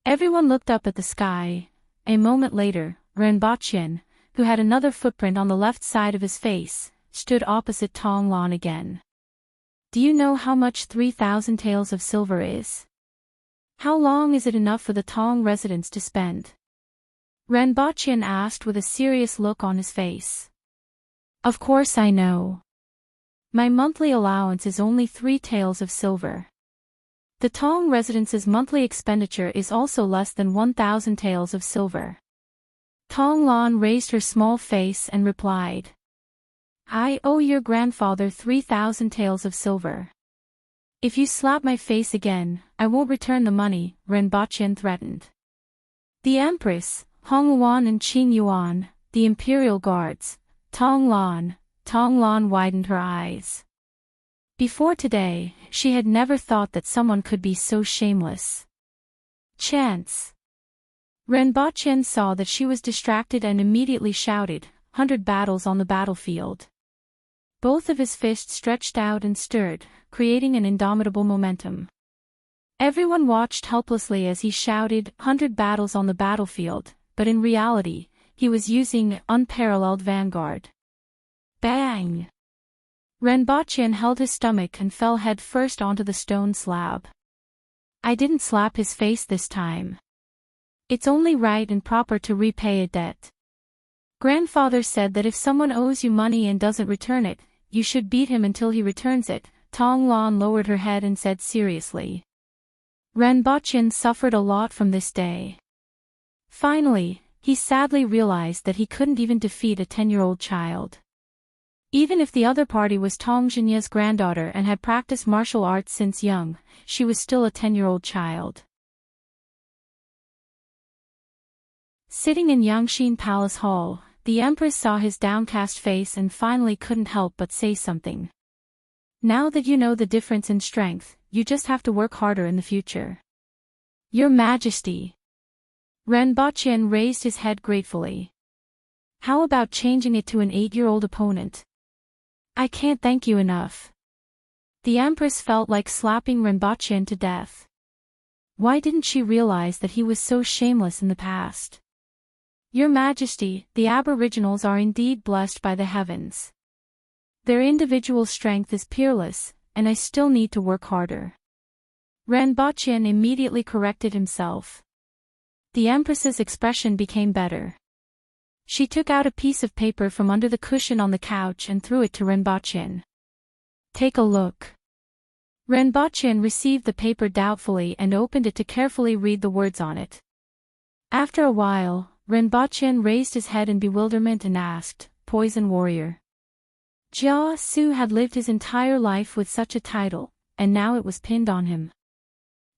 A: Everyone looked up at the sky. A moment later, Ren Baqin, who had another footprint on the left side of his face, stood opposite Tong Lan again. Do you know how much 3,000 taels of silver is? How long is it enough for the Tong residents to spend? Ren Baqin asked with a serious look on his face. Of course I know. My monthly allowance is only 3 taels of silver. The Tong residents' monthly expenditure is also less than 1,000 taels of silver. Tong Lan raised her small face and replied. I owe your grandfather 3,000 taels of silver. If you slap my face again, I won't return the money, Ren Baqin threatened. The Empress, Hong Yuan and Qing Yuan, the Imperial Guards, Tong Lan widened her eyes. Before today, she had never thought that someone could be so shameless. Chance. Ren Baqin saw that she was distracted and immediately shouted, 100 battles on the battlefield. Both of his fists stretched out and stirred, creating an indomitable momentum. Everyone watched helplessly as he shouted, 100 battles on the battlefield, but in reality, he was using unparalleled vanguard. Bang! Ren Baqin held his stomach and fell head first onto the stone slab. I didn't slap his face this time. It's only right and proper to repay a debt. Grandfather said that if someone owes you money and doesn't return it, you should beat him until he returns it. Tong Lan lowered her head and said seriously. Ren Baqin suffered a lot from this day. Finally, he sadly realized that he couldn't even defeat a 10-year-old child. Even if the other party was Tong Jinya's granddaughter and had practiced martial arts since young, she was still a 10-year-old child. Sitting in Yangxin Palace Hall, the Empress saw his downcast face and finally couldn't help but say something. Now that you know the difference in strength, you just have to work harder in the future. Your Majesty. Ren Baqin raised his head gratefully. How about changing it to an 8-year-old opponent? I can't thank you enough. The Empress felt like slapping Ren Baqin to death. Why didn't she realize that he was so shameless in the past? Your Majesty, the Aboriginals are indeed blessed by the heavens. Their individual strength is peerless, and I still need to work harder. Renbochin immediately corrected himself. The Empress's expression became better. She took out a piece of paper from under the cushion on the couch and threw it to Renbochin. Take a look. Renbochin received the paper doubtfully and opened it to carefully read the words on it. After a while, Renbochin raised his head in bewilderment and asked, Poison Warrior. Jia Su had lived his entire life with such a title, and now it was pinned on him.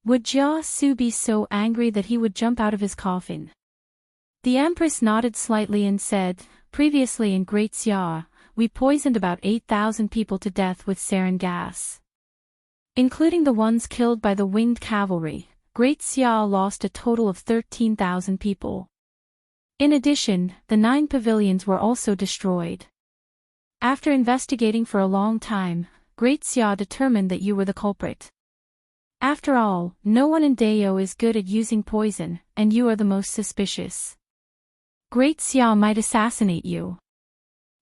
A: Would Jia Su be so angry that he would jump out of his coffin? The Empress nodded slightly and said, Previously in Great Xia, we poisoned about 8,000 people to death with sarin gas. Including the ones killed by the winged cavalry, Great Xia lost a total of 13,000 people. In addition, the 9 pavilions were also destroyed. After investigating for a long time, Great Xia determined that you were the culprit. After all, no one in Dao is good at using poison, and you are the most suspicious. Great Xia might assassinate you.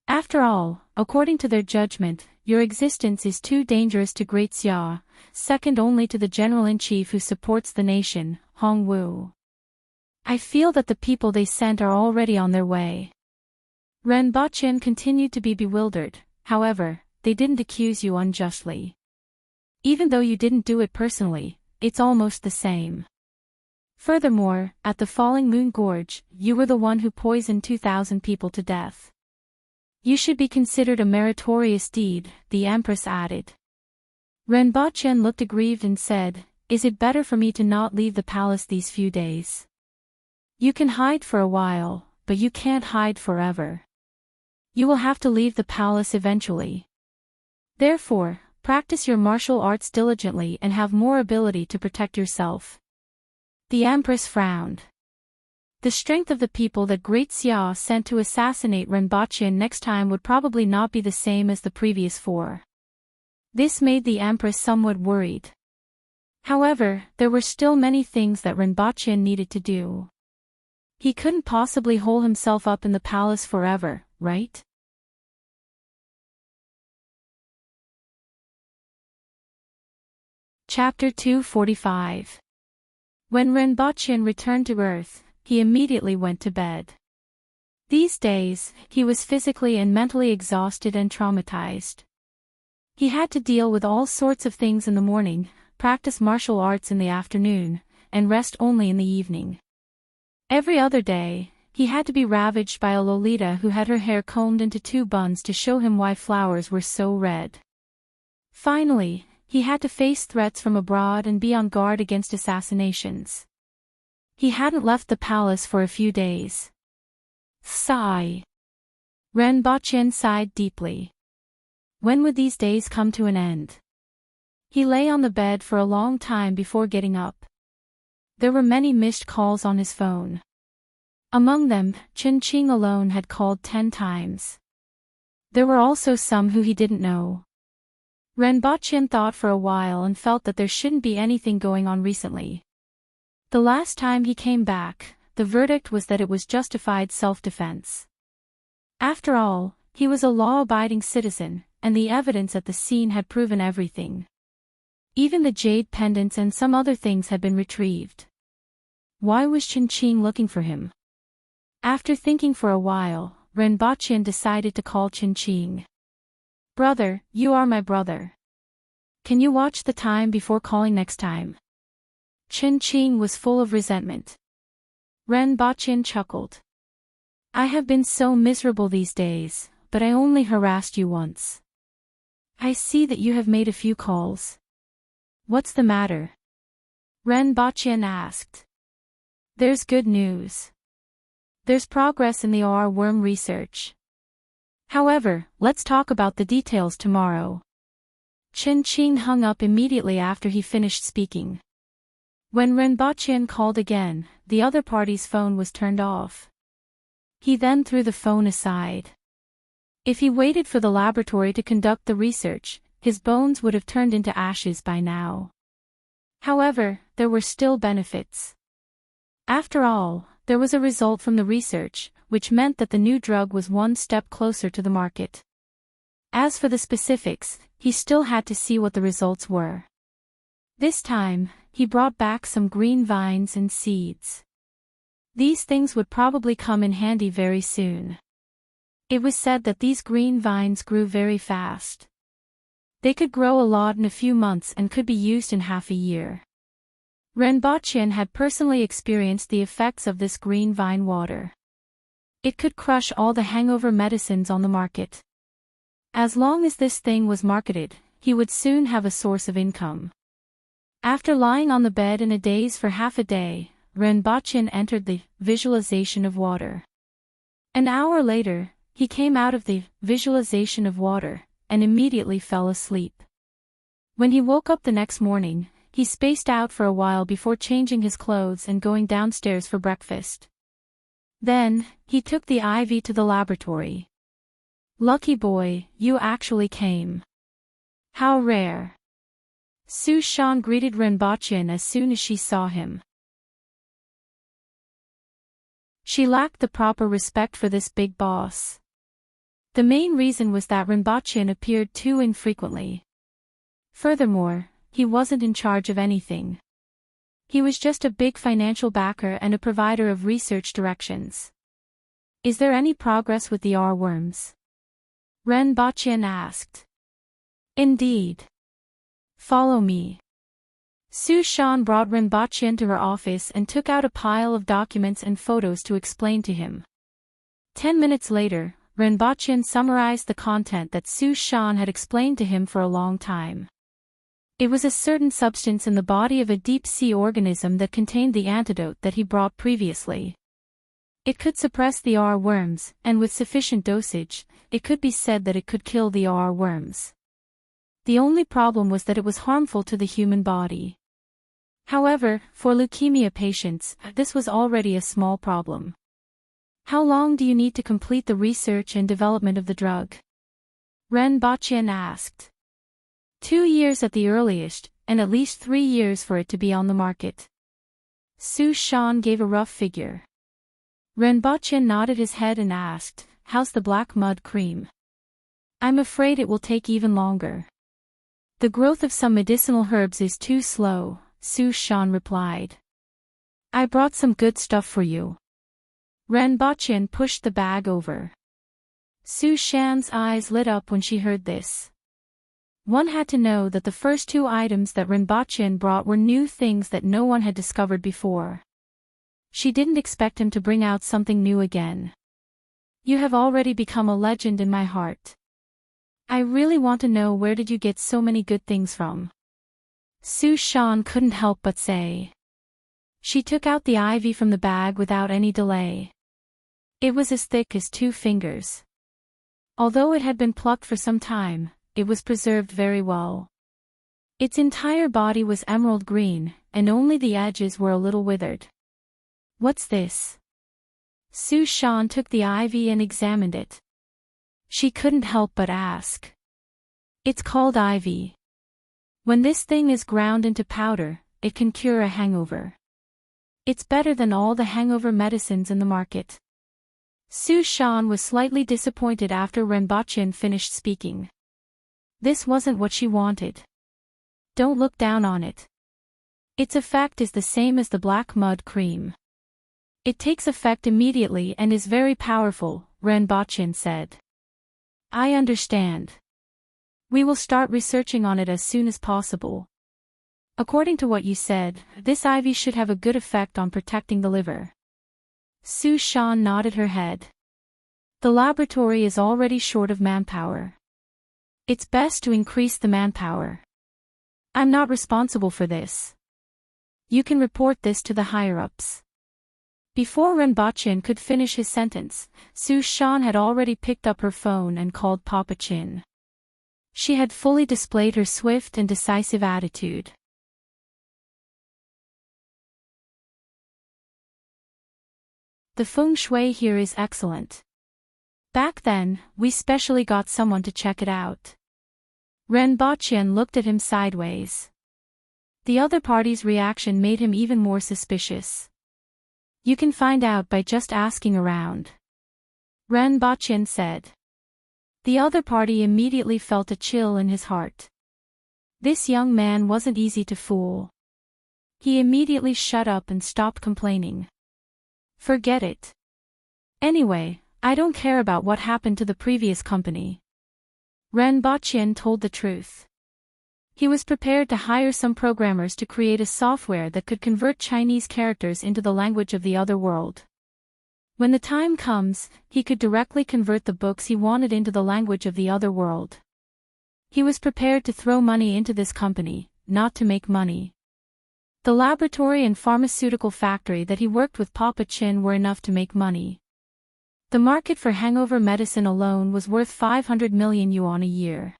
A: After all, according to their judgment, your existence is too dangerous to Great Xia, second only to the General-in-Chief who supports the nation, Hong Wu. I feel that the people they sent are already on their way. Renbochin continued to be bewildered, however, they didn't accuse you unjustly. Even though you didn't do it personally, it's almost the same. Furthermore, at the Falling Moon Gorge, you were the one who poisoned 2,000 people to death. You should be considered a meritorious deed, the Empress added. Renbochin looked aggrieved and said, Is it better for me to not leave the palace these few days? You can hide for a while, but you can't hide forever. You will have to leave the palace eventually. Therefore, practice your martial arts diligently and have more ability to protect yourself. The Empress frowned. The strength of the people that Great Xia sent to assassinate Renbochin next time would probably not be the same as the previous 4. This made the Empress somewhat worried. However, there were still many things that Renbochin needed to do. He couldn't possibly hole himself up in the palace forever, right? Chapter 245. When Renbochin returned to Earth, he immediately went to bed. These days, he was physically and mentally exhausted and traumatized. He had to deal with all sorts of things in the morning, practice martial arts in the afternoon, and rest only in the evening. Every other day, he had to be ravaged by a Lolita who had her hair combed into 2 buns to show him why flowers were so red. Finally, he had to face threats from abroad and be on guard against assassinations. He hadn't left the palace for a few days. Sigh. Renbochin sighed deeply. When would these days come to an end? He lay on the bed for a long time before getting up. There were many missed calls on his phone. Among them, Ching alone had called 10 times. There were also some who he didn't know. Renbochin thought for a while and felt that there shouldn't be anything going on recently. The last time he came back, the verdict was that it was justified self-defense. After all, he was a law-abiding citizen, and the evidence at the scene had proven everything. Even the jade pendants and some other things had been retrieved. Why was Ching looking for him? After thinking for a while, Renbochin decided to call Ching. Brother, you are my brother. Can you watch the time before calling next time? Ching was full of resentment. Renbochin chuckled. I have been so miserable these days, but I only harassed you once. I see that you have made a few calls. What's the matter? Renbochin asked. There's good news. There's progress in the R worm research. However, let's talk about the details tomorrow. Ching hung up immediately after he finished speaking. When Renbochin called again, the other party's phone was turned off. He then threw the phone aside. If he waited for the laboratory to conduct the research, his bones would have turned into ashes by now. However, there were still benefits. After all, there was a result from the research, which meant that the new drug was one step closer to the market. As for the specifics, he still had to see what the results were. This time, he brought back some green vines and seeds. These things would probably come in handy very soon. It was said that these green vines grew very fast. They could grow a lot in a few months and could be used in half a year. Renbochin had personally experienced the effects of this green vine water. It could crush all the hangover medicines on the market. As long as this thing was marketed, he would soon have a source of income. After lying on the bed in a daze for half a day, Renbochin entered the visualization of water. An hour later, he came out of the visualization of water, and immediately fell asleep. When he woke up the next morning, he spaced out for a while before changing his clothes and going downstairs for breakfast. Then, he took the IV to the laboratory. "Lucky boy, you actually came. How rare." Su Shan greeted Renbochin as soon as she saw him. She lacked the proper respect for this big boss. The main reason was that Renbochin appeared too infrequently. Furthermore, he wasn't in charge of anything. He was just a big financial backer and a provider of research directions. "Is there any progress with the R-worms?" Renbochin asked. "Indeed. Follow me." Su Shan brought Renbochin to her office and took out a pile of documents and photos to explain to him. 10 minutes later, Renbochin summarized the content that Su Shan had explained to him for a long time. It was a certain substance in the body of a deep-sea organism that contained the antidote that he brought previously. It could suppress the R-worms, and with sufficient dosage, it could be said that it could kill the R-worms. The only problem was that it was harmful to the human body. However, for leukemia patients, this was already a small problem. "How long do you need to complete the research and development of the drug?" Renbochin asked. 2 years at the earliest, and at least 3 years for it to be on the market. Su Shan gave a rough figure. Renbochin nodded his head and asked, "How's the black mud cream?" "I'm afraid it will take even longer. The growth of some medicinal herbs is too slow," Su Shan replied. "I brought some good stuff for you." Renbochin pushed the bag over. Su Shan's eyes lit up when she heard this. One had to know that the first 2 items that Renbochin brought were new things that no one had discovered before. She didn't expect him to bring out something new again. "You have already become a legend in my heart. I really want to know, where did you get so many good things from?" Su Shan couldn't help but say. She took out the IV from the bag without any delay. It was as thick as 2 fingers. Although it had been plucked for some time, it was preserved very well. Its entire body was emerald green, and only the edges were a little withered. "What's this?" Su Shan took the IV and examined it. She couldn't help but ask. "It's called ivy. When this thing is ground into powder, it can cure a hangover. It's better than all the hangover medicines in the market." Su Shan was slightly disappointed after Renbochin finished speaking. This wasn't what she wanted. "Don't look down on it. Its effect is the same as the black mud cream. It takes effect immediately and is very powerful," Renbochin said. "I understand. We will start researching on it as soon as possible. According to what you said, this ivy should have a good effect on protecting the liver." Su Shan nodded her head. "The laboratory is already short of manpower. It's best to increase the manpower. I'm not responsible for this. You can report this to the higher-ups." Before Renbochin could finish his sentence, Su Shan had already picked up her phone and called Papa Chin. She had fully displayed her swift and decisive attitude. "The feng shui here is excellent. Back then, we specially got someone to check it out." Renbochin looked at him sideways. The other party's reaction made him even more suspicious. You can find out by just asking around, Ren Baqin said. The other party immediately felt a chill in his heart. This young man wasn't easy to fool. He immediately shut up and stopped complaining. Forget it. Anyway, I don't care about what happened to the previous company. Ren Baqin told the truth. He was prepared to hire some programmers to create a software that could convert Chinese characters into the language of the other world. When the time comes, he could directly convert the books he wanted into the language of the other world. He was prepared to throw money into this company, not to make money. The laboratory and pharmaceutical factory that he worked with Papa Chin were enough to make money. The market for hangover medicine alone was worth 500 million yuan a year.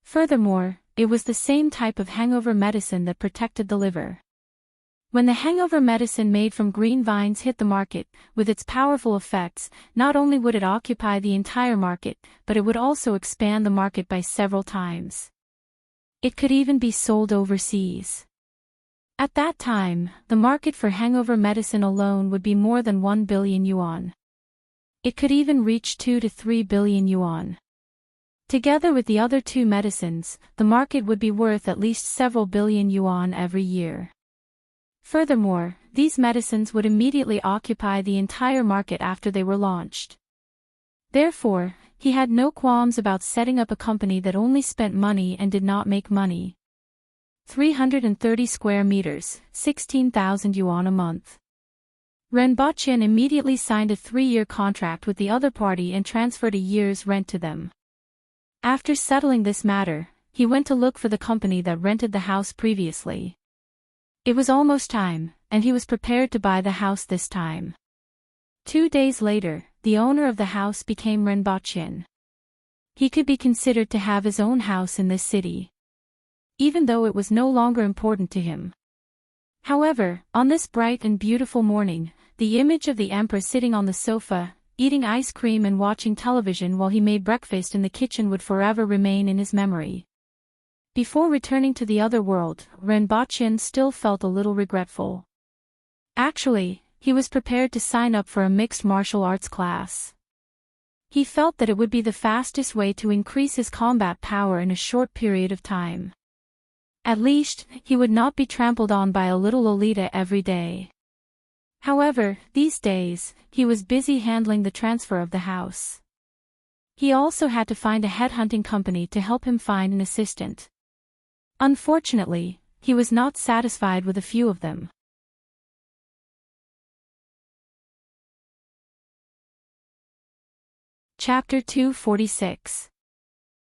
A: Furthermore, it was the same type of hangover medicine that protected the liver. When the hangover medicine made from green vines hit the market, with its powerful effects, not only would it occupy the entire market, but it would also expand the market by several times. It could even be sold overseas. At that time, the market for hangover medicine alone would be more than 1 billion yuan. It could even reach 2 to 3 billion yuan. Together with the other two medicines, the market would be worth at least several billion yuan every year. Furthermore, these medicines would immediately occupy the entire market after they were launched. Therefore, he had no qualms about setting up a company that only spent money and did not make money. 330 square meters, 16,000 yuan a month. Ren Baqin immediately signed a 3-year contract with the other party and transferred a year's rent to them. After settling this matter, he went to look for the company that rented the house previously. It was almost time, and he was prepared to buy the house this time. 2 days later, the owner of the house became Ren Baqin. He could be considered to have his own house in this city, even though it was no longer important to him. However, on this bright and beautiful morning, the image of the Empress sitting on the sofa, eating ice cream and watching television while he made breakfast in the kitchen would forever remain in his memory. Before returning to the other world, Ren Baqin still felt a little regretful. Actually, he was prepared to sign up for a mixed martial arts class. He felt that it would be the fastest way to increase his combat power in a short period of time. At least, he would not be trampled on by a little Lolita every day. However, these days, he was busy handling the transfer of the house. He also had to find a headhunting company to help him find an assistant. Unfortunately, he was not satisfied with a few of them. Chapter 246.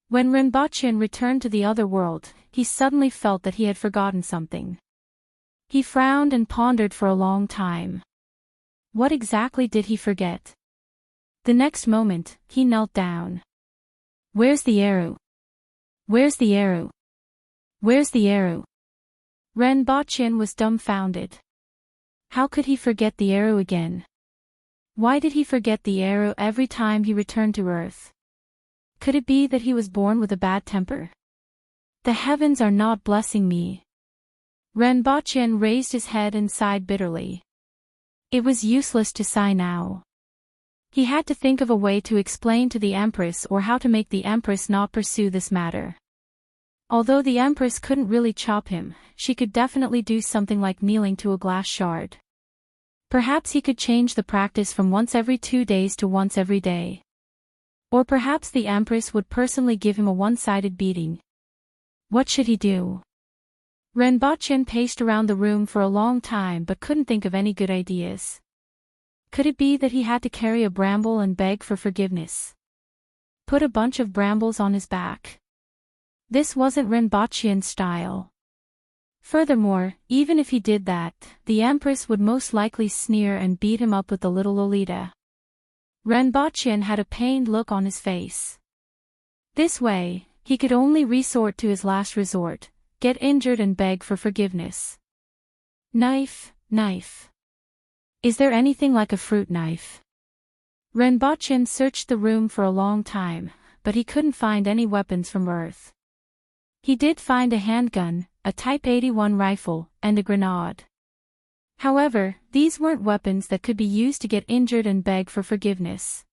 A: When Ren Baqin returned to the other world, he suddenly felt that he had forgotten something. He frowned and pondered for a long time. What exactly did he forget? The next moment, he knelt down. Where's the arrow? Where's the arrow? Where's the arrow? Ren Baqin was dumbfounded. How could he forget the arrow again? Why did he forget the arrow every time he returned to Earth? Could it be that he was born with a bad temper? The heavens are not blessing me. Ren Baqin raised his head and sighed bitterly. It was useless to sigh now. He had to think of a way to explain to the Empress or how to make the Empress not pursue this matter. Although the Empress couldn't really chop him, she could definitely do something like kneeling to a glass shard. Perhaps he could change the practice from once every 2 days to once every day. Or perhaps the Empress would personally give him a one-sided beating. What should he do? Ren Baqin paced around the room for a long time but couldn't think of any good ideas. Could it be that he had to carry a bramble and beg for forgiveness? Put a bunch of brambles on his back. This wasn't Ren Baqin's style. Furthermore, even if he did that, the Empress would most likely sneer and beat him up with the little Lolita. Ren Baqin had a pained look on his face. This way, he could only resort to his last resort, get injured and beg for forgiveness. Knife, knife. Is there anything like a fruit knife? Ren Baqin searched the room for a long time, but he couldn't find any weapons from Earth. He did find a handgun, a Type 81 rifle, and a grenade. However, these weren't weapons that could be used to get injured and beg for forgiveness.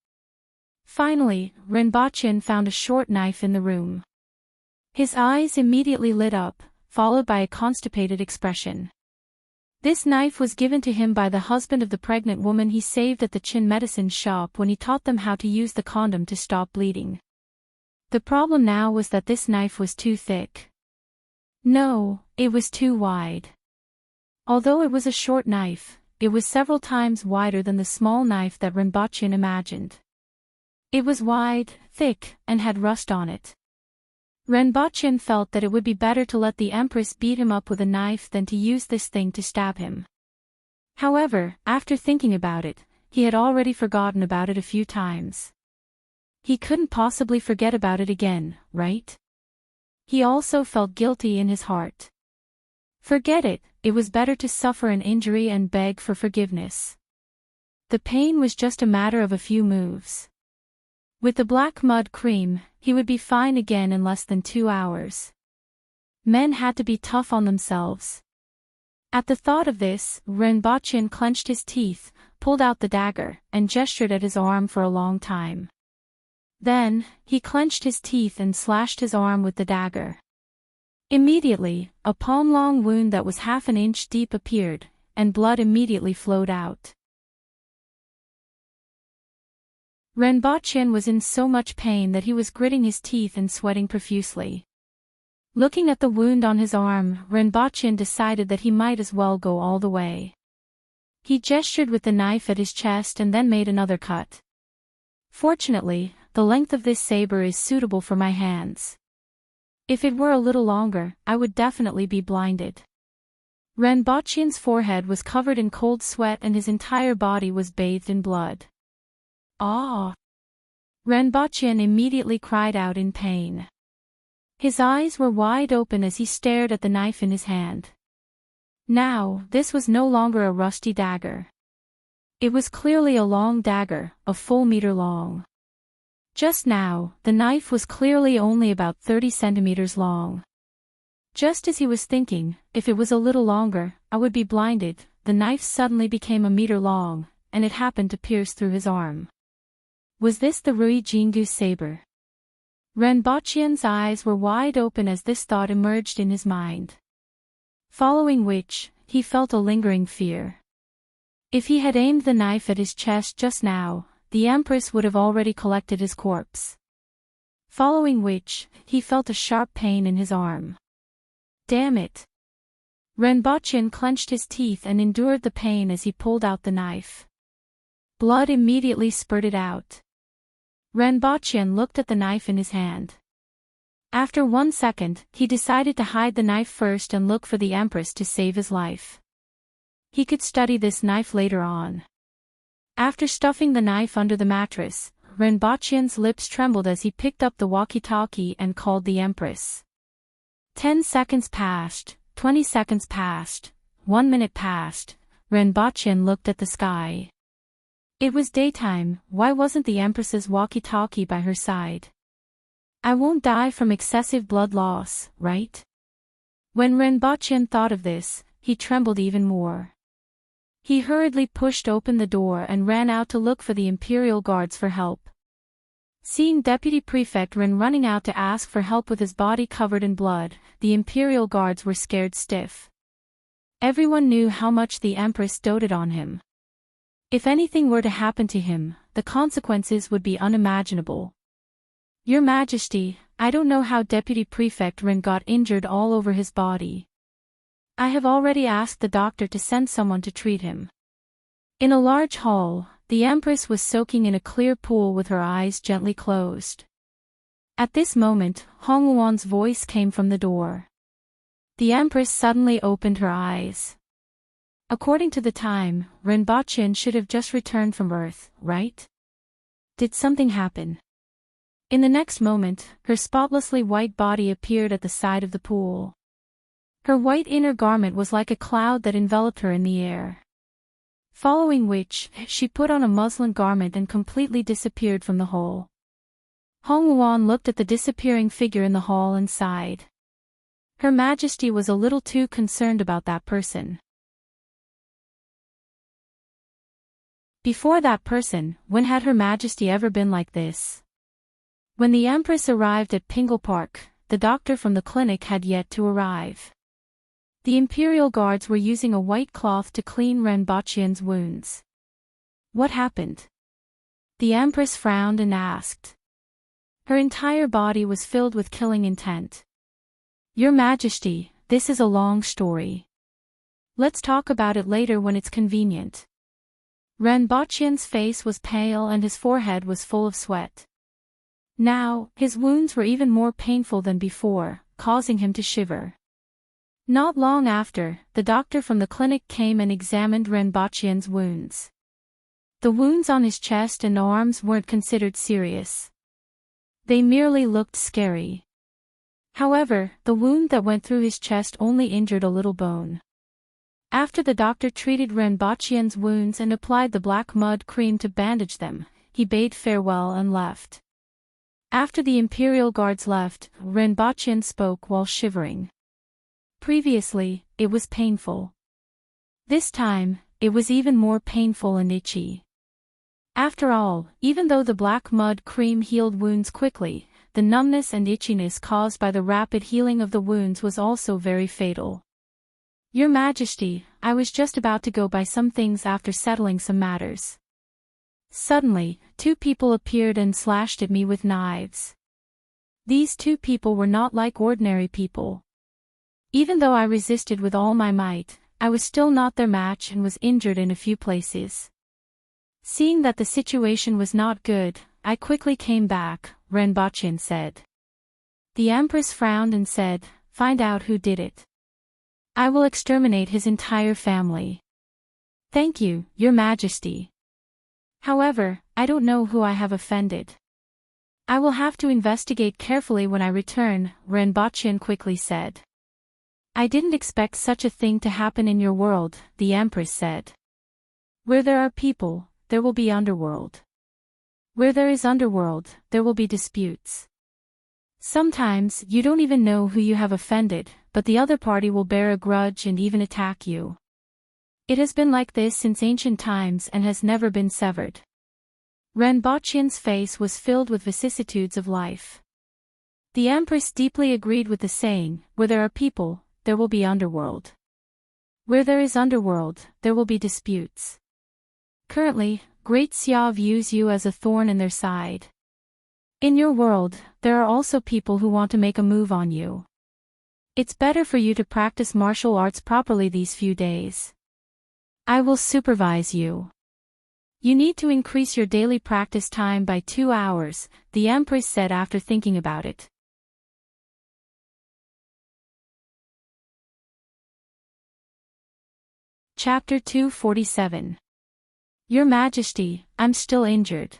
A: Finally, Rinpoche found a short knife in the room. His eyes immediately lit up, followed by a constipated expression. This knife was given to him by the husband of the pregnant woman he saved at the Chin medicine shop when he taught them how to use the condom to stop bleeding. The problem now was that this knife was too thick. No, it was too wide. Although it was a short knife, it was several times wider than the small knife that Rinpoche imagined. It was wide, thick, and had rust on it. Rinpoche felt that it would be better to let the Empress beat him up with a knife than to use this thing to stab him. However, after thinking about it, he had already forgotten about it a few times. He couldn't possibly forget about it again, right? He also felt guilty in his heart. Forget it, it was better to suffer an injury and beg for forgiveness. The pain was just a matter of a few moves. With the black mud cream, he would be fine again in less than 2 hours. Men had to be tough on themselves. At the thought of this, Rinpoche clenched his teeth, pulled out the dagger, and gestured at his arm for a long time. Then, he clenched his teeth and slashed his arm with the dagger. Immediately, a palm-long wound that was half an inch deep appeared, and blood immediately flowed out. Rinpoche was in so much pain that he was gritting his teeth and sweating profusely. Looking at the wound on his arm, Rinpoche decided that he might as well go all the way. He gestured with the knife at his chest and then made another cut. Fortunately, the length of this saber is suitable for my hands. If it were a little longer, I would definitely be blinded. Rinpoche's forehead was covered in cold sweat and his entire body was bathed in blood. Ah! Rinpoche immediately cried out in pain. His eyes were wide open as he stared at the knife in his hand. Now, this was no longer a rusty dagger. It was clearly a long dagger, a full meter long. Just now, the knife was clearly only about 30 centimeters long. Just as he was thinking, if it was a little longer, I would be blinded, the knife suddenly became a meter long, and it happened to pierce through his arm. Was this the Rui Jingu saber? Rinpoche's eyes were wide open as this thought emerged in his mind. Following which, he felt a lingering fear. If he had aimed the knife at his chest just now, the Empress would have already collected his corpse. Following which, he felt a sharp pain in his arm. Damn it! Rinpoche clenched his teeth and endured the pain as he pulled out the knife. Blood immediately spurted out. Rinpoche looked at the knife in his hand. After 1 second, he decided to hide the knife first and look for the Empress to save his life. He could study this knife later on. After stuffing the knife under the mattress, Rinpoche's lips trembled as he picked up the walkie-talkie and called the Empress. 10 seconds passed, 20 seconds passed, 1 minute passed. Rinpoche looked at the sky. It was daytime, why wasn't the Empress's walkie-talkie by her side? I won't die from excessive blood loss, right? When Rinpoche thought of this, he trembled even more. He hurriedly pushed open the door and ran out to look for the Imperial Guards for help. Seeing Deputy Prefect Rin running out to ask for help with his body covered in blood, the Imperial Guards were scared stiff. Everyone knew how much the Empress doted on him. If anything were to happen to him, the consequences would be unimaginable. Your Majesty, I don't know how Deputy Prefect Rin got injured all over his body. I have already asked the doctor to send someone to treat him. In a large hall, the Empress was soaking in a clear pool with her eyes gently closed. At this moment, Hong Wuan's voice came from the door. The Empress suddenly opened her eyes. According to the time, Rinpoche should have just returned from Earth, right? Did something happen? In the next moment, her spotlessly white body appeared at the side of the pool. Her white inner garment was like a cloud that enveloped her in the air. Following which, she put on a muslin garment and completely disappeared from the hall. Hong Wuan looked at the disappearing figure in the hall and sighed. Her Majesty was a little too concerned about that person. Before that person, when had Her Majesty ever been like this? When the Empress arrived at Pingle Park, the doctor from the clinic had yet to arrive. The Imperial Guards were using a white cloth to clean Renbachian's wounds. What happened? The Empress frowned and asked. Her entire body was filled with killing intent. Your Majesty, this is a long story. Let's talk about it later when it's convenient. Renbachian's face was pale and his forehead was full of sweat. Now, his wounds were even more painful than before, causing him to shiver. Not long after, the doctor from the clinic came and examined Renbachian's wounds. The wounds on his chest and arms weren't considered serious. They merely looked scary. However, the wound that went through his chest only injured a little bone. After the doctor treated Renbachian's wounds and applied the black mud cream to bandage them, he bade farewell and left. After the Imperial Guards left, Renbachian spoke while shivering. Previously, it was painful. This time, it was even more painful and itchy. After all, even though the black mud cream healed wounds quickly, the numbness and itchiness caused by the rapid healing of the wounds was also very fatal. Your Majesty, I was just about to go buy some things after settling some matters. Suddenly, two people appeared and slashed at me with knives. These two people were not like ordinary people. Even though I resisted with all my might, I was still not their match and was injured in a few places. Seeing that the situation was not good, I quickly came back, Renbachian said. The Empress frowned and said, find out who did it. I will exterminate his entire family. Thank you, Your Majesty. However, I don't know who I have offended. I will have to investigate carefully when I return, Renbachian quickly said. I didn't expect such a thing to happen in your world, the Empress said. Where there are people, there will be underworld. Where there is underworld, there will be disputes. Sometimes, you don't even know who you have offended, but the other party will bear a grudge and even attack you. It has been like this since ancient times and has never been severed. Renbachian's face was filled with vicissitudes of life. The Empress deeply agreed with the saying, where there are people, there will be underworld. Where there is underworld, there will be disputes. Currently, Great Xia views you as a thorn in their side. In your world, there are also people who want to make a move on you. It's better for you to practice martial arts properly these few days. I will supervise you. You need to increase your daily practice time by 2 hours, the Empress said after thinking about it. Chapter 247. Your Majesty, I'm still injured.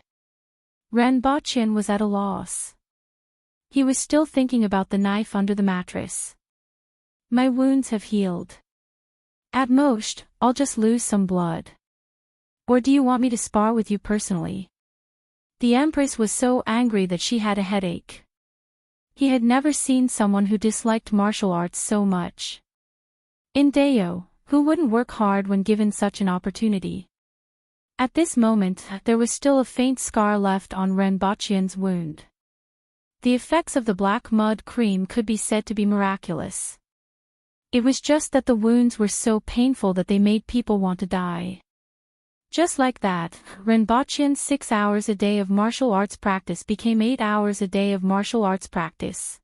A: Renbachian was at a loss. He was still thinking about the knife under the mattress. My wounds have healed. At most, I'll just lose some blood. Or do you want me to spar with you personally? The Empress was so angry that she had a headache. He had never seen someone who disliked martial arts so much. In Deo, who wouldn't work hard when given such an opportunity? At this moment, there was still a faint scar left on Renbachian's wound. The effects of the black mud cream could be said to be miraculous. It was just that the wounds were so painful that they made people want to die. Just like that, Renbachian's 6 hours a day of martial arts practice became 8 hours a day of martial arts practice.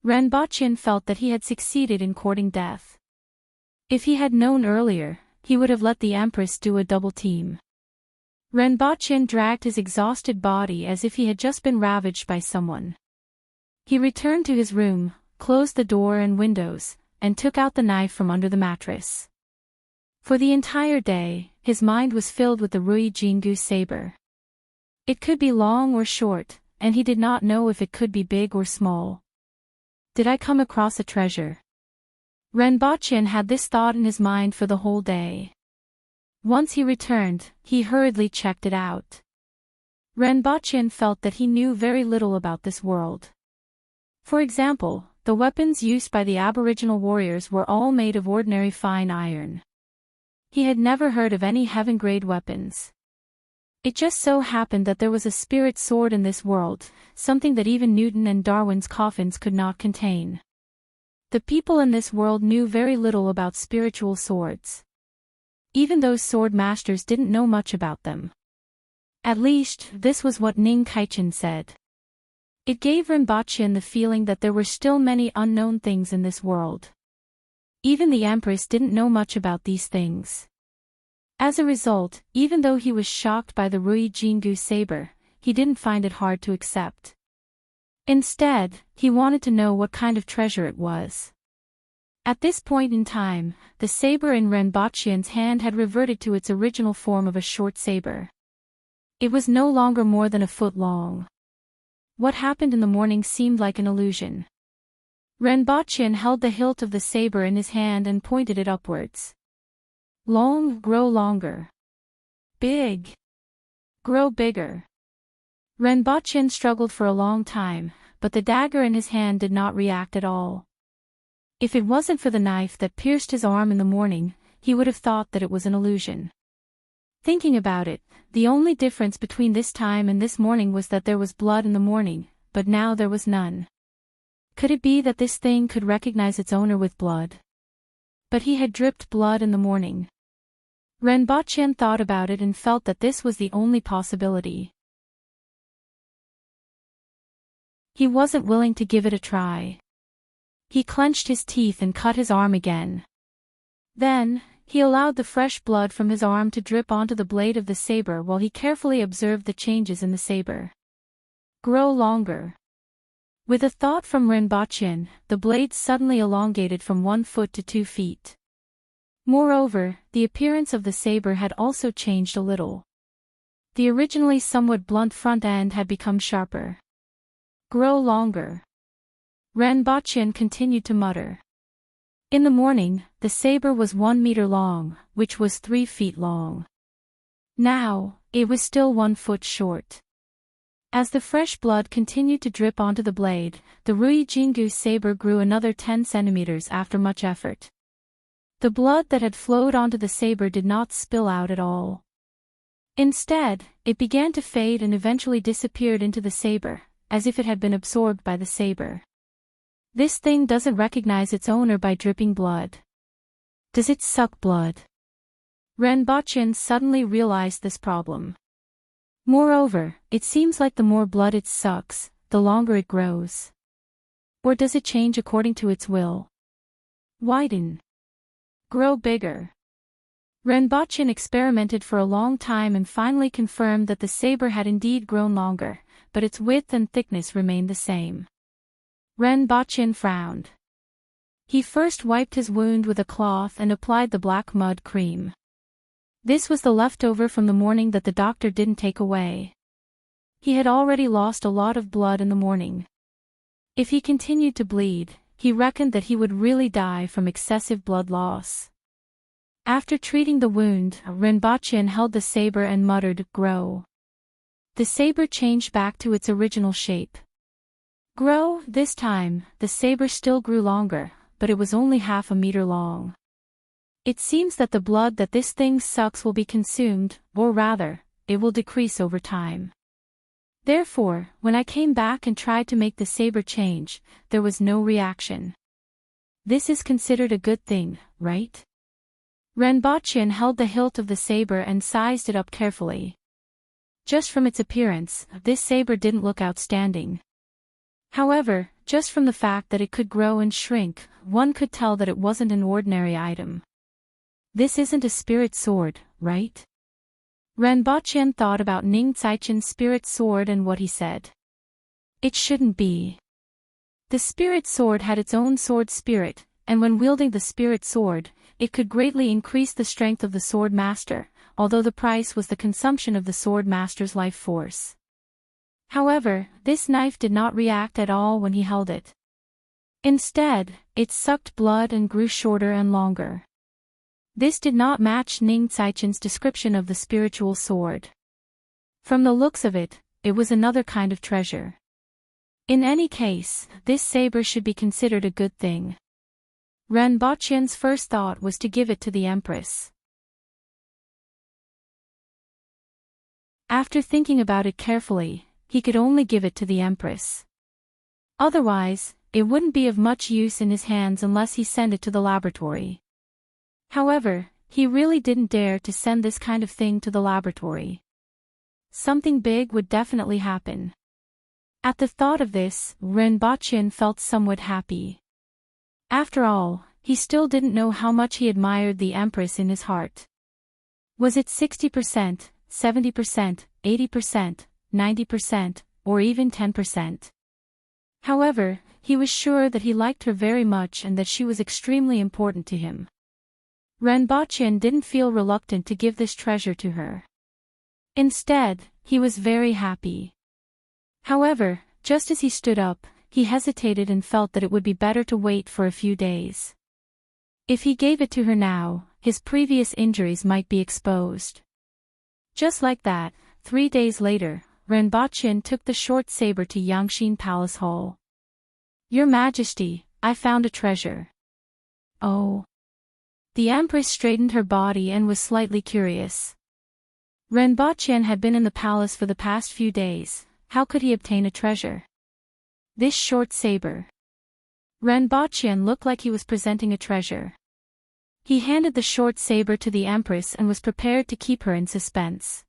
A: Renbachian felt that he had succeeded in courting death. If he had known earlier, he would have let the Empress do a double team. Renbachian dragged his exhausted body as if he had just been ravaged by someone. He returned to his room, closed the door and windows, and took out the knife from under the mattress. For the entire day, his mind was filled with the Rui Jingu saber. It could be long or short, and he did not know if it could be big or small. Did I come across a treasure? Renbachian had this thought in his mind for the whole day. Once he returned, he hurriedly checked it out. Renbachian felt that he knew very little about this world. For example, the weapons used by the Aboriginal warriors were all made of ordinary fine iron. He had never heard of any heaven-grade weapons. It just so happened that there was a spirit sword in this world, something that even Newton and Darwin's coffins could not contain. The people in this world knew very little about spiritual swords. Even those sword masters didn't know much about them. At least, this was what Ning Kaichen said. It gave Rinpoche the feeling that there were still many unknown things in this world. Even the Empress didn't know much about these things. As a result, even though he was shocked by the Rui Jingu saber, he didn't find it hard to accept. Instead, he wanted to know what kind of treasure it was. At this point in time, the saber in Rinpoche's hand had reverted to its original form of a short saber. It was no longer more than a foot long. What happened in the morning seemed like an illusion. Rinpoche held the hilt of the saber in his hand and pointed it upwards. Long, grow longer. Big. Grow bigger. Rinpoche struggled for a long time, but the dagger in his hand did not react at all. If it wasn't for the knife that pierced his arm in the morning, he would have thought that it was an illusion. Thinking about it, the only difference between this time and this morning was that there was blood in the morning, but now there was none. Could it be that this thing could recognize its owner with blood? But he had dripped blood in the morning. Rinpoche thought about it and felt that this was the only possibility. He wasn't willing to give it a try. He clenched his teeth and cut his arm again. Then, he allowed the fresh blood from his arm to drip onto the blade of the saber while he carefully observed the changes in the saber. Grow longer. With a thought from Rinpoche, the blade suddenly elongated from 1 foot to 2 feet. Moreover, the appearance of the saber had also changed a little. The originally somewhat blunt front end had become sharper. Grow longer. Rinpoche continued to mutter. In the morning, the saber was 1 meter long, which was 3 feet long. Now, it was still 1 foot short. As the fresh blood continued to drip onto the blade, the Rui Jingu saber grew another 10 centimeters after much effort. The blood that had flowed onto the saber did not spill out at all. Instead, it began to fade and eventually disappeared into the saber, as if it had been absorbed by the saber. This thing doesn't recognize its owner by dripping blood. Does it suck blood? Rinpoche suddenly realized this problem. Moreover, it seems like the more blood it sucks, the longer it grows. Or does it change according to its will? Widen. Grow bigger. Rinpoche experimented for a long time and finally confirmed that the saber had indeed grown longer, but its width and thickness remained the same. Rinpoche frowned. He first wiped his wound with a cloth and applied the black mud cream. This was the leftover from the morning that the doctor didn't take away. He had already lost a lot of blood in the morning. If he continued to bleed, he reckoned that he would really die from excessive blood loss. After treating the wound, Rinpoche held the saber and muttered, "Grow." The saber changed back to its original shape. Grow, this time, the saber still grew longer, but it was only 1/2 meter long. It seems that the blood that this thing sucks will be consumed, or rather, it will decrease over time. Therefore, when I came back and tried to make the saber change, there was no reaction. This is considered a good thing, right? Rinpoche held the hilt of the saber and sized it up carefully. Just from its appearance, this saber didn't look outstanding. However, just from the fact that it could grow and shrink, one could tell that it wasn't an ordinary item. This isn't a spirit sword, right? Rinpoche thought about Ning Tsaichen's spirit sword and what he said. It shouldn't be. The spirit sword had its own sword spirit, and when wielding the spirit sword, it could greatly increase the strength of the sword master, although the price was the consumption of the sword master's life force. However, this knife did not react at all when he held it. Instead, it sucked blood and grew shorter and longer. This did not match Ning Tsaichen's description of the spiritual sword. From the looks of it, it was another kind of treasure. In any case, this saber should be considered a good thing. Renbaqian's first thought was to give it to the Empress. After thinking about it carefully, he could only give it to the Empress. Otherwise, it wouldn't be of much use in his hands unless he sent it to the laboratory. However, he really didn't dare to send this kind of thing to the laboratory. Something big would definitely happen. At the thought of this, Renbaqian felt somewhat happy. After all, he still didn't know how much he admired the Empress in his heart. Was it 60%, 70%, 80%, 90%, or even 10%? However, he was sure that he liked her very much and that she was extremely important to him. Renbaqian didn't feel reluctant to give this treasure to her. Instead, he was very happy. However, just as he stood up, he hesitated and felt that it would be better to wait for a few days. If he gave it to her now, his previous injuries might be exposed. Just like that, 3 days later, Renbaqian took the short saber to Yangxin Palace Hall. "Your Majesty, I found a treasure." "Oh." The Empress straightened her body and was slightly curious. Renbaqian had been in the palace for the past few days. How could he obtain a treasure? This short saber. Renbaqian looked like he was presenting a treasure. He handed the short saber to the Empress and was prepared to keep her in suspense.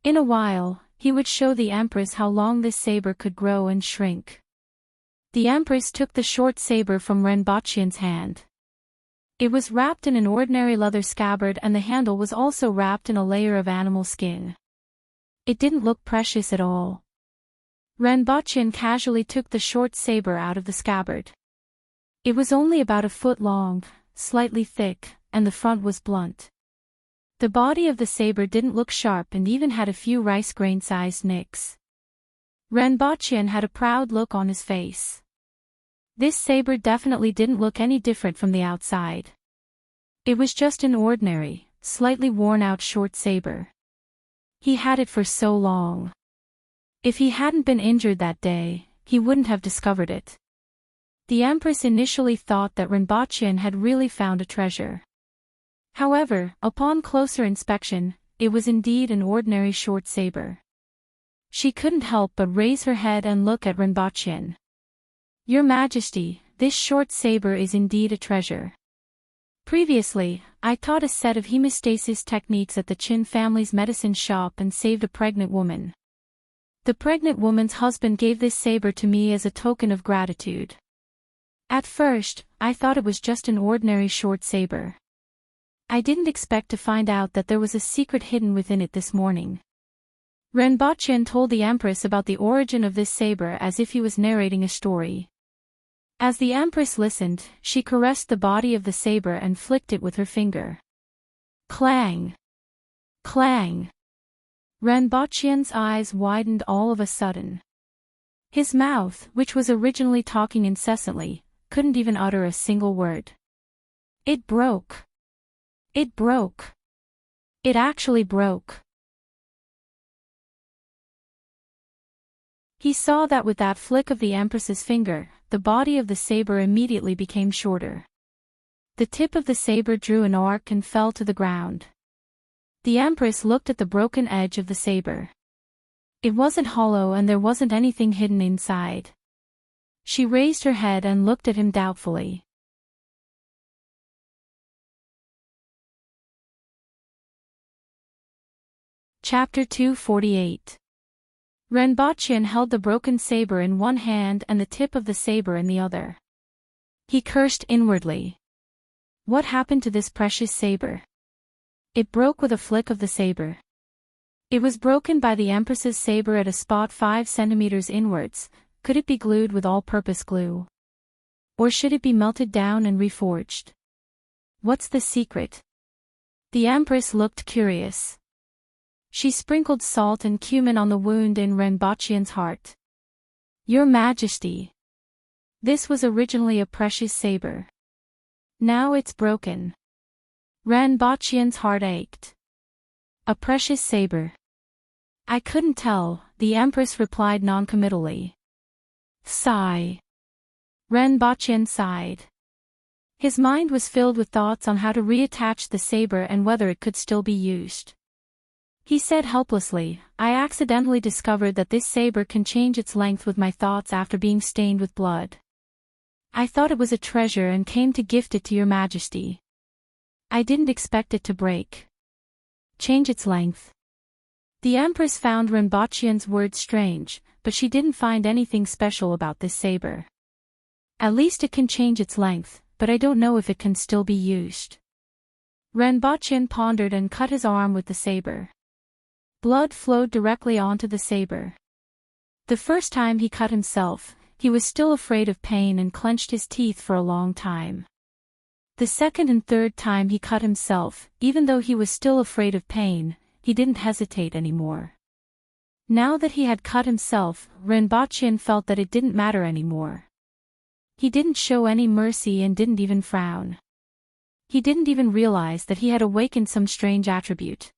A: In a while, he would show the Empress how long this saber could grow and shrink. The Empress took the short saber from Renbaqian's hand. It was wrapped in an ordinary leather scabbard and the handle was also wrapped in a layer of animal skin. It didn't look precious at all. Renbaqian casually took the short saber out of the scabbard. It was only about a foot long, slightly thick, and the front was blunt. The body of the saber didn't look sharp and even had a few rice grain-sized nicks. Renbaqian had a proud look on his face. This saber definitely didn't look any different from the outside. It was just an ordinary, slightly worn-out short saber. He had it for so long. If he hadn't been injured that day, he wouldn't have discovered it. The Empress initially thought that Renbaqian had really found a treasure. However, upon closer inspection, it was indeed an ordinary short saber. She couldn't help but raise her head and look at Renbaqian. "Your Majesty, this short saber is indeed a treasure. Previously, I taught a set of hemostasis techniques at the Qin family's medicine shop and saved a pregnant woman. The pregnant woman's husband gave this saber to me as a token of gratitude. At first, I thought it was just an ordinary short saber. I didn't expect to find out that there was a secret hidden within it this morning." Renbaqian told the Empress about the origin of this saber as if he was narrating a story. As the Empress listened, she caressed the body of the saber and flicked it with her finger. Clang! Clang! Renbaqian's eyes widened all of a sudden. His mouth, which was originally talking incessantly, couldn't even utter a single word. It broke. It broke. It actually broke. He saw that with that flick of the Empress's finger, the body of the saber immediately became shorter. The tip of the saber drew an arc and fell to the ground. The Empress looked at the broken edge of the saber. It wasn't hollow and there wasn't anything hidden inside. She raised her head and looked at him doubtfully. Chapter 248. Renbaqian held the broken saber in one hand and the tip of the saber in the other. He cursed inwardly. What happened to this precious saber? It broke with a flick of the saber. It was broken by the Empress's saber at a spot 5 centimeters inwards. Could it be glued with all-purpose glue? Or should it be melted down and reforged? What's the secret? The Empress looked curious. She sprinkled salt and cumin on the wound in Renbaqian's heart. "Your Majesty. This was originally a precious saber. Now it's broken." Renbaqian's heart ached. "A precious saber." "I couldn't tell," the Empress replied noncommittally. Sigh. Ren Baqin sighed. His mind was filled with thoughts on how to reattach the saber and whether it could still be used. He said helplessly, I accidentally discovered that this saber can change its length with my thoughts after being stained with blood. I thought it was a treasure and came to gift it to your majesty. I didn't expect it to break. Change its length. The Empress found Rinpoche's words strange, but she didn't find anything special about this saber. At least it can change its length, but I don't know if it can still be used. Rinpoche pondered and cut his arm with the saber. Blood flowed directly onto the saber. The first time he cut himself, he was still afraid of pain and clenched his teeth for a long time. The second and third time he cut himself, even though he was still afraid of pain, he didn't hesitate anymore. Now that he had cut himself, Rinpoche felt that it didn't matter anymore. He didn't show any mercy and didn't even frown. He didn't even realize that he had awakened some strange attribute.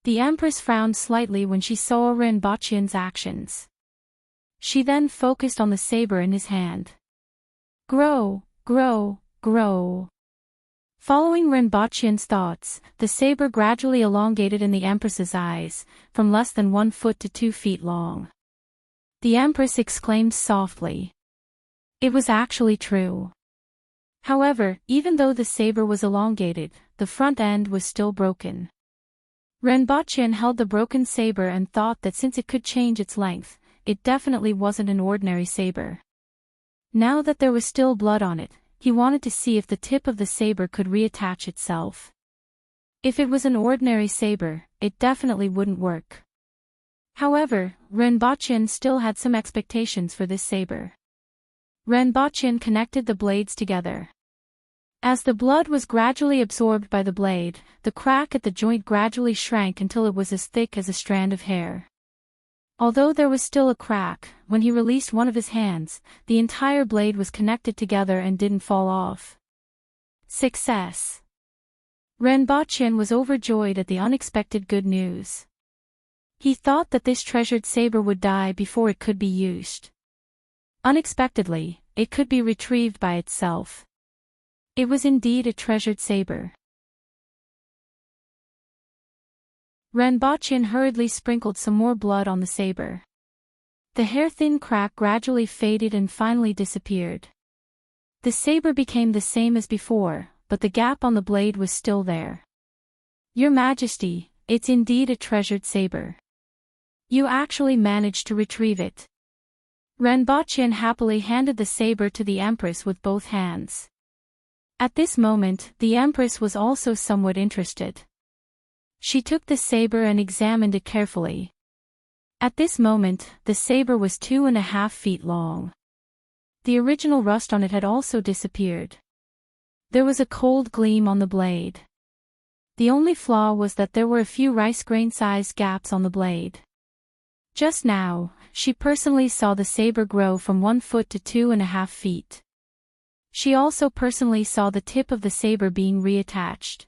A: The Empress frowned slightly when she saw Rinpoche's actions. She then focused on the saber in his hand. Grow, grow, grow. Following Rinpoche's thoughts, the saber gradually elongated in the Empress's eyes, from less than 1 foot to 2 feet long. The Empress exclaimed softly. It was actually true. However, even though the saber was elongated, the front end was still broken. Rinpoche held the broken saber and thought that since it could change its length, it definitely wasn't an ordinary saber. Now that there was still blood on it, he wanted to see if the tip of the saber could reattach itself. If it was an ordinary saber, it definitely wouldn't work. However, Rinpoche still had some expectations for this saber. Rinpoche connected the blades together. As the blood was gradually absorbed by the blade, the crack at the joint gradually shrank until it was as thick as a strand of hair. Although there was still a crack, when he released one of his hands, the entire blade was connected together and didn't fall off. Success! Rinpoche was overjoyed at the unexpected good news. He thought that this treasured saber would die before it could be used. Unexpectedly, it could be retrieved by itself. It was indeed a treasured saber. Rinpoche hurriedly sprinkled some more blood on the saber. The hair-thin crack gradually faded and finally disappeared. The saber became the same as before, but the gap on the blade was still there. Your Majesty, it's indeed a treasured saber. You actually managed to retrieve it. Rinpoche happily handed the saber to the Empress with both hands. At this moment, the Empress was also somewhat interested. She took the saber and examined it carefully. At this moment, the saber was 2.5 feet long. The original rust on it had also disappeared. There was a cold gleam on the blade. The only flaw was that there were a few rice grain-sized gaps on the blade. Just now, she personally saw the saber grow from 1 foot to 2.5 feet. She also personally saw the tip of the saber being reattached.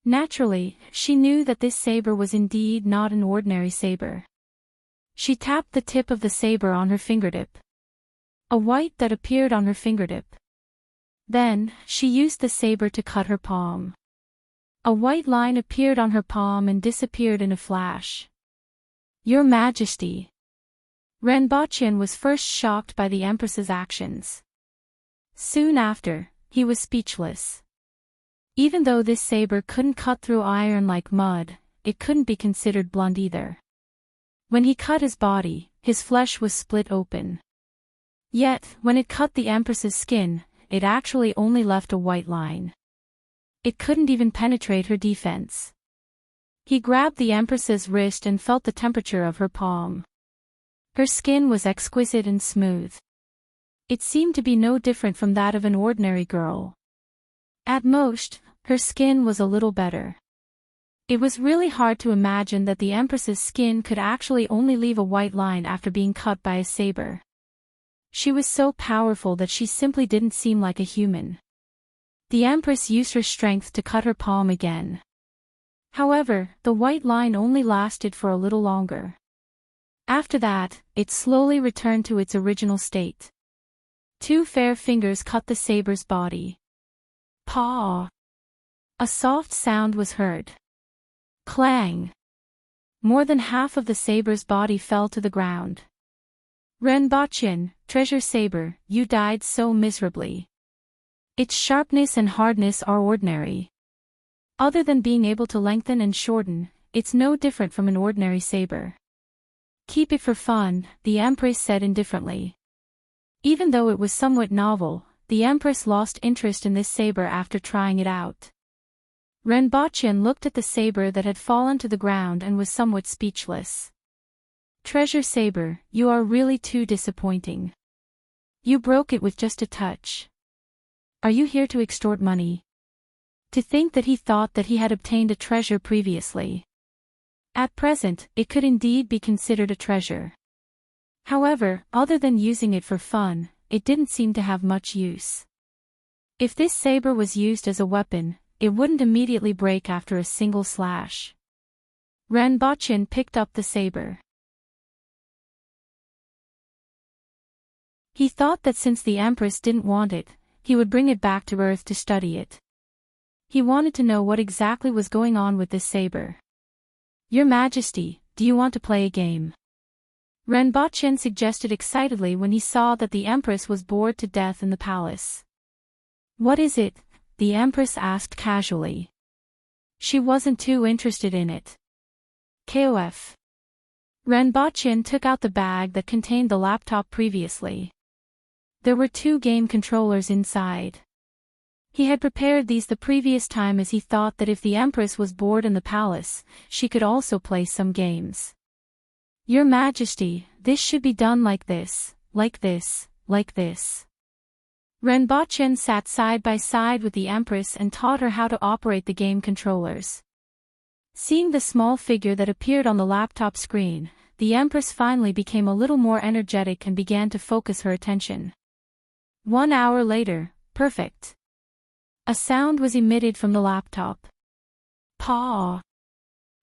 A: Naturally, she knew that this saber was indeed not an ordinary saber. She tapped the tip of the saber on her fingertip. A white that appeared on her fingertip. Then, she used the saber to cut her palm. A white line appeared on her palm and disappeared in a flash. Your Majesty! Rinpoche was first shocked by the Empress's actions. Soon after, he was speechless. Even though this saber couldn't cut through iron like mud, it couldn't be considered blunt either. When he cut his body, his flesh was split open. Yet, when it cut the Empress's skin, it actually only left a white line. It couldn't even penetrate her defense. He grabbed the Empress's wrist and felt the temperature of her palm. Her skin was exquisite and smooth. It seemed to be no different from that of an ordinary girl. At most, her skin was a little better. It was really hard to imagine that the Empress's skin could actually only leave a white line after being cut by a saber. She was so powerful that she simply didn't seem like a human. The Empress used her strength to cut her palm again. However, the white line only lasted for a little longer. After that, it slowly returned to its original state. Two fair fingers cut the saber's body. Paw! A soft sound was heard. Clang! More than half of the saber's body fell to the ground. Renbochin, treasure saber, you died so miserably. Its sharpness and hardness are ordinary. Other than being able to lengthen and shorten, it's no different from an ordinary saber. Keep it for fun, the Empress said indifferently. Even though it was somewhat novel, the Empress lost interest in this saber after trying it out. Renbochin looked at the saber that had fallen to the ground and was somewhat speechless. Treasure saber, you are really too disappointing. You broke it with just a touch. Are you here to extort money? To think that he thought that he had obtained a treasure previously. At present, it could indeed be considered a treasure. However, other than using it for fun, it didn't seem to have much use. If this saber was used as a weapon, it wouldn't immediately break after a single slash. Renbochin picked up the saber. He thought that since the Empress didn't want it, he would bring it back to Earth to study it. He wanted to know what exactly was going on with this saber. Your Majesty, do you want to play a game? Renbochin suggested excitedly when he saw that the Empress was bored to death in the palace. What is it? The Empress asked casually. She wasn't too interested in it. KOF. Renbochin took out the bag that contained the laptop previously. There were 2 game controllers inside. He had prepared these the previous time as he thought that if the Empress was bored in the palace, she could also play some games. Your Majesty, this should be done like this, like this, like this. Renbochin sat side by side with the Empress and taught her how to operate the game controllers. Seeing the small figure that appeared on the laptop screen, the Empress finally became a little more energetic and began to focus her attention. 1 hour later, perfect. A sound was emitted from the laptop. Paw!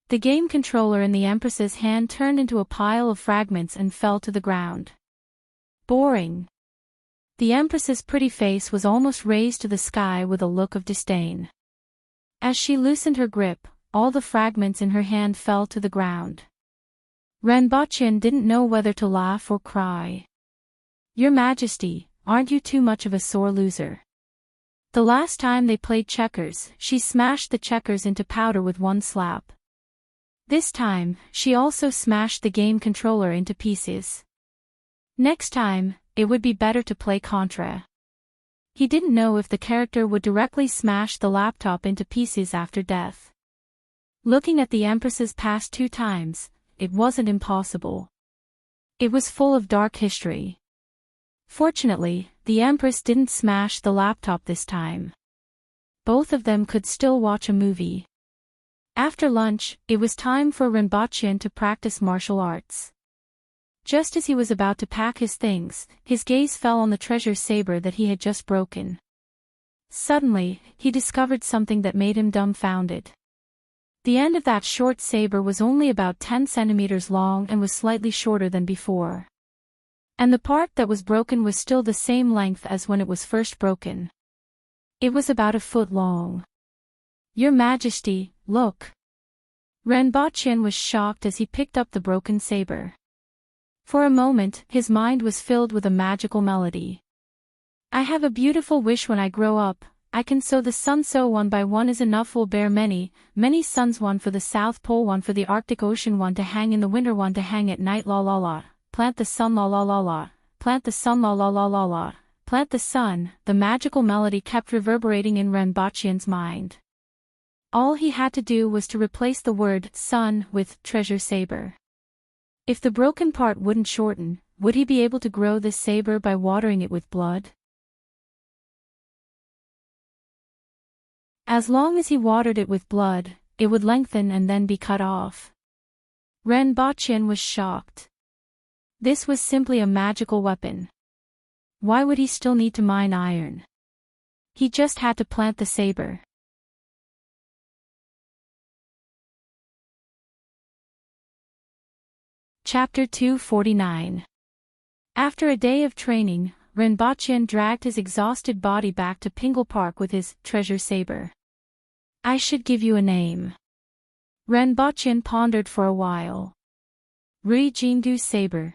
A: The game controller in the Empress's hand turned into a pile of fragments and fell to the ground. Boring. The Empress's pretty face was almost raised to the sky with a look of disdain. As she loosened her grip, all the fragments in her hand fell to the ground. Renbochin didn't know whether to laugh or cry. Your Majesty, aren't you too much of a sore loser? The last time they played checkers, she smashed the checkers into powder with 1 slap. This time, she also smashed the game controller into pieces. Next time, it would be better to play Contra. He didn't know if the character would directly smash the laptop into pieces after death. Looking at the Empress's past 2 times, it wasn't impossible. It was full of dark history. Fortunately, the Empress didn't smash the laptop this time. Both of them could still watch a movie. After lunch, it was time for Renbochin to practice martial arts. Just as he was about to pack his things, his gaze fell on the treasure saber that he had just broken. Suddenly, he discovered something that made him dumbfounded. The end of that short saber was only about 10 centimeters long and was slightly shorter than before. And the part that was broken was still the same length as when it was first broken. It was about 1 foot long. Your Majesty, look. Renbochin was shocked as he picked up the broken saber. For a moment, his mind was filled with a magical melody. I have a beautiful wish when I grow up, I can sow the sun so 1 by 1 is enough will bear many, many suns 1 for the South Pole 1 for the Arctic Ocean 1 to hang in the winter 1 to hang at night la la la. Plant the sun la la la la, plant the sun la la la la la, plant the sun, the magical melody kept reverberating in Renbochin's mind. All he had to do was to replace the word sun with treasure saber. If the broken part wouldn't shorten, would he be able to grow this saber by watering it with blood? As long as he watered it with blood, it would lengthen and then be cut off. Renbochin was shocked. This was simply a magical weapon. Why would he still need to mine iron? He just had to plant the saber. Chapter 249. After a day of training, Renbochin dragged his exhausted body back to Pingle Park with his treasure saber. I should give you a name. Renbochin pondered for a while. Ri Jingdu Saber.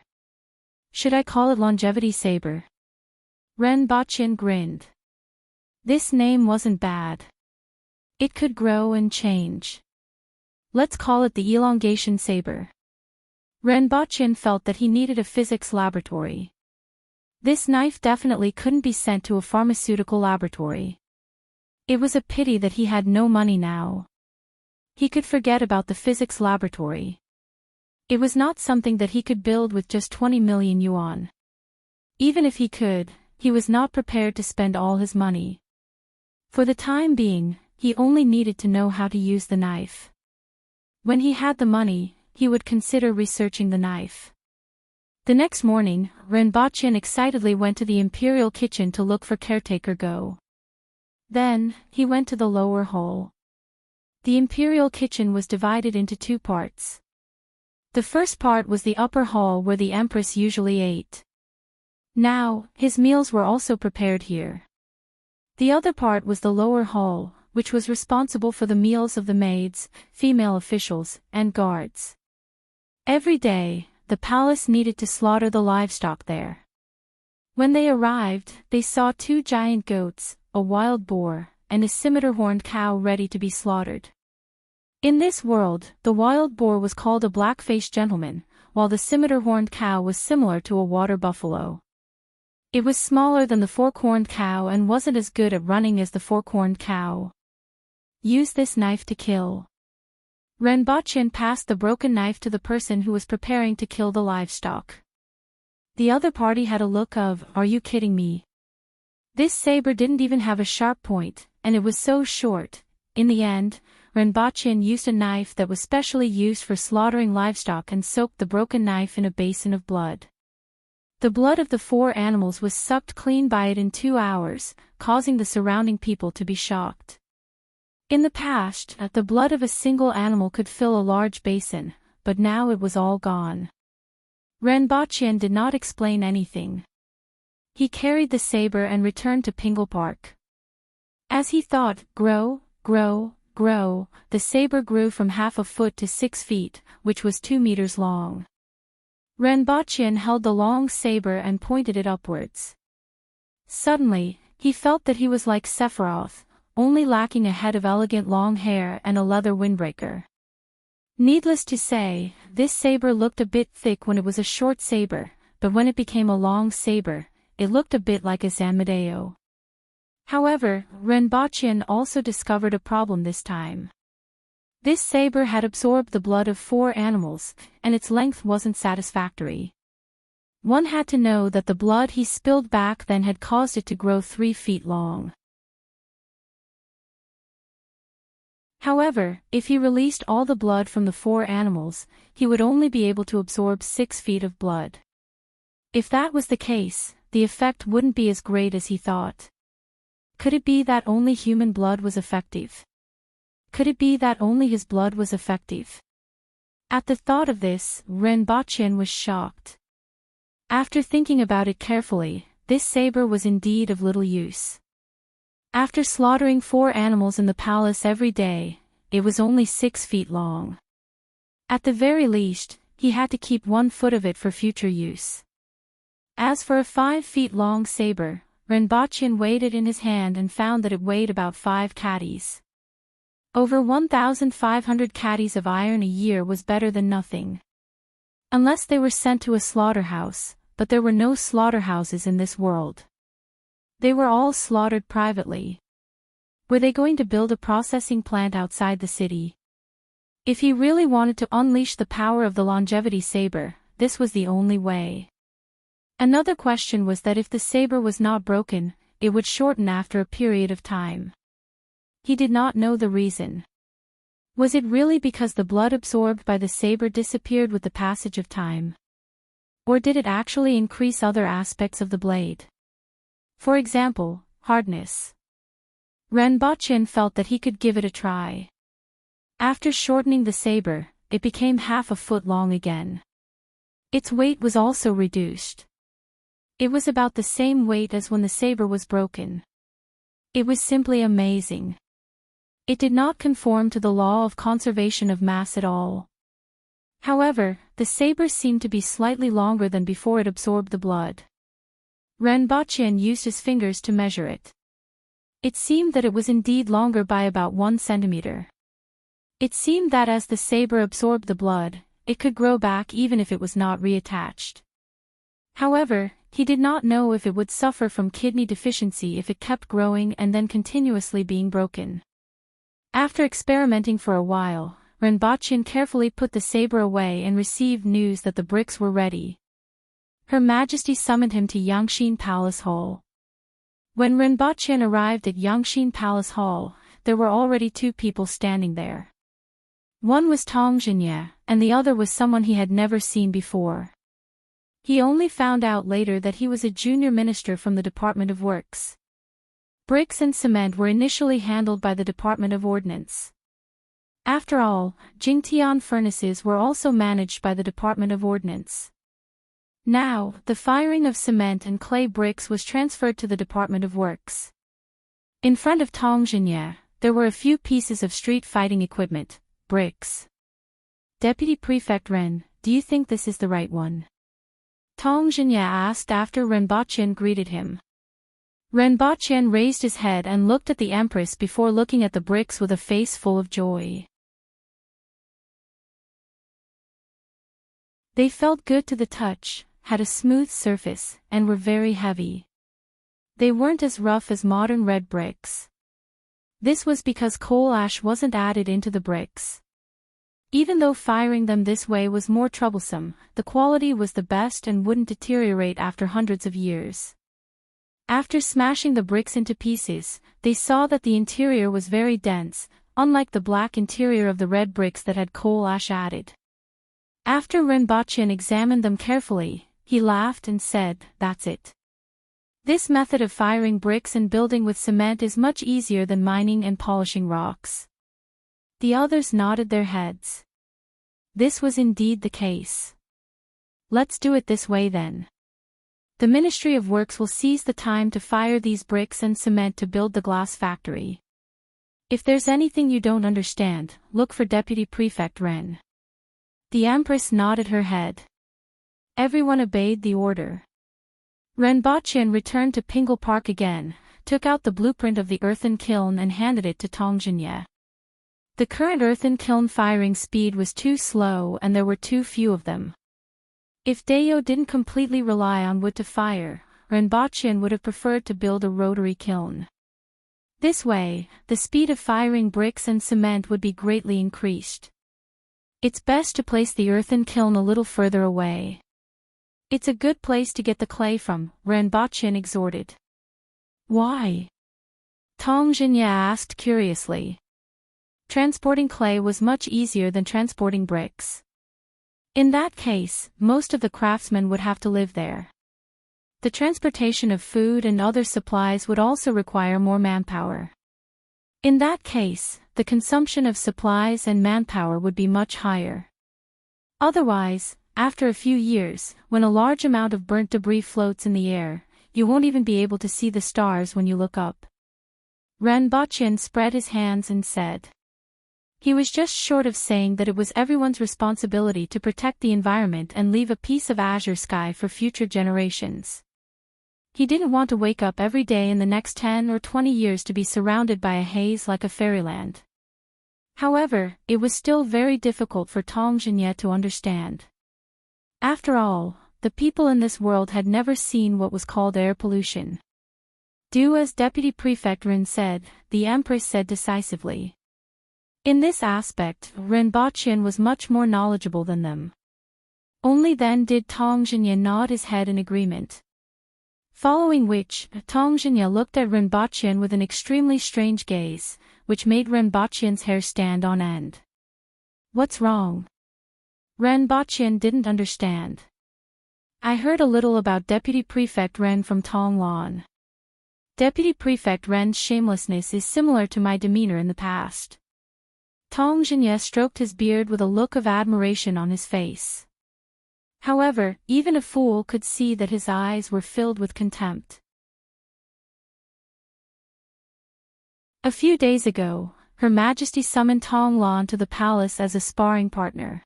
A: Should I call it Longevity Saber? Renbochin grinned. This name wasn't bad. It could grow and change. Let's call it the Elongation Saber. Renbochin felt that he needed a physics laboratory. This knife definitely couldn't be sent to a pharmaceutical laboratory. It was a pity that he had no money now. He could forget about the physics laboratory. It was not something that he could build with just 20 million yuan. Even if he could, he was not prepared to spend all his money. For the time being, he only needed to know how to use the knife. When he had the money, he would consider researching the knife. The next morning, Renbochin excitedly went to the imperial kitchen to look for caretaker Go. Then, he went to the lower hall. The imperial kitchen was divided into two parts. The first part was the upper hall where the Empress usually ate. Now, his meals were also prepared here. The other part was the lower hall, which was responsible for the meals of the maids, female officials, and guards. Every day, the palace needed to slaughter the livestock there. When they arrived, they saw 2 giant goats, a wild boar, and a scimitar-horned cow ready to be slaughtered. In this world, the wild boar was called a black-faced gentleman, while the scimitar-horned cow was similar to a water buffalo. It was smaller than the fork-horned cow and wasn't as good at running as the fork-horned cow. Use this knife to kill. Renbochin passed the broken knife to the person who was preparing to kill the livestock. The other party had a look of, "Are you kidding me?" This saber didn't even have a sharp point, and it was so short. In the end, Renbochin used a knife that was specially used for slaughtering livestock and soaked the broken knife in a basin of blood. The blood of the 4 animals was sucked clean by it in 2 hours, causing the surrounding people to be shocked. In the past, the blood of a single animal could fill a large basin, but now it was all gone. Renbochin did not explain anything. He carried the saber and returned to Pingle Park. As he thought, grow, grow, grow, the saber grew from half a foot to 6 feet, which was 2 meters long. Renbochin held the long saber and pointed it upwards. Suddenly, he felt that he was like Sephiroth, only lacking a head of elegant long hair and a leather windbreaker. Needless to say, this saber looked a bit thick when it was a short saber, but when it became a long saber, it looked a bit like a Zanmadeo. However, Renbochin also discovered a problem this time. This saber had absorbed the blood of 4 animals, and its length wasn't satisfactory. One had to know that the blood he spilled back then had caused it to grow 3 feet long. However, if he released all the blood from the 4 animals, he would only be able to absorb 6 feet of blood. If that was the case, the effect wouldn't be as great as he thought. Could it be that only human blood was effective? Could it be that only his blood was effective? At the thought of this, Renbochin was shocked. After thinking about it carefully, this saber was indeed of little use. After slaughtering 4 animals in the palace every day, it was only 6 feet long. At the very least, he had to keep 1 foot of it for future use. As for a 5 feet long saber, Renbochin weighed it in his hand and found that it weighed about 5 caddies. Over 1,500 caddies of iron a year was better than nothing. Unless they were sent to a slaughterhouse, but there were no slaughterhouses in this world. They were all slaughtered privately. Were they going to build a processing plant outside the city? If he really wanted to unleash the power of the longevity saber, this was the only way. Another question was that if the saber was not broken, it would shorten after a period of time. He did not know the reason. Was it really because the blood absorbed by the saber disappeared with the passage of time? Or did it actually increase other aspects of the blade? For example, hardness. Renbochin felt that he could give it a try. After shortening the saber, it became half a foot long again. Its weight was also reduced. It was about the same weight as when the saber was broken. It was simply amazing. It did not conform to the law of conservation of mass at all. However, the saber seemed to be slightly longer than before it absorbed the blood. Renbachien used his fingers to measure it. It seemed that it was indeed longer by about 1 centimeter. It seemed that as the saber absorbed the blood, it could grow back even if it was not reattached. However, he did not know if it would suffer from kidney deficiency if it kept growing and then continuously being broken. After experimenting for a while, Renbachien carefully put the saber away and received news that the bricks were ready. Her Majesty summoned him to Yangxin Palace Hall. When Renbachien arrived at Yangxin Palace Hall, there were already 2 people standing there. One was Tong Jinye, and the other was someone he had never seen before. He only found out later that he was a junior minister from the Department of Works. Bricks and cement were initially handled by the Department of Ordnance. After all, Jingtian furnaces were also managed by the Department of Ordnance. Now, the firing of cement and clay bricks was transferred to the Department of Works. In front of Tong Jinye, there were a few pieces of street fighting equipment, bricks. Deputy Prefect Ren, do you think this is the right one? Tong Jinye asked after Renbachien greeted him. Renbachien raised his head and looked at the Empress before looking at the bricks with a face full of joy. They felt good to the touch, had a smooth surface, and were very heavy. They weren't as rough as modern red bricks. This was because coal ash wasn't added into the bricks. Even though firing them this way was more troublesome, the quality was the best and wouldn't deteriorate after hundreds of years. After smashing the bricks into pieces, they saw that the interior was very dense, unlike the black interior of the red bricks that had coal ash added. After Renbachien examined them carefully, he laughed and said, "That's it. This method of firing bricks and building with cement is much easier than mining and polishing rocks." The others nodded their heads. This was indeed the case. "Let's do it this way then. The Ministry of Works will seize the time to fire these bricks and cement to build the glass factory. If there's anything you don't understand, look for Deputy Prefect Ren." The Empress nodded her head. Everyone obeyed the order. Renbachien returned to Pingle Park again, took out the blueprint of the earthen kiln and handed it to Tong Jinye. The current earthen kiln firing speed was too slow and there were too few of them. If Dayo didn't completely rely on wood to fire, Renbachien would have preferred to build a rotary kiln. This way, the speed of firing bricks and cement would be greatly increased. It's best to place the earthen kiln a little further away. It's a good place to get the clay from, Renbachien exhorted. Why? Tong Jinye asked curiously. Transporting clay was much easier than transporting bricks. In that case, most of the craftsmen would have to live there. The transportation of food and other supplies would also require more manpower. In that case, the consumption of supplies and manpower would be much higher. Otherwise, after a few years, when a large amount of burnt debris floats in the air, you won't even be able to see the stars when you look up. Renbachien spread his hands and said. He was just short of saying that it was everyone's responsibility to protect the environment and leave a piece of azure sky for future generations. He didn't want to wake up every day in the next 10 or 20 years to be surrounded by a haze like a fairyland. However, it was still very difficult for Tong Jinye to understand. After all, the people in this world had never seen what was called air pollution. Do as Deputy Prefect Ren said, the Empress said decisively. In this aspect, Renbachien was much more knowledgeable than them. Only then did Tong Jinye nod his head in agreement. Following which, Tong Jinye looked at Renbachien with an extremely strange gaze, which made Renbachien's hair stand on end. What's wrong? Renbachien didn't understand. I heard a little about Deputy Prefect Ren from Tong Lan. Deputy Prefect Ren's shamelessness is similar to my demeanor in the past. Tong Jinye stroked his beard with a look of admiration on his face. However, even a fool could see that his eyes were filled with contempt. A few days ago, Her Majesty summoned Tong Lan to the palace as a sparring partner.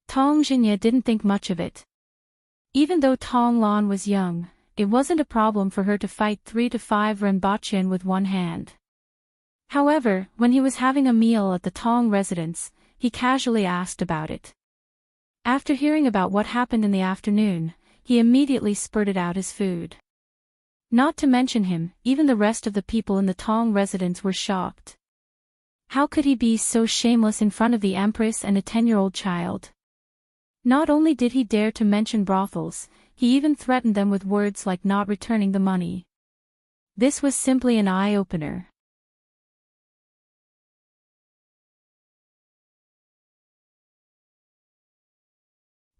A: Tong Jinye didn't think much of it. Even though Tong Lan was young, it wasn't a problem for her to fight 3 to 5 Renbochin with one hand. However, when he was having a meal at the Tong residence, he casually asked about it. After hearing about what happened in the afternoon, he immediately spurted out his food. Not to mention him, even the rest of the people in the Tong residence were shocked. How could he be so shameless in front of the Empress and a 10-year-old child? Not only did he dare to mention brothels, he even threatened them with words like not returning the money. This was simply an eye-opener.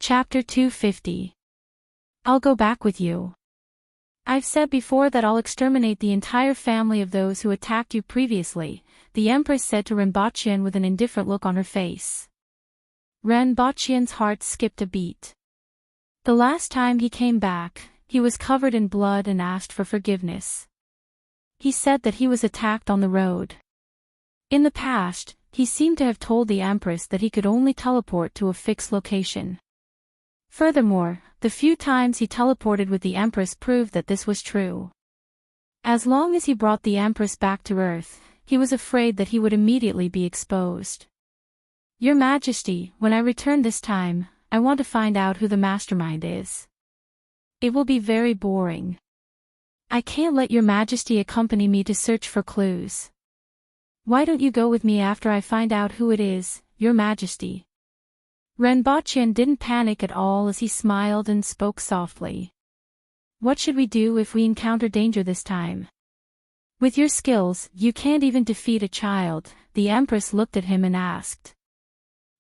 A: Chapter 250. I'll go back with you. I've said before that I'll exterminate the entire family of those who attacked you previously, the Empress said to Renbochin with an indifferent look on her face. Renbochin's heart skipped a beat. The last time he came back, he was covered in blood and asked for forgiveness. He said that he was attacked on the road. In the past, he seemed to have told the Empress that he could only teleport to a fixed location. Furthermore, the few times he teleported with the Empress proved that this was true. As long as he brought the Empress back to Earth, he was afraid that he would immediately be exposed. Your Majesty, when I return this time, I want to find out who the mastermind is. It will be very boring. I can't let Your Majesty accompany me to search for clues. Why don't you go with me after I find out who it is, Your Majesty? Renbochin didn't panic at all as he smiled and spoke softly. What should we do if we encounter danger this time? With your skills, you can't even defeat a child, the Empress looked at him and asked.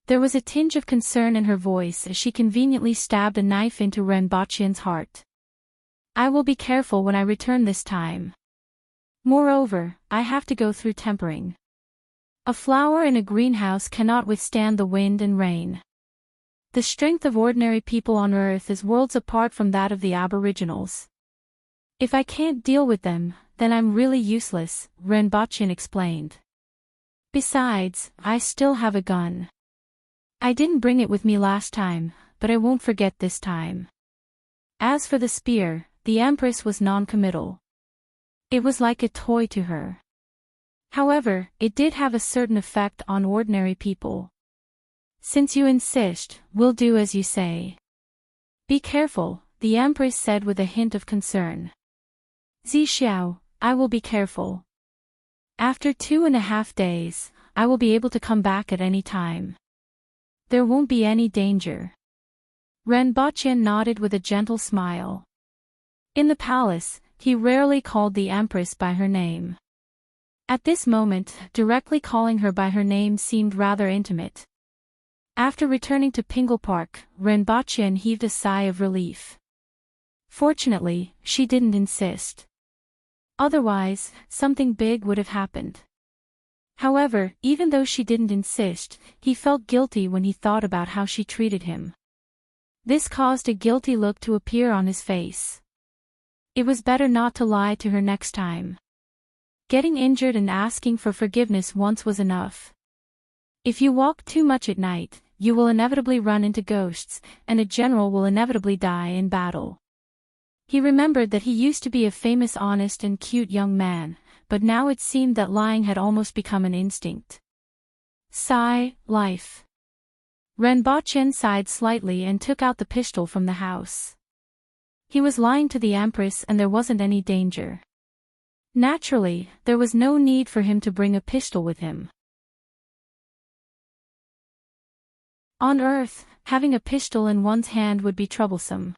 A: There was a tinge of concern in her voice as she conveniently stabbed a knife into Renbochin's heart. I will be careful when I return this time. Moreover, I have to go through tempering. A flower in a greenhouse cannot withstand the wind and rain. The strength of ordinary people on Earth is worlds apart from that of the Aboriginals. If I can't deal with them, then I'm really useless, Renbochin explained. Besides, I still have a gun. I didn't bring it with me last time, but I won't forget this time. As for the spear, the Empress was non-committal. It was like a toy to her. However, it did have a certain effect on ordinary people. Since you insist, we'll do as you say. Be careful, the Empress said with a hint of concern. Zixiao, I will be careful. After 2.5 days, I will be able to come back at any time. There won't be any danger. Renbochin nodded with a gentle smile. In the palace, he rarely called the Empress by her name. At this moment, directly calling her by her name seemed rather intimate. After returning to Pingle Park, Renbochin heaved a sigh of relief. Fortunately, she didn't insist. Otherwise, something big would have happened. However, even though she didn't insist, he felt guilty when he thought about how she treated him. This caused a guilty look to appear on his face. It was better not to lie to her next time. Getting injured and asking for forgiveness once was enough. If you walk too much at night, you will inevitably run into ghosts, and a general will inevitably die in battle. He remembered that he used to be a famous, honest and cute young man, but now it seemed that lying had almost become an instinct. Sigh, life. Renbochin sighed slightly and took out the pistol from the house. He was lying to the Empress and there wasn't any danger. Naturally, there was no need for him to bring a pistol with him. On Earth, having a pistol in one's hand would be troublesome.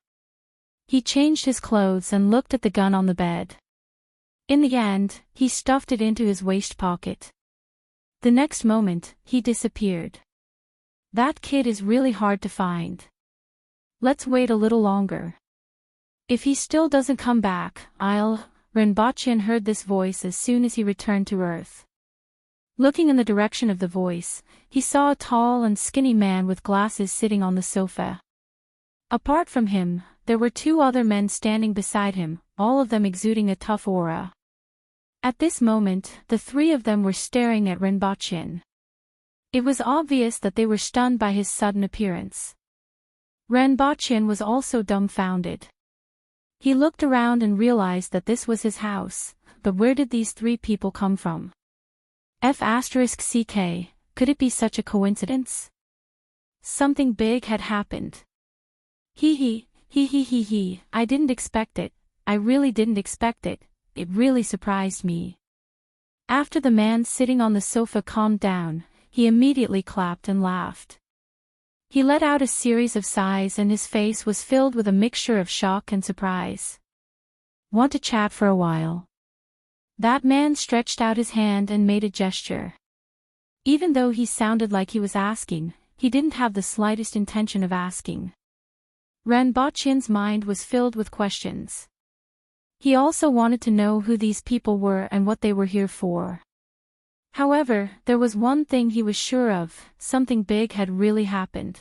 A: He changed his clothes and looked at the gun on the bed. In the end, he stuffed it into his waist pocket. The next moment, he disappeared. That kid is really hard to find. Let's wait a little longer. If he still doesn't come back, Renbochin heard this voice as soon as he returned to Earth. Looking in the direction of the voice, he saw a tall and skinny man with glasses sitting on the sofa. Apart from him, there were two other men standing beside him, all of them exuding a tough aura. At this moment, the three of them were staring at Renbochin. It was obvious that they were stunned by his sudden appearance. Renbochin was also dumbfounded. He looked around and realized that this was his house, but where did these three people come from? F***ck, could it be such a coincidence? Something big had happened. He, I didn't expect it, I really didn't expect it, it really surprised me. After the man sitting on the sofa calmed down, he immediately clapped and laughed. He let out a series of sighs and his face was filled with a mixture of shock and surprise. Want to chat for a while? That man stretched out his hand and made a gesture. Even though he sounded like he was asking, he didn't have the slightest intention of asking. Renbochin's mind was filled with questions. He also wanted to know who these people were and what they were here for. However, there was one thing he was sure of, something big had really happened.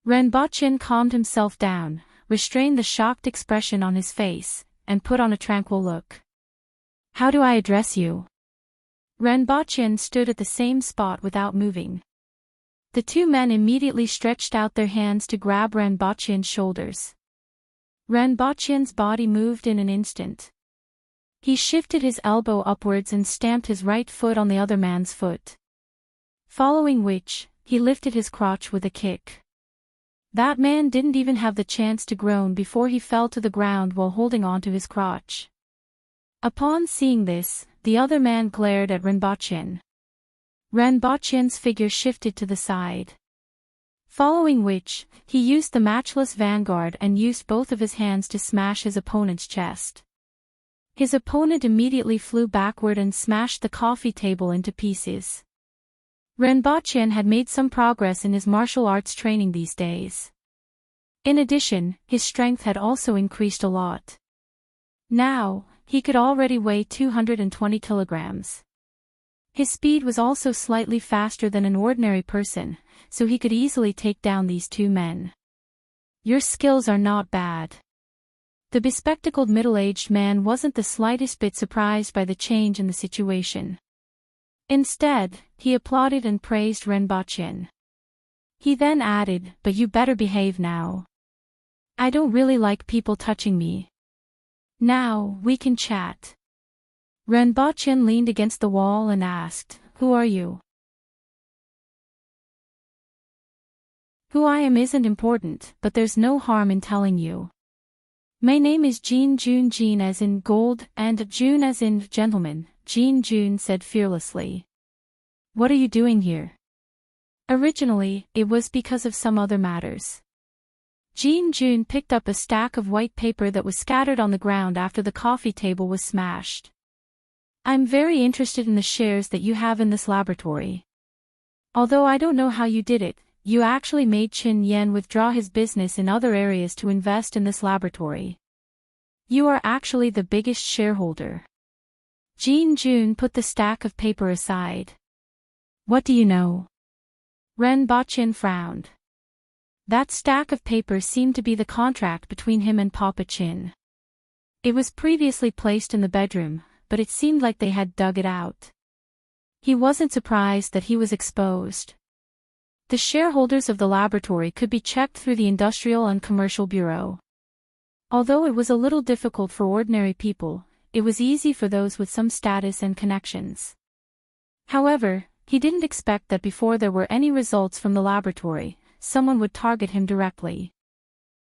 A: Renbochin calmed himself down, restrained the shocked expression on his face, and put on a tranquil look. How do I address you? Renbochin stood at the same spot without moving. The two men immediately stretched out their hands to grab Renbochin's shoulders. Renbochin's body moved in an instant. He shifted his elbow upwards and stamped his right foot on the other man's foot. Following which, he lifted his crotch with a kick. That man didn't even have the chance to groan before he fell to the ground while holding onto his crotch. Upon seeing this, the other man glared at Renbochin. Renbochin's figure shifted to the side. Following which, he used the matchless vanguard and used both of his hands to smash his opponent's chest. His opponent immediately flew backward and smashed the coffee table into pieces. Renbochin had made some progress in his martial arts training these days. In addition, his strength had also increased a lot. Now, he could already weigh 220 kilograms. His speed was also slightly faster than an ordinary person, so he could easily take down these two men. Your skills are not bad. The bespectacled middle-aged man wasn't the slightest bit surprised by the change in the situation. Instead, he applauded and praised Renbochin. He then added, but you better behave now. I don't really like people touching me. Now, we can chat. Renbochin leaned against the wall and asked, who are you? Who I am isn't important, but there's no harm in telling you. My name is Jin Jun, Jin as in gold, and Jun as in gentleman, Jin Jun said fearlessly. What are you doing here? Originally, it was because of some other matters. Jin Jun picked up a stack of white paper that was scattered on the ground after the coffee table was smashed. I'm very interested in the shares that you have in this laboratory. Although I don't know how you did it, you actually made Qin Yan withdraw his business in other areas to invest in this laboratory. You are actually the biggest shareholder. Jin Jun put the stack of paper aside. What do you know? Renbochin frowned. That stack of paper seemed to be the contract between him and Papa Qin. It was previously placed in the bedroom, but it seemed like they had dug it out. He wasn't surprised that he was exposed. The shareholders of the laboratory could be checked through the Industrial and Commercial Bureau. Although it was a little difficult for ordinary people, it was easy for those with some status and connections. However, he didn't expect that before there were any results from the laboratory, someone would target him directly.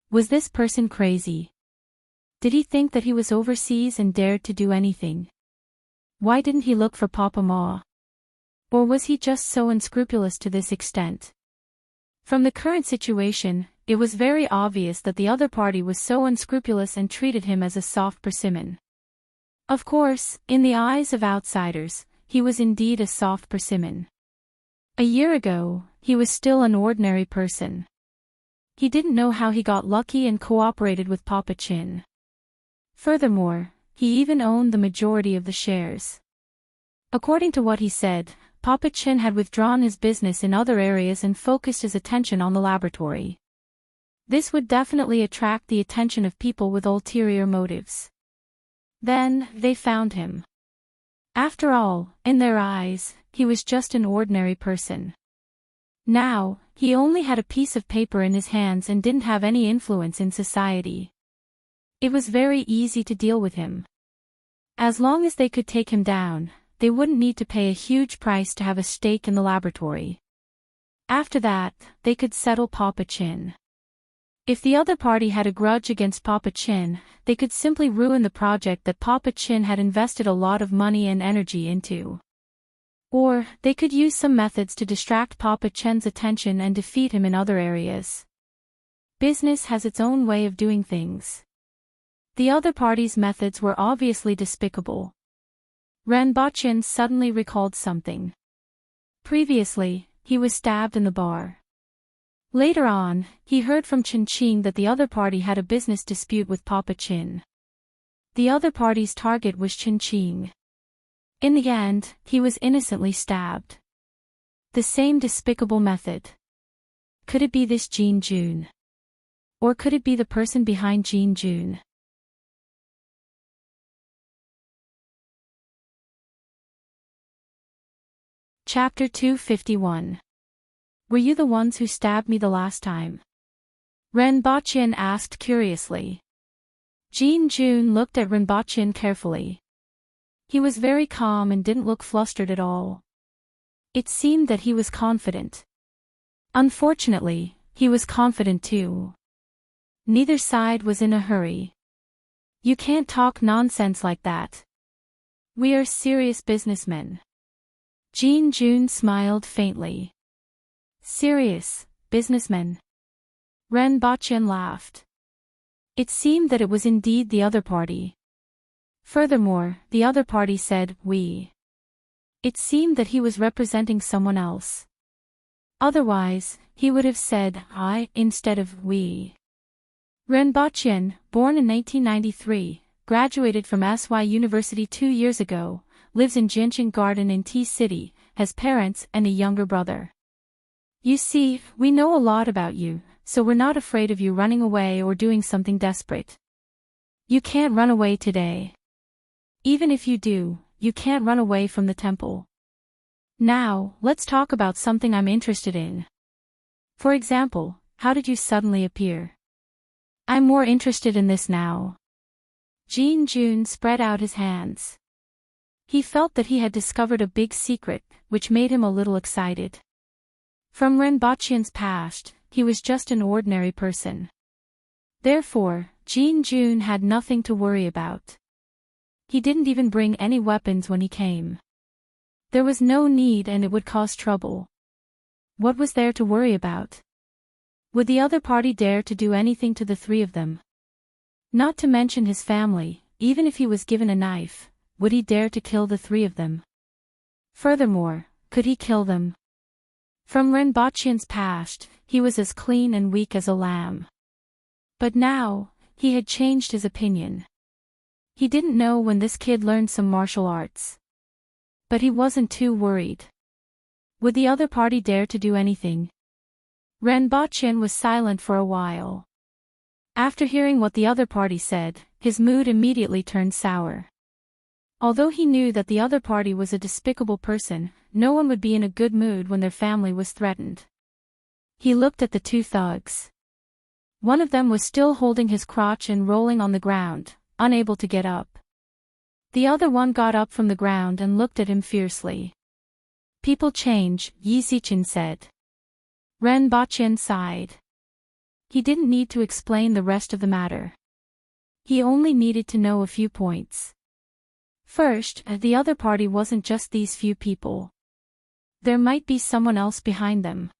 A: Was this person crazy? Did he think that he was overseas and dared to do anything? Why didn't he look for Papa Ma? Or was he just so unscrupulous to this extent? From the current situation, it was very obvious that the other party was so unscrupulous and treated him as a soft persimmon. Of course, in the eyes of outsiders, he was indeed a soft persimmon. A year ago, he was still an ordinary person. He didn't know how he got lucky and cooperated with Papa Qin. Furthermore, he even owned the majority of the shares. According to what he said, Papa Qin had withdrawn his business in other areas and focused his attention on the laboratory. This would definitely attract the attention of people with ulterior motives. Then, they found him. After all, in their eyes, he was just an ordinary person. Now, he only had a piece of paper in his hands and didn't have any influence in society. It was very easy to deal with him. As long as they could take him down, they wouldn't need to pay a huge price to have a stake in the laboratory. After that, they could settle Papa Chin. If the other party had a grudge against Papa Chin, they could simply ruin the project that Papa Chin had invested a lot of money and energy into. Or, they could use some methods to distract Papa Chin's attention and defeat him in other areas. Business has its own way of doing things. The other party's methods were obviously despicable. Renbochin suddenly recalled something. Previously, he was stabbed in the bar. Later on, he heard from Chin that the other party had a business dispute with Papa Chin. The other party's target was Chin. In the end, he was innocently stabbed. The same despicable method. Could it be this Jin Jun? Or could it be the person behind Jin Jun? Chapter 251. Were you the ones who stabbed me the last time? Renbochin asked curiously. Jin Jun looked at Renbochin carefully. He was very calm and didn't look flustered at all. It seemed that he was confident. Unfortunately, he was confident too. Neither side was in a hurry. You can't talk nonsense like that. We are serious businessmen. Jin Jun smiled faintly. Serious businessmen. Renbochin laughed. It seemed that it was indeed the other party. Furthermore, the other party said, we. It seemed that he was representing someone else. Otherwise, he would have said, I, instead of we. Renbochin, born in 1993, graduated from SY University 2 years ago, lives in Jincheng Garden in T-City, has parents and a younger brother. You see, we know a lot about you, so we're not afraid of you running away or doing something desperate. You can't run away today. Even if you do, you can't run away from the temple. Now, let's talk about something I'm interested in. For example, how did you suddenly appear? I'm more interested in this now. Jin Jun spread out his hands. He felt that he had discovered a big secret, which made him a little excited. From Renbochin's past, he was just an ordinary person. Therefore, Jin Jun had nothing to worry about. He didn't even bring any weapons when he came. There was no need and it would cause trouble. What was there to worry about? Would the other party dare to do anything to the three of them? Not to mention his family, even if he was given a knife, would he dare to kill the three of them? Furthermore, could he kill them? From Renbochin's past, he was as clean and weak as a lamb. But now, he had changed his opinion. He didn't know when this kid learned some martial arts. But he wasn't too worried. Would the other party dare to do anything? Renbochin was silent for a while. After hearing what the other party said, his mood immediately turned sour. Although he knew that the other party was a despicable person, no one would be in a good mood when their family was threatened. He looked at the two thugs. One of them was still holding his crotch and rolling on the ground, unable to get up. The other one got up from the ground and looked at him fiercely. People change, Yi Zichin said. Renbochin sighed. He didn't need to explain the rest of the matter. He only needed to know a few points. First, the other party wasn't just these few people. There might be someone else behind them.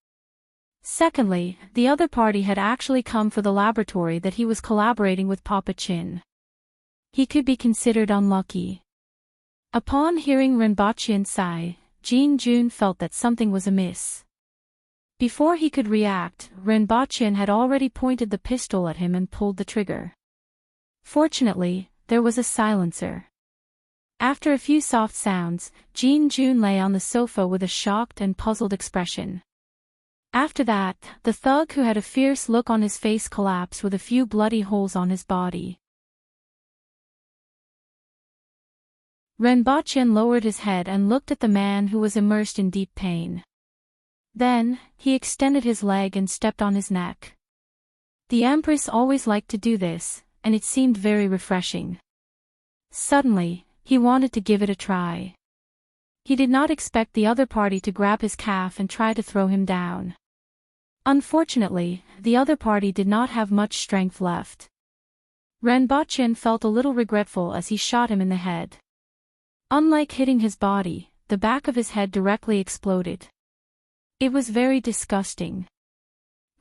A: Secondly, the other party had actually come for the laboratory that he was collaborating with Papa Chin. He could be considered unlucky. Upon hearing Renbochin sigh, Jin Jun felt that something was amiss. Before he could react, Renbochin had already pointed the pistol at him and pulled the trigger. Fortunately, there was a silencer. After a few soft sounds, Jin Jun lay on the sofa with a shocked and puzzled expression. After that, the thug who had a fierce look on his face collapsed with a few bloody holes on his body. Renbochin lowered his head and looked at the man who was immersed in deep pain. Then, he extended his leg and stepped on his neck. The Empress always liked to do this, and it seemed very refreshing. Suddenly, he wanted to give it a try. He did not expect the other party to grab his calf and try to throw him down. Unfortunately, the other party did not have much strength left. Renbochin felt a little regretful as he shot him in the head. Unlike hitting his body, the back of his head directly exploded. It was very disgusting.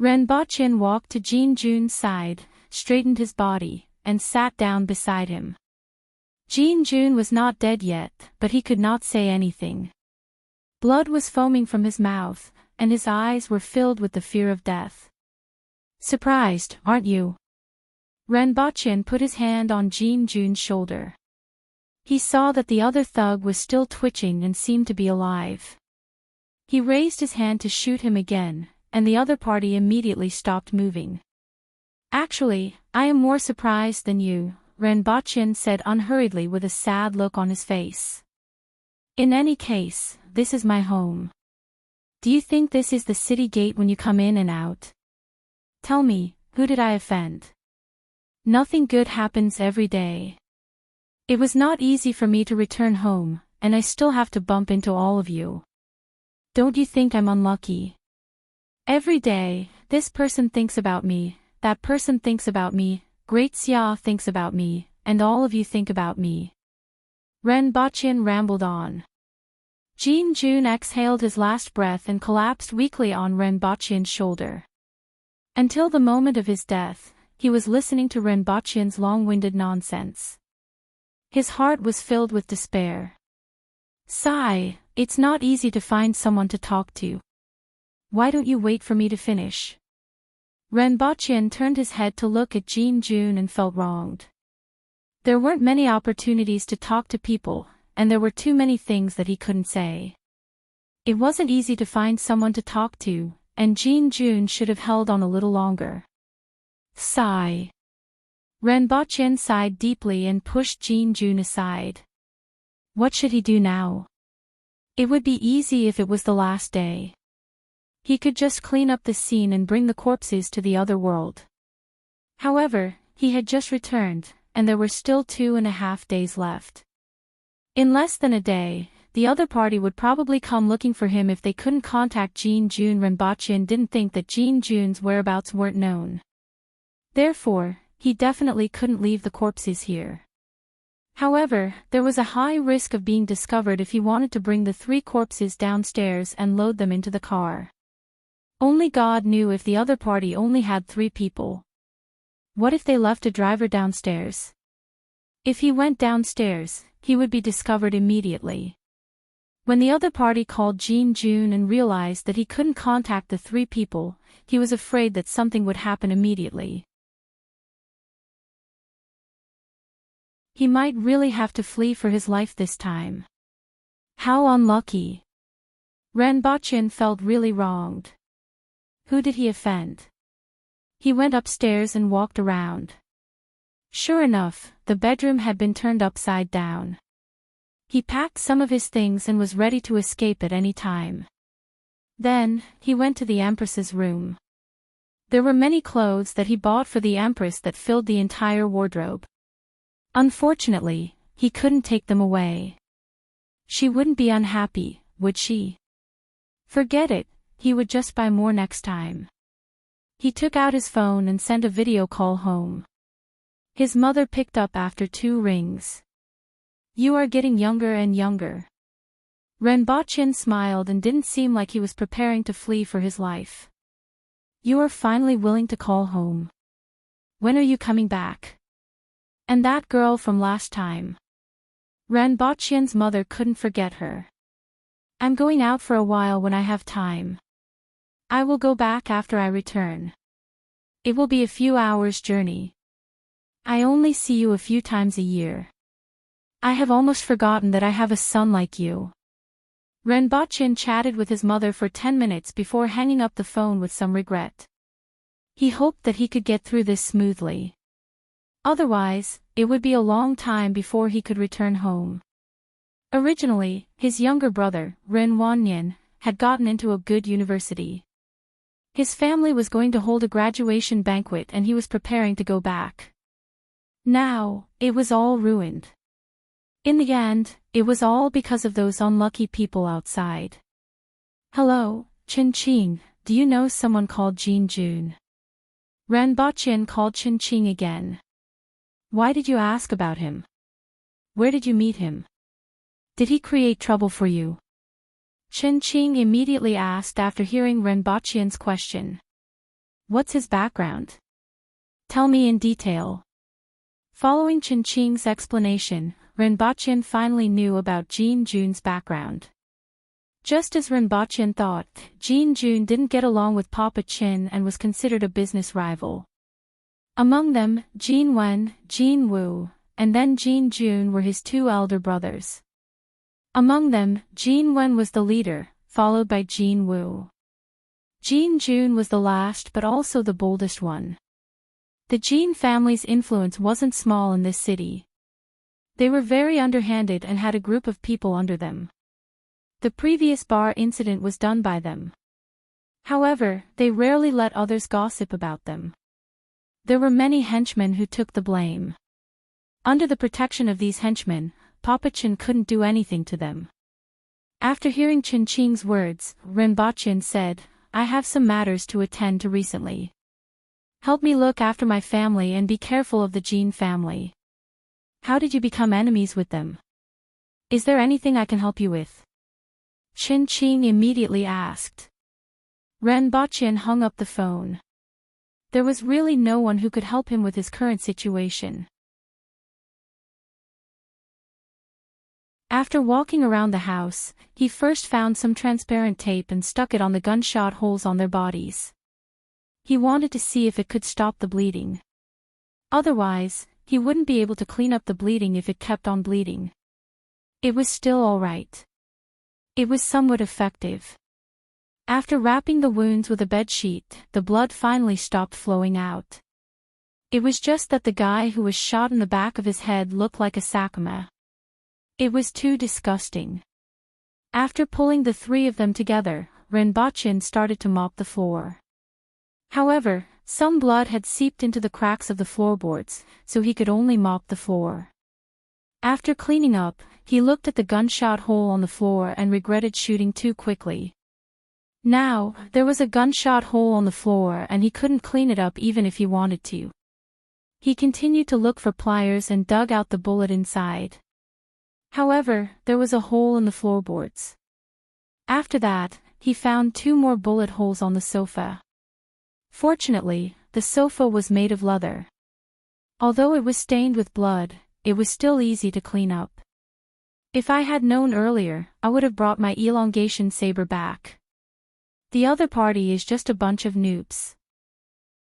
A: Renbochin walked to Jin Jun's side, straightened his body, and sat down beside him. Jin Jun was not dead yet, but he could not say anything. Blood was foaming from his mouth, and his eyes were filled with the fear of death. Surprised, aren't you? Renbochin put his hand on Jin Jun's shoulder. He saw that the other thug was still twitching and seemed to be alive. He raised his hand to shoot him again, and the other party immediately stopped moving. Actually, I am more surprised than you, Renbochin said unhurriedly with a sad look on his face. In any case, this is my home. Do you think this is the city gate when you come in and out? Tell me, who did I offend? Nothing good happens every day. It was not easy for me to return home, and I still have to bump into all of you. Don't you think I'm unlucky? Every day, this person thinks about me, that person thinks about me, Great Xia thinks about me, and all of you think about me. Renbochin rambled on. Jin Jun exhaled his last breath and collapsed weakly on Renbochin's shoulder. Until the moment of his death, he was listening to Renbochin's long-winded nonsense. His heart was filled with despair. Sigh, it's not easy to find someone to talk to. Why don't you wait for me to finish? Renbochin turned his head to look at Jin Jun and felt wronged. There weren't many opportunities to talk to people, and there were too many things that he couldn't say. It wasn't easy to find someone to talk to, and Jin Jun should have held on a little longer. Sigh. Renbochin sighed deeply and pushed Jin Jun aside. What should he do now? It would be easy if it was the last day. He could just clean up the scene and bring the corpses to the other world. However, he had just returned, and there were still 2.5 days left. In less than a day, the other party would probably come looking for him if they couldn't contact Jin Jun. Renbochin didn't think that Jin Jun's whereabouts weren't known. Therefore, he definitely couldn't leave the corpses here. However, there was a high risk of being discovered if he wanted to bring the 3 corpses downstairs and load them into the car. Only God knew if the other party only had 3 people. What if they left a driver downstairs? If he went downstairs, he would be discovered immediately. When the other party called Jin Jun and realized that he couldn't contact the 3 people, he was afraid that something would happen immediately. He might really have to flee for his life this time. How unlucky. Renbochin felt really wronged. Who did he offend? He went upstairs and walked around. Sure enough, the bedroom had been turned upside down. He packed some of his things and was ready to escape at any time. Then, he went to the Empress's room. There were many clothes that he bought for the Empress that filled the entire wardrobe. Unfortunately, he couldn't take them away. She wouldn't be unhappy, would she? Forget it, he would just buy more next time. He took out his phone and sent a video call home. His mother picked up after 2 rings. You are getting younger and younger. Renbochin smiled and didn't seem like he was preparing to flee for his life. You are finally willing to call home. When are you coming back? And that girl from last time. Renbochin's mother couldn't forget her. I'm going out for a while when I have time. I will go back after I return. It will be a few hours' journey. I only see you a few times a year. I have almost forgotten that I have a son like you. Renbochin chatted with his mother for 10 minutes before hanging up the phone with some regret. He hoped that he could get through this smoothly. Otherwise, it would be a long time before he could return home. Originally, his younger brother, Ren Wanyan, had gotten into a good university. His family was going to hold a graduation banquet and he was preparing to go back. Now, it was all ruined. In the end, it was all because of those unlucky people outside. Hello, Qing, do you know someone called Jin Jun? Renbochin called Qing again. Why did you ask about him? Where did you meet him? Did he create trouble for you? Qing immediately asked after hearing Renbochin's question. What's his background? Tell me in detail. Following Qing's explanation, Renbochin finally knew about Jin Jun's background. Just as Renbochin thought, Jin Jun didn't get along with Papa Qin and was considered a business rival. Among them, Jin Wen, Jin Wu, and then Jin Jun were his two elder brothers. Among them, Jin Wen was the leader, followed by Jin Wu. Jin Jun was the last but also the boldest one. The Jin family's influence wasn't small in this city. They were very underhanded and had a group of people under them. The previous bar incident was done by them. However, they rarely let others gossip about them. There were many henchmen who took the blame. Under the protection of these henchmen, Papa Qin couldn't do anything to them. After hearing Qing's words, Renbochin said, I have some matters to attend to recently. Help me look after my family and be careful of the Jin family. How did you become enemies with them? Is there anything I can help you with? Qing immediately asked. Renbochin hung up the phone. There was really no one who could help him with his current situation. After walking around the house, he first found some transparent tape and stuck it on the gunshot holes on their bodies. He wanted to see if it could stop the bleeding. Otherwise, he wouldn't be able to clean up the bleeding if it kept on bleeding. It was still all right. It was somewhat effective. After wrapping the wounds with a bedsheet, the blood finally stopped flowing out. It was just that the guy who was shot in the back of his head looked like a sakama. It was too disgusting. After pulling the three of them together, Renbochin started to mop the floor. However, some blood had seeped into the cracks of the floorboards, so he could only mop the floor. After cleaning up, he looked at the gunshot hole on the floor and regretted shooting too quickly. Now, there was a gunshot hole on the floor and he couldn't clean it up even if he wanted to. He continued to look for pliers and dug out the bullet inside. However, there was a hole in the floorboards. After that, he found 2 more bullet holes on the sofa. Fortunately, the sofa was made of leather. Although it was stained with blood, it was still easy to clean up. If I had known earlier, I would have brought my elongation saber back. The other party is just a bunch of noobs.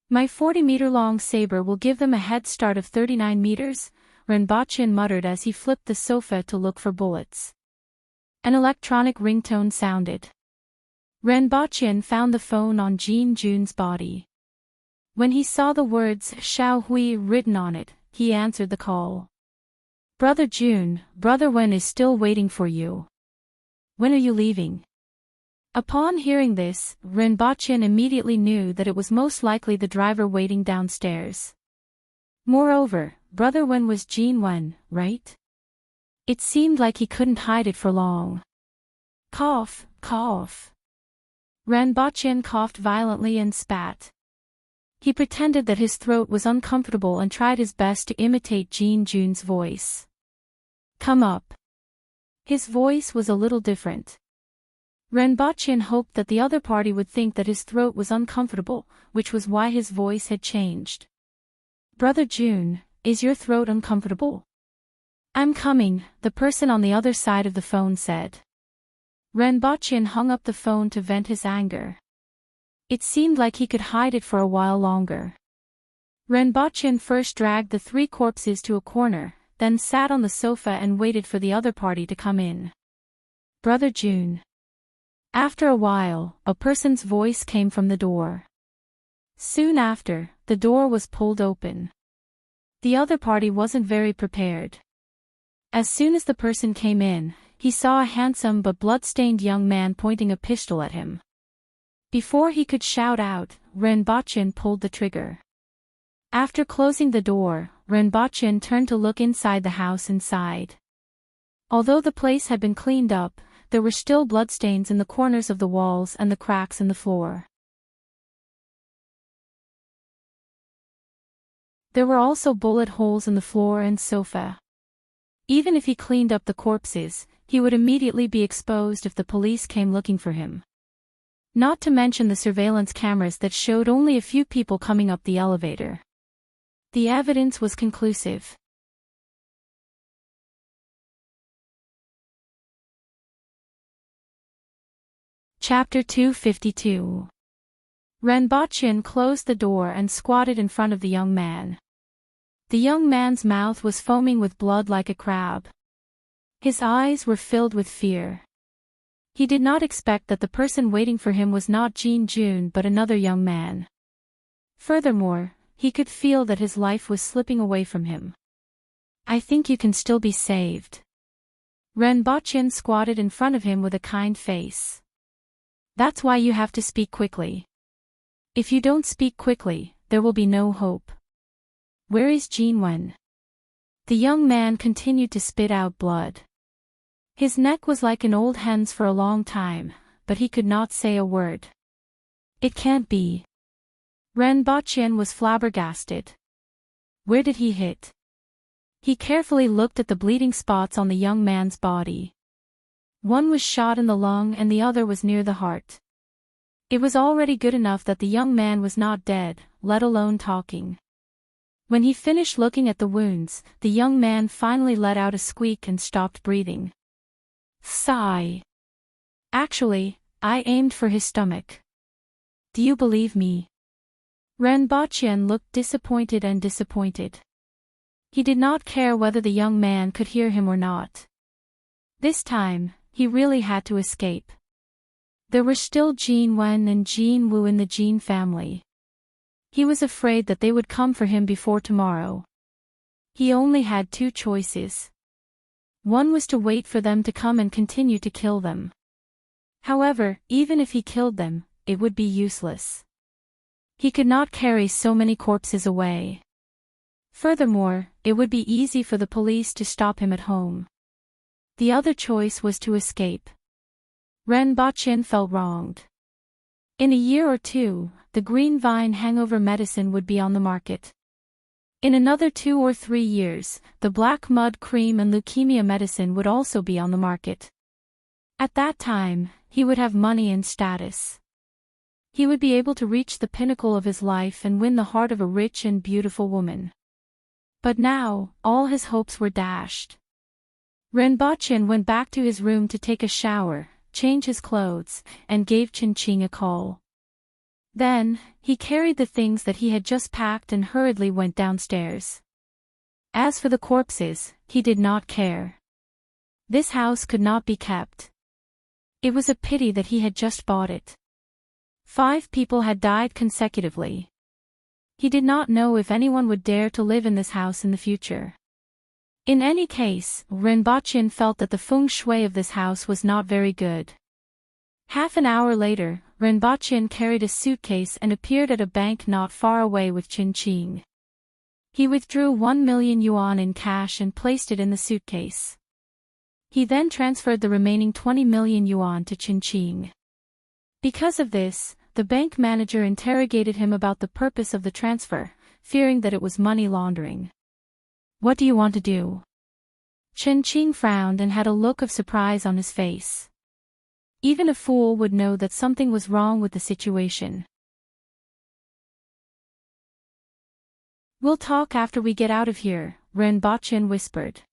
A: My 40-meter-long saber will give them a head start of 39 meters, Renbochin muttered as he flipped the sofa to look for bullets. An electronic ringtone sounded. Renbochin found the phone on Jin Jun's body. When he saw the words Xiao Hui written on it, he answered the call. Brother Jun, Brother Wen is still waiting for you. When are you leaving? Upon hearing this, Renbochin immediately knew that it was most likely the driver waiting downstairs. Moreover, Brother Wen was Jin Wen, right? It seemed like he couldn't hide it for long. Cough, cough. Renbochin coughed violently and spat. He pretended that his throat was uncomfortable and tried his best to imitate Jin Jun's voice. Come up. His voice was a little different. Renbochin hoped that the other party would think that his throat was uncomfortable, which was why his voice had changed. Brother Jun, is your throat uncomfortable? I'm coming, the person on the other side of the phone said. Renbochin hung up the phone to vent his anger. It seemed like he could hide it for a while longer. Renbochin first dragged the 3 corpses to a corner, then sat on the sofa and waited for the other party to come in. Brother Jun. After a while, a person's voice came from the door. Soon after, the door was pulled open. The other party wasn't very prepared. As soon as the person came in, he saw a handsome but blood-stained young man pointing a pistol at him. Before he could shout out, Renbochin pulled the trigger. After closing the door, Renbochin turned to look inside the house inside. Although the place had been cleaned up, there were still bloodstains in the corners of the walls and the cracks in the floor. There were also bullet holes in the floor and sofa. Even if he cleaned up the corpses, he would immediately be exposed if the police came looking for him. Not to mention the surveillance cameras that showed only a few people coming up the elevator. The evidence was conclusive. Chapter 252. Renbochin closed the door and squatted in front of the young man. The young man's mouth was foaming with blood like a crab. His eyes were filled with fear. He did not expect that the person waiting for him was not Jin Jun but another young man. Furthermore, he could feel that his life was slipping away from him. "I think you can still be saved." Renbochin squatted in front of him with a kind face. "That's why you have to speak quickly. If you don't speak quickly, there will be no hope. Where is Jin Wen?" The young man continued to spit out blood. His neck was like an old hen's for a long time, but he could not say a word. "It can't be." Renbochin was flabbergasted. Where did he hit? He carefully looked at the bleeding spots on the young man's body. One was shot in the lung and the other was near the heart. It was already good enough that the young man was not dead, let alone talking. When he finished looking at the wounds, the young man finally let out a squeak and stopped breathing. Sigh. "Actually, I aimed for his stomach. Do you believe me?" Renbochin looked disappointed and disappointed. He did not care whether the young man could hear him or not. This time, he really had to escape. There were still Jin Wen and Jin Wu in the Jin family. He was afraid that they would come for him before tomorrow. He only had two choices. One was to wait for them to come and continue to kill them. However, even if he killed them, it would be useless. He could not carry so many corpses away. Furthermore, it would be easy for the police to stop him at home. The other choice was to escape. Renbochin felt wronged. In a year or two, the green vine hangover medicine would be on the market. In another 2 or 3 years, the black mud cream and leukemia medicine would also be on the market. At that time, he would have money and status. He would be able to reach the pinnacle of his life and win the heart of a rich and beautiful woman. But now, all his hopes were dashed. Renbochin went back to his room to take a shower, change his clothes, and gave Qingqing a call. Then, he carried the things that he had just packed and hurriedly went downstairs. As for the corpses, he did not care. This house could not be kept. It was a pity that he had just bought it. 5 people had died consecutively. He did not know if anyone would dare to live in this house in the future. In any case, Renbochin felt that the feng shui of this house was not very good. Half an hour later, Renbochin carried a suitcase and appeared at a bank not far away with Qingqing. He withdrew 1 million yuan in cash and placed it in the suitcase. He then transferred the remaining 20 million yuan to Qingqing. Because of this, the bank manager interrogated him about the purpose of the transfer, fearing that it was money laundering. "What do you want to do?" Qingqing frowned and had a look of surprise on his face. Even a fool would know that something was wrong with the situation. "We'll talk after we get out of here," Renbochin whispered.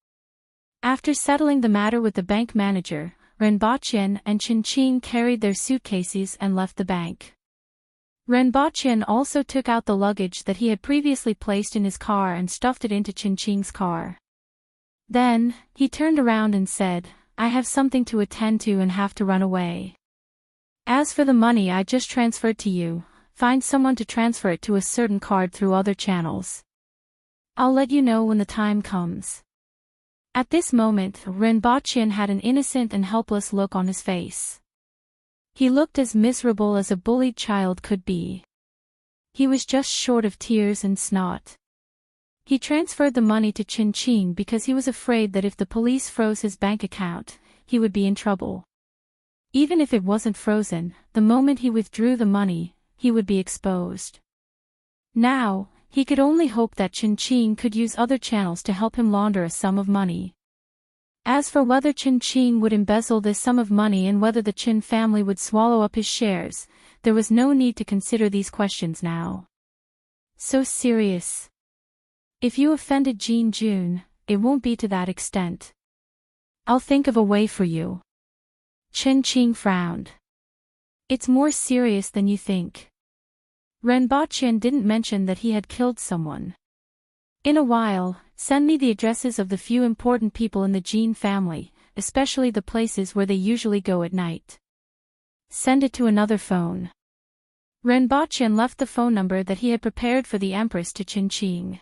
A: After settling the matter with the bank manager, Renbochin and Qingqing carried their suitcases and left the bank. Renbochin also took out the luggage that he had previously placed in his car and stuffed it into Qingqing's car. Then, he turned around and said, "I have something to attend to and have to run away." As for the money I just transferred to you, find someone to transfer it to a certain card through other channels. I'll let you know when the time comes. At this moment, Rinpoche had an innocent and helpless look on his face. He looked as miserable as a bullied child could be. He was just short of tears and snot. He transferred the money to Enchanting because he was afraid that if the police froze his bank account, he would be in trouble. Even if it wasn't frozen, the moment he withdrew the money, he would be exposed. Now, he could only hope that Enchanting could use other channels to help him launder a sum of money. As for whether Enchanting would embezzle this sum of money and whether the Qin family would swallow up his shares, there was no need to consider these questions now. So serious. If you offended Jean Jun, it won't be to that extent. I'll think of a way for you. Enchanting frowned. It's more serious than you think. Rinpoche didn't mention that he had killed someone. In a while, send me the addresses of the few important people in the Jean family, especially the places where they usually go at night. Send it to another phone. Rinpoche left the phone number that he had prepared for the Empress to Enchanting.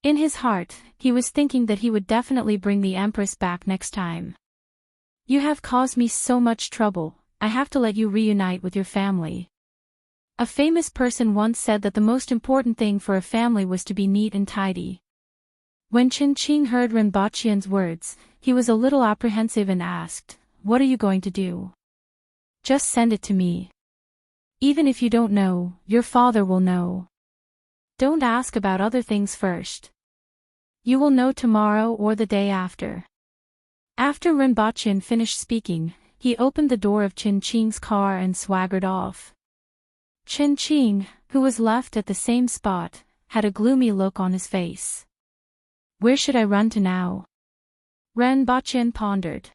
A: In his heart, he was thinking that he would definitely bring the Empress back next time. You have caused me so much trouble, I have to let you reunite with your family. A famous person once said that the most important thing for a family was to be neat and tidy. When Enchanting heard Rinpoche's words, he was a little apprehensive and asked, "What are you going to do?" "Just send it to me. Even if you don't know, your father will know. Don't ask about other things first. You will know tomorrow or the day after." After Rinpoche finished speaking, he opened the door of Enchanting's car and swaggered off. Enchanting, who was left at the same spot, had a gloomy look on his face. Where should I run to now? Rinpoche pondered.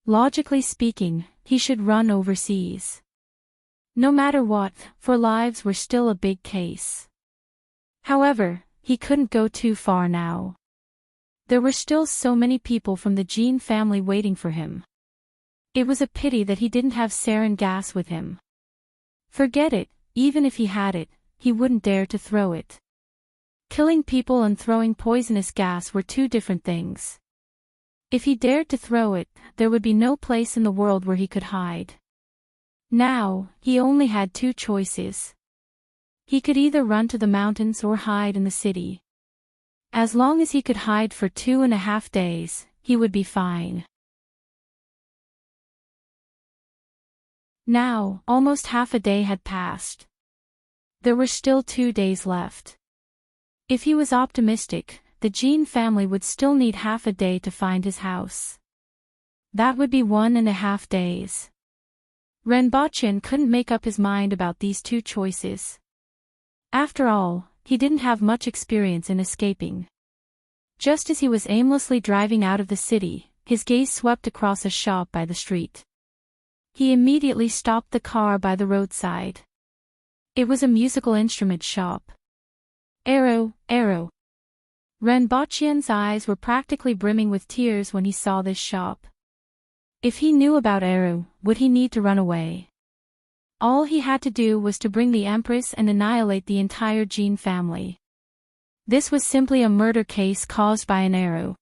A: Logically speaking, he should run overseas. No matter what, for lives were still a big case. However, he couldn't go too far now. There were still so many people from the Jean family waiting for him. It was a pity that he didn't have sarin gas with him. Forget it, even if he had it, he wouldn't dare to throw it. Killing people and throwing poisonous gas were two different things. If he dared to throw it, there would be no place in the world where he could hide. Now, he only had two choices. He could either run to the mountains or hide in the city. As long as he could hide for 2.5 days, he would be fine. Now, almost half a day had passed. There were still 2 days left. If he was optimistic, the Jean family would still need half a day to find his house. That would be 1.5 days. Rinpoche couldn't make up his mind about these two choices. After all, he didn't have much experience in escaping. Just as he was aimlessly driving out of the city, his gaze swept across a shop by the street. He immediately stopped the car by the roadside. It was a musical instrument shop. Arrow, arrow. Rinpoche's eyes were practically brimming with tears when he saw this shop. If he knew about Arrow, would he need to run away? All he had to do was to bring the Empress and annihilate the entire Jean family. This was simply a murder case caused by an arrow.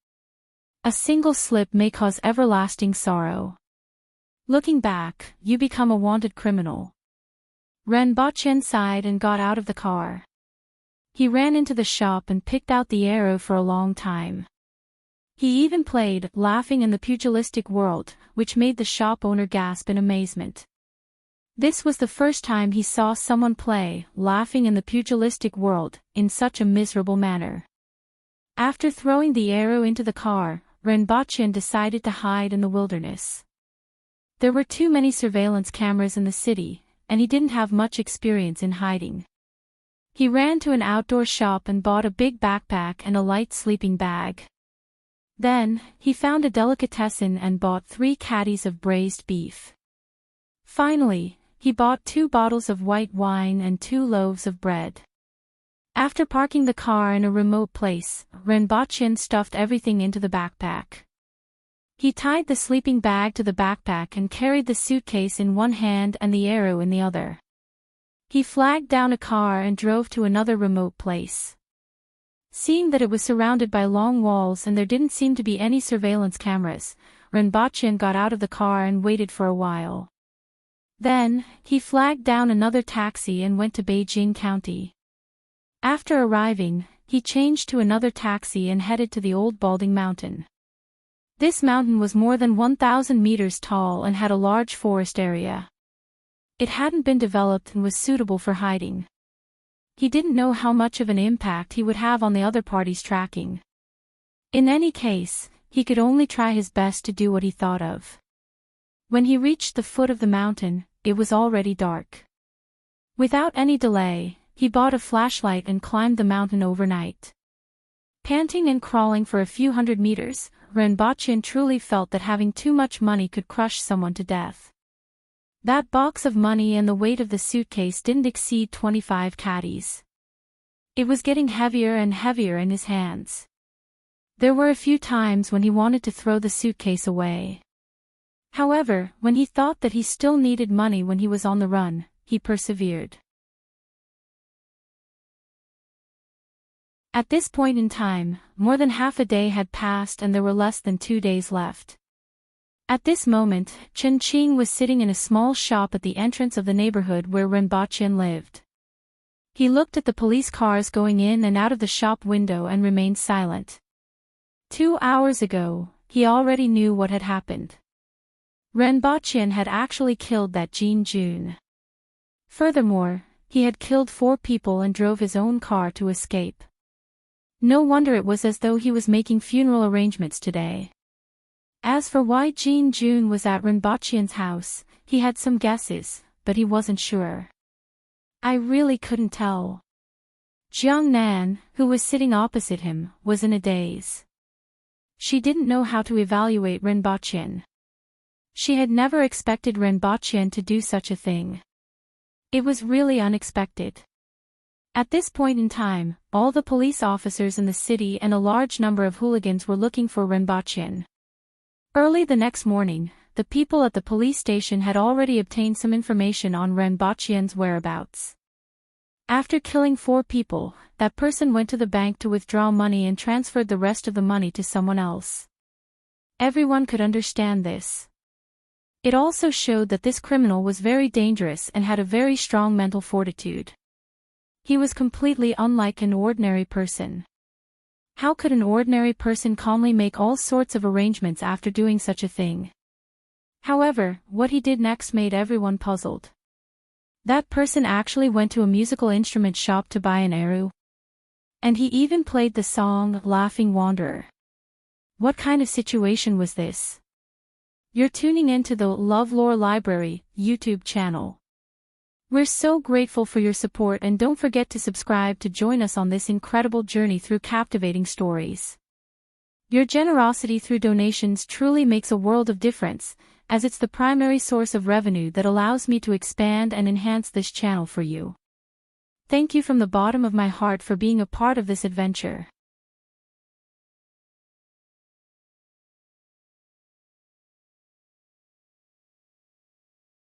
A: A single slip may cause everlasting sorrow. Looking back, you become a wanted criminal. Rinpoche sighed and got out of the car. He ran into the shop and picked out the arrow for a long time. He even played Laughing in the Pugilistic World, which made the shop owner gasp in amazement. This was the first time he saw someone play Laughing in the Pugilistic World in such a miserable manner. After throwing the arrow into the car, Rinpoche decided to hide in the wilderness. There were too many surveillance cameras in the city, and he didn't have much experience in hiding. He ran to an outdoor shop and bought a big backpack and a light sleeping bag. Then, he found a delicatessen and bought 3 caddies of braised beef. Finally, he bought 2 bottles of white wine and 2 loaves of bread. After parking the car in a remote place, Rinpoche stuffed everything into the backpack. He tied the sleeping bag to the backpack and carried the suitcase in one hand and the arrow in the other. He flagged down a car and drove to another remote place. Seeing that it was surrounded by long walls and there didn't seem to be any surveillance cameras, Renbochin got out of the car and waited for a while. Then, he flagged down another taxi and went to Beijing County. After arriving, he changed to another taxi and headed to the old balding mountain. This mountain was more than 1,000 meters tall and had a large forest area. It hadn't been developed and was suitable for hiding. He didn't know how much of an impact he would have on the other party's tracking. In any case, he could only try his best to do what he thought of. When he reached the foot of the mountain, it was already dark. Without any delay, he bought a flashlight and climbed the mountain overnight. Panting and crawling for a few hundred meters, Renbochin truly felt that having too much money could crush someone to death. That box of money and the weight of the suitcase didn't exceed 25 caddies. It was getting heavier and heavier in his hands. There were a few times when he wanted to throw the suitcase away. However, when he thought that he still needed money when he was on the run, he persevered. At this point in time, more than half a day had passed and there were less than 2 days left. At this moment, Chen Qing was sitting in a small shop at the entrance of the neighborhood where Renbochin lived. He looked at the police cars going in and out of the shop window and remained silent. 2 hours ago, he already knew what had happened. Renbochin had actually killed that Jin Jun. Furthermore, he had killed 4 people and drove his own car to escape. No wonder it was as though he was making funeral arrangements today. As for why Jin Jun was at Renbochin's house, he had some guesses, but he wasn't sure. I really couldn't tell. Jiang Nan, who was sitting opposite him, was in a daze. She didn't know how to evaluate Renbochin. She had never expected Renbochin to do such a thing. It was really unexpected. At this point in time, all the police officers in the city and a large number of hooligans were looking for Renbochin. Early the next morning, the people at the police station had already obtained some information on Renbochin's whereabouts. After killing 4 people, that person went to the bank to withdraw money and transferred the rest of the money to someone else. Everyone could understand this. It also showed that this criminal was very dangerous and had a very strong mental fortitude. He was completely unlike an ordinary person. How could an ordinary person calmly make all sorts of arrangements after doing such a thing? However, what he did next made everyone puzzled. That person actually went to a musical instrument shop to buy an arrow. And he even played the song Laughing Wanderer. What kind of situation was this? You're tuning into the LoveLore Library YouTube channel. We're so grateful for your support and don't forget to subscribe to join us on this incredible journey through captivating stories. Your generosity through donations truly makes a world of difference, as it's the primary source of revenue that allows me to expand and enhance this channel for you. Thank you from the bottom of my heart for being a part of this adventure.